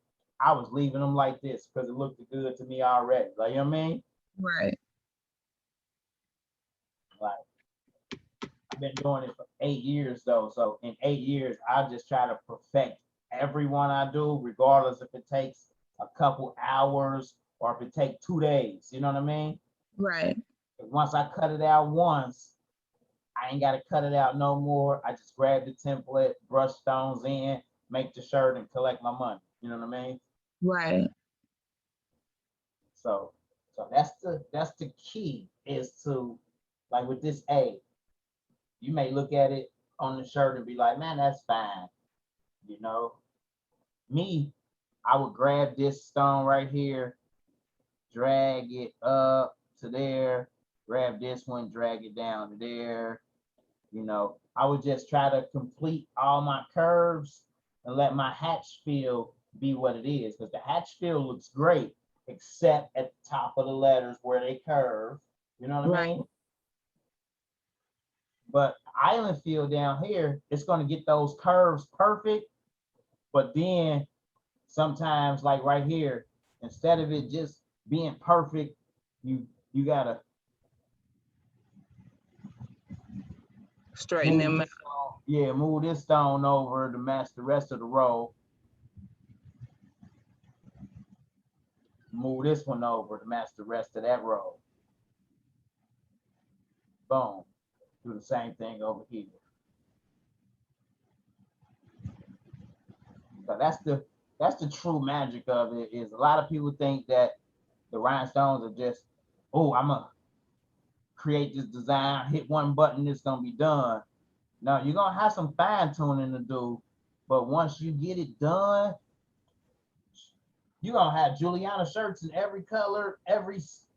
I was leaving them like this because it looked good to me already. Like, you know what I mean? Right. Like, I've been doing it for 8 years though. So in 8 years, I just try to perfect every one I do, regardless if it takes a couple hours or if it takes 2 days. You know what I mean? Right. Once I cut it out once, I ain't got to cut it out no more. I just grab the template, brush stones in, make the shirt, and collect my money. You know what I mean? Right. So that's the key, is to, like with this A, you may look at it on the shirt and be like, man, that's fine. You know, me, I would grab this stone right here, drag it up to there, grab this one, drag it down to there. You know, I would just try to complete all my curves and let my hatch fill be what it is, because the hatch fill looks great, except at the top of the letters where they curve. You know what I mean? But island fill down here, it's going to get those curves perfect. But then sometimes, like right here, instead of it just being perfect, you gotta straighten them out. Yeah, move this stone over to match the rest of the row. Move this one over to match the rest of that row. Boom. Do the same thing over here. So that's the true magic of it. Is a lot of people think that the rhinestones are just, oh, I'm gonna create this design, hit one button, it's gonna be done. No, you're gonna have some fine tuning to do, but once you get it done, you're gonna have Juliana shirts in every color, you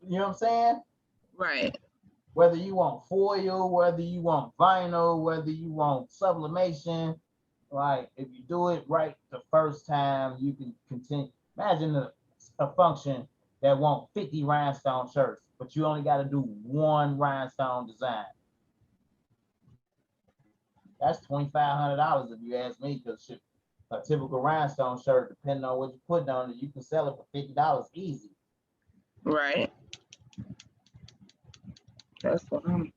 know what I'm saying? Right. Whether you want foil, whether you want vinyl, whether you want sublimation, like if you do it right the first time, you can continue. Imagine a function that want 50 rhinestone shirts, but you only got to do one rhinestone design. That's $2,500 if you ask me, because a typical rhinestone shirt, depending on what you put on it, you can sell it for $50 easy. Right. That's what I'm.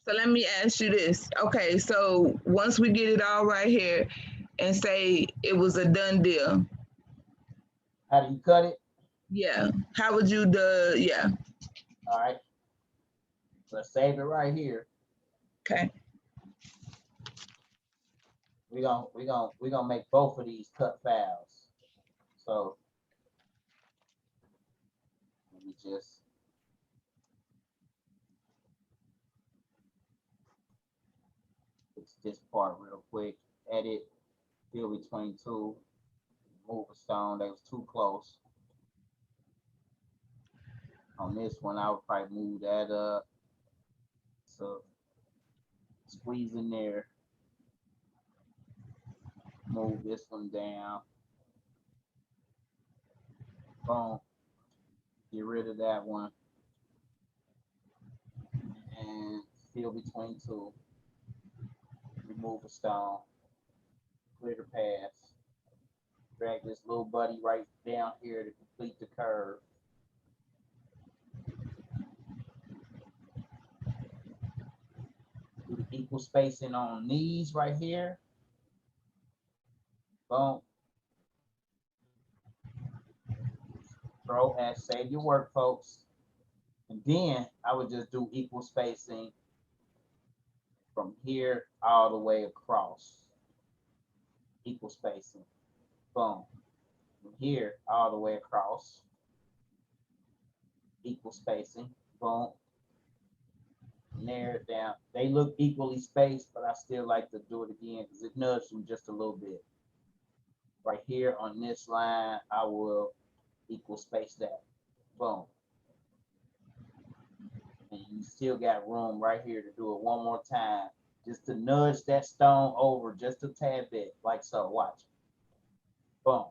So let me ask you this. Okay, so once we get it all right here and say it was a done deal. How do you cut it? Yeah. How would you do? Yeah. All right. Let's save it right here. Okay. We're gonna make both of these cut files. So let me just fix this part real quick. Edit, fill between two, move a stone that was too close. On this one, I would probably move that up. So squeeze in there. Move this one down. Boom. Get rid of that one. And fill between two. Remove a stone. Clear the path. Drag this little buddy right down here to complete the curve. Do the equal spacing on these right here. Boom. Control S, save your work, folks. And then I would just do equal spacing from here all the way across. Equal spacing. Boom. From here all the way across. Equal spacing. Boom. Narrow it down. They look equally spaced, but I still like to do it again because it nudged them just a little bit. Right here on this line, I will equal space that. Boom. And you still got room right here to do it one more time, just to nudge that stone over just a tad bit, like so. Watch. Boom.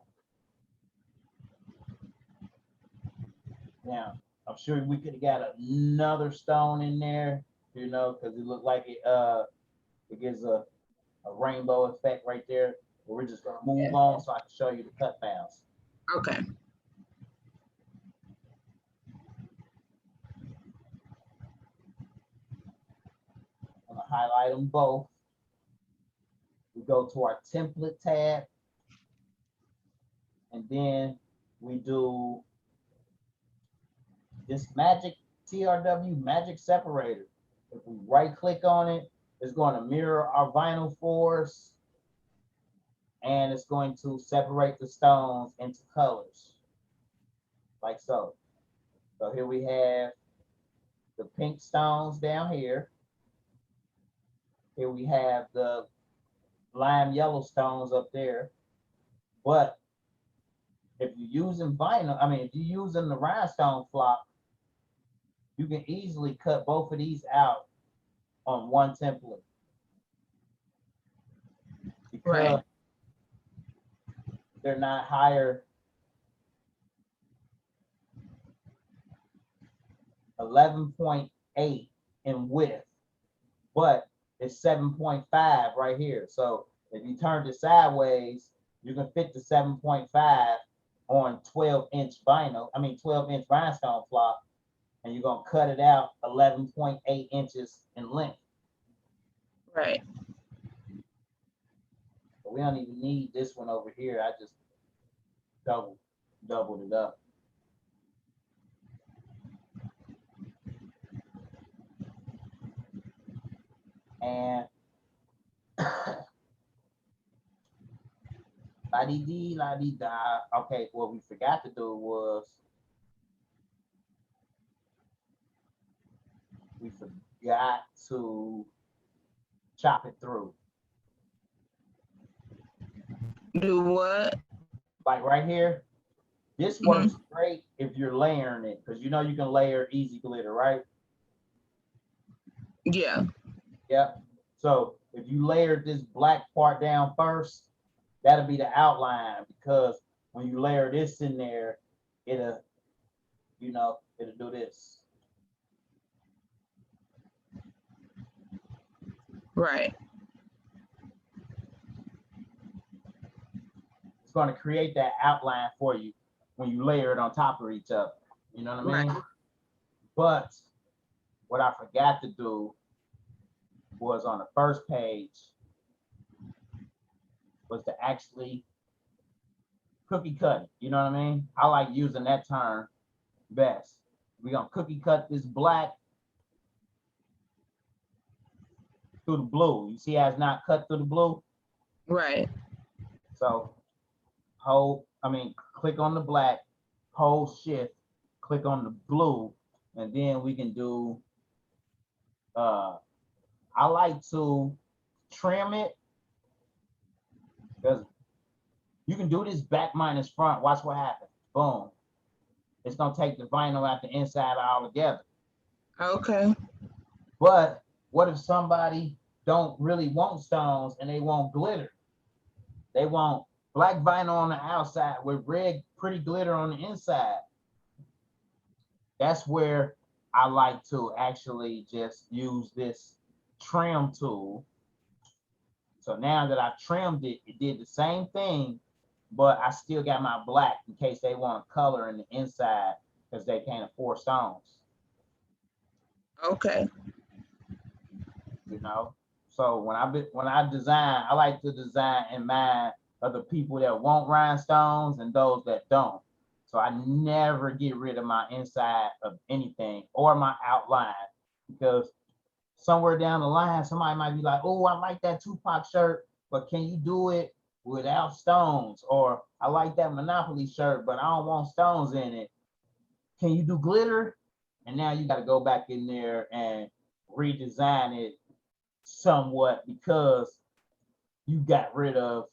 Now, I'm sure we could have got another stone in there, you know, because it looked like it gives a rainbow effect right there. But we're just gonna move on so I can show you the cut files. Okay. I'm gonna highlight them both. We go to our template tab, and then we do this magic TRW magic separator. If we right click on it, it's going to mirror our vinyl for us, and it's going to separate the stones into colors, like so. So here we have the pink stones down here. Here we have the lime yellow stones up there. But if you're using vinyl, if you're using the rhinestone flock, you can easily cut both of these out on one template. Because they're not higher 11.8 in width, but it's 7.5 right here. So if you turn it sideways, you can fit the 7.5 on 12-inch vinyl, 12-inch rhinestone flock, and you're gonna cut it out 11.8 inches in length. Right. But we don't even need this one over here. I just doubled it up. And la-dee-dee, la-dee-da. Okay, what we forgot to do was we forgot to chop it through. Do what? Like right here, this works great if you're layering it, because you know you can layer easy glitter, right? Yeah. Yep. So if you layer this black part down first, that'll be the outline, because when you layer this in there, it'll do this. Right. It's going to create that outline for you when you layer it on top of each other. You know what I mean? Right. But what I forgot to do was on the first page was to actually cookie cut it. You know what I mean? I like using that term best. We're going to cookie cut this black through the blue. You see how it's not cut through the blue? Right. So click on the black, hold shift, click on the blue, and then we can do, I like to trim it, because you can do this back minus front. Watch what happens. Boom. It's gonna take the vinyl out the inside altogether. Okay. But what if somebody don't really want stones and they want glitter? They want black vinyl on the outside with red pretty glitter on the inside. That's where I like to actually just use this trim tool. So now that I've trimmed it, it did the same thing, but I still got my black in case they want color in the inside, because they can't afford stones. Okay. You know, so when I design, I like to design in mind of the people that want rhinestones and those that don't. So I never get rid of my inside of anything or my outline, because somewhere down the line, somebody might be like, oh, I like that Tupac shirt, but can you do it without stones? Or I like that Monopoly shirt, but I don't want stones in it. Can you do glitter? And now you got to go back in there and redesign it somewhat, because you got rid of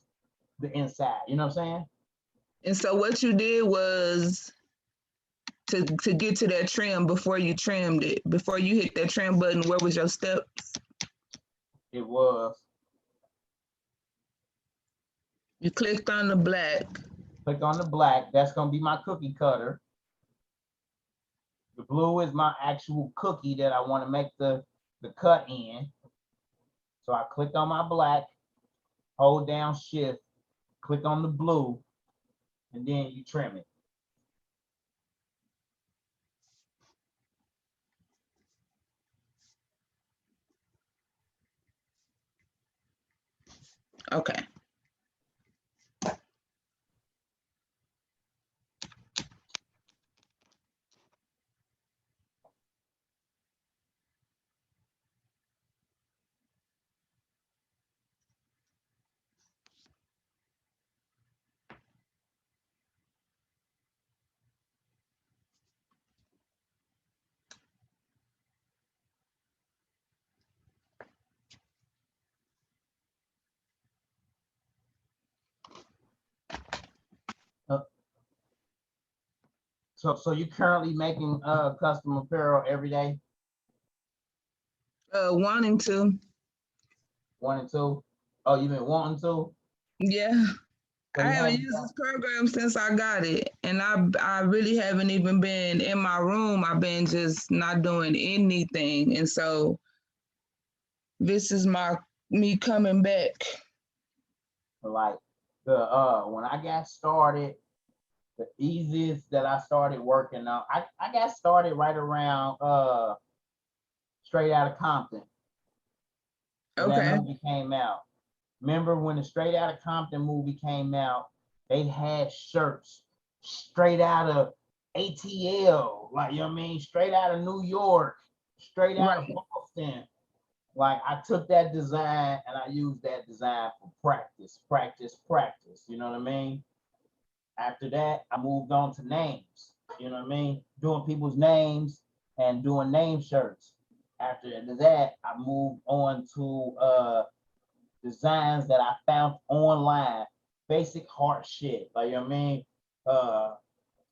the inside. You know what I'm saying? And so what you did was to get to that trim, before you trimmed it, before you hit that trim button, where was your steps? It was. You clicked on the black. Click on the black. That's going to be my cookie cutter. The blue is my actual cookie that I want to make the cut in. So I clicked on my black, hold down shift, click on the blue, and then you trim it. Okay. So you currently making custom apparel every day? Wanting to. 1 and 2. Oh, you been wanting to? Yeah. So I you haven't haven't used done- this program since I got it, and I really haven't even been in my room. I've been just not doing anything, and so this is me coming back. like the when I got started, the easiest that I started working on, I got started right around Straight Outta Compton when that Okay. movie came out. Remember when the Straight Outta Compton movie came out, they had shirts straight out of ATL, like, you know what I mean, straight out of New York, straight out of Right. Boston. Like, I took that design and I used that design for practice, you know what I mean? After that, I moved on to names, you know what I mean? Doing people's names and doing name shirts. After that, I moved on to designs that I found online, basic heart shit. Like, you know what I mean?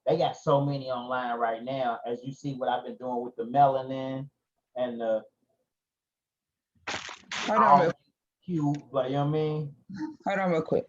They got so many online right now. As you see what I've been doing with the melanin and the Hold on real, cube, like, you know what I mean? hold on real quick.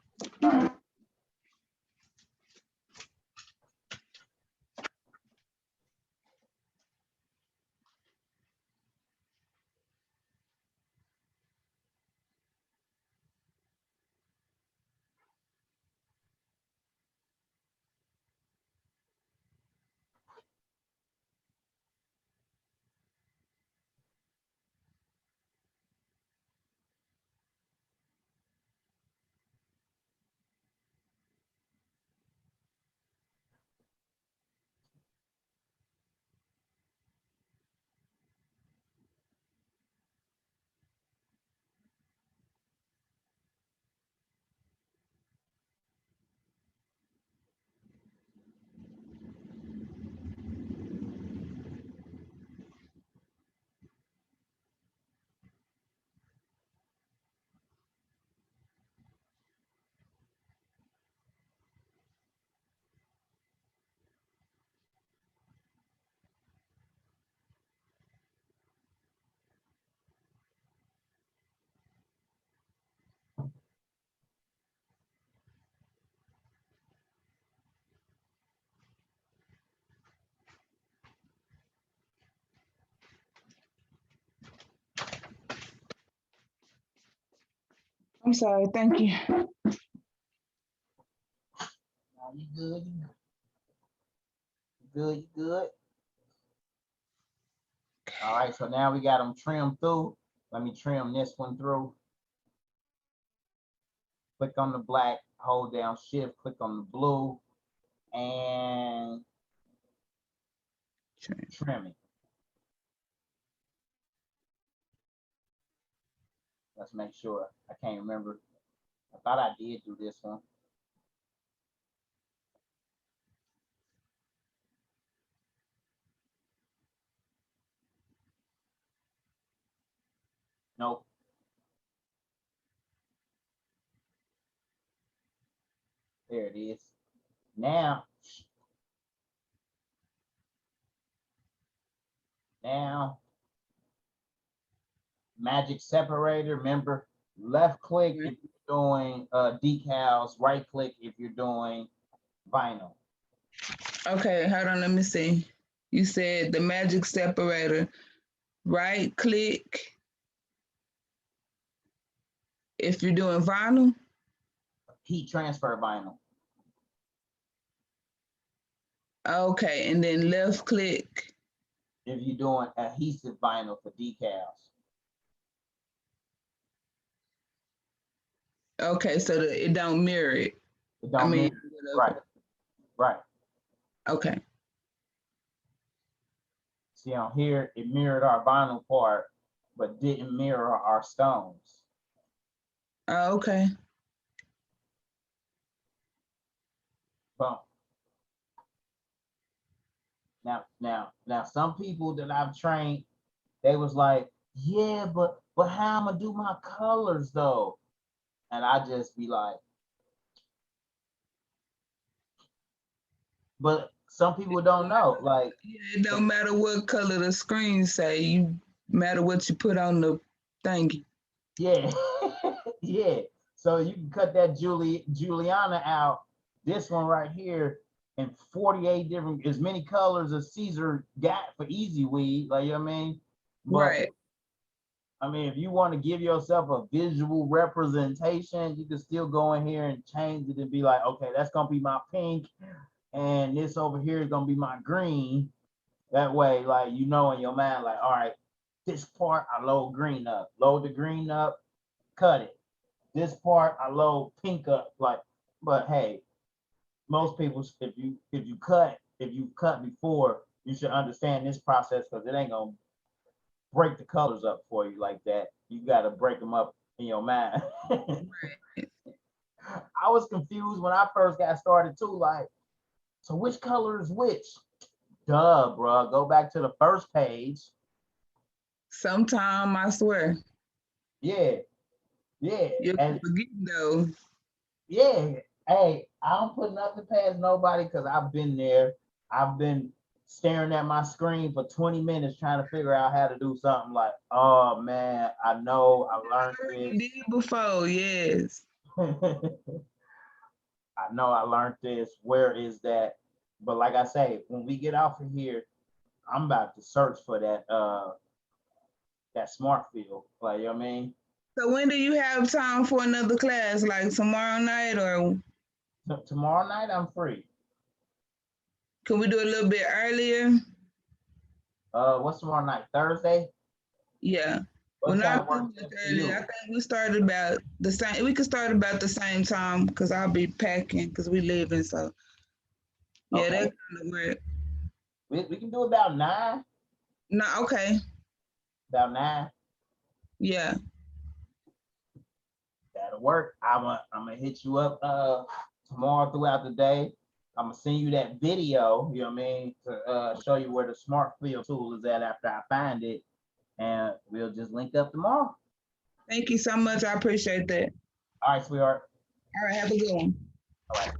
I'm sorry. Thank you. You good? You good? All right, so now we got them trimmed through. Let me trim this one through. Click on the black, hold down shift, click on the blue, and trim it. Let's make sure. I can't remember. I thought I did do this one. Nope. There it is. Now, magic separator. Remember, left click if you're doing decals, right click if you're doing vinyl. Okay, hold on. Let me see. You said the magic separator. Right click if you're doing vinyl. Heat transfer vinyl. Okay, and then left click if you're doing adhesive vinyl for decals. Okay, so it don't mirror it. It don't mirror. Right. Right. Okay. See on here, it mirrored our vinyl part, but didn't mirror our stones. Okay. Boom. Now, some people that I've trained, they was like, yeah, but how I'm gonna do my colors though? And I just be like, but some people don't know. Like, Yeah, it don't matter what color the screen say, you matter what you put on the thingy. yeah, yeah. So you can cut that Juliana out. This one right here in 48 different, as many colors as Caesar got for Easy Weed. Like, you know what I mean? But Right. I mean, if you want to give yourself a visual representation, you can still go in here and change it and be like, okay, that's gonna be my pink, and this over here is gonna be my green. That way, like, you know, in your mind, like, all right, this part I load green up, load the green up, cut it. This part I load pink up, like. But hey, most people, if you cut before, you should understand this process, because it ain't gonna break the colors up for you like that. You got to break them up in your mind. I was confused when I first got started too. Like, so which color is which? Duh, bro. Go back to the first page. Sometime I swear. Yeah, yeah. You'll And forget though. yeah, hey, I don't put nothing past nobody, because I've been there. I've been staring at my screen for 20 minutes trying to figure out how to do something. Like, oh man, I know I learned I this. did before, yes. I know I learned this. Where is that? But like I say, when we get off of here, I'm about to search for that smart field. Like, you know what I mean? So when do you have time for another class? Like tomorrow night, or Tomorrow night I'm free. can we do a little bit earlier? What's tomorrow night? Thursday? Yeah. What Well, time not too works much for earlier. I you? think we started about the same. We could start about the same time because I'll be packing because we leaving. So yeah, that Okay. kind of work. We can do about 9. No, okay. About 9. Yeah. That'll work. I'm gonna hit you up tomorrow throughout the day. I'm gonna send you that video, you know what I mean, to show you where the smart field tool is at after I find it. And we'll just link up tomorrow. Thank you so much. I appreciate that. All right, sweetheart. All right. Have a good one. All right.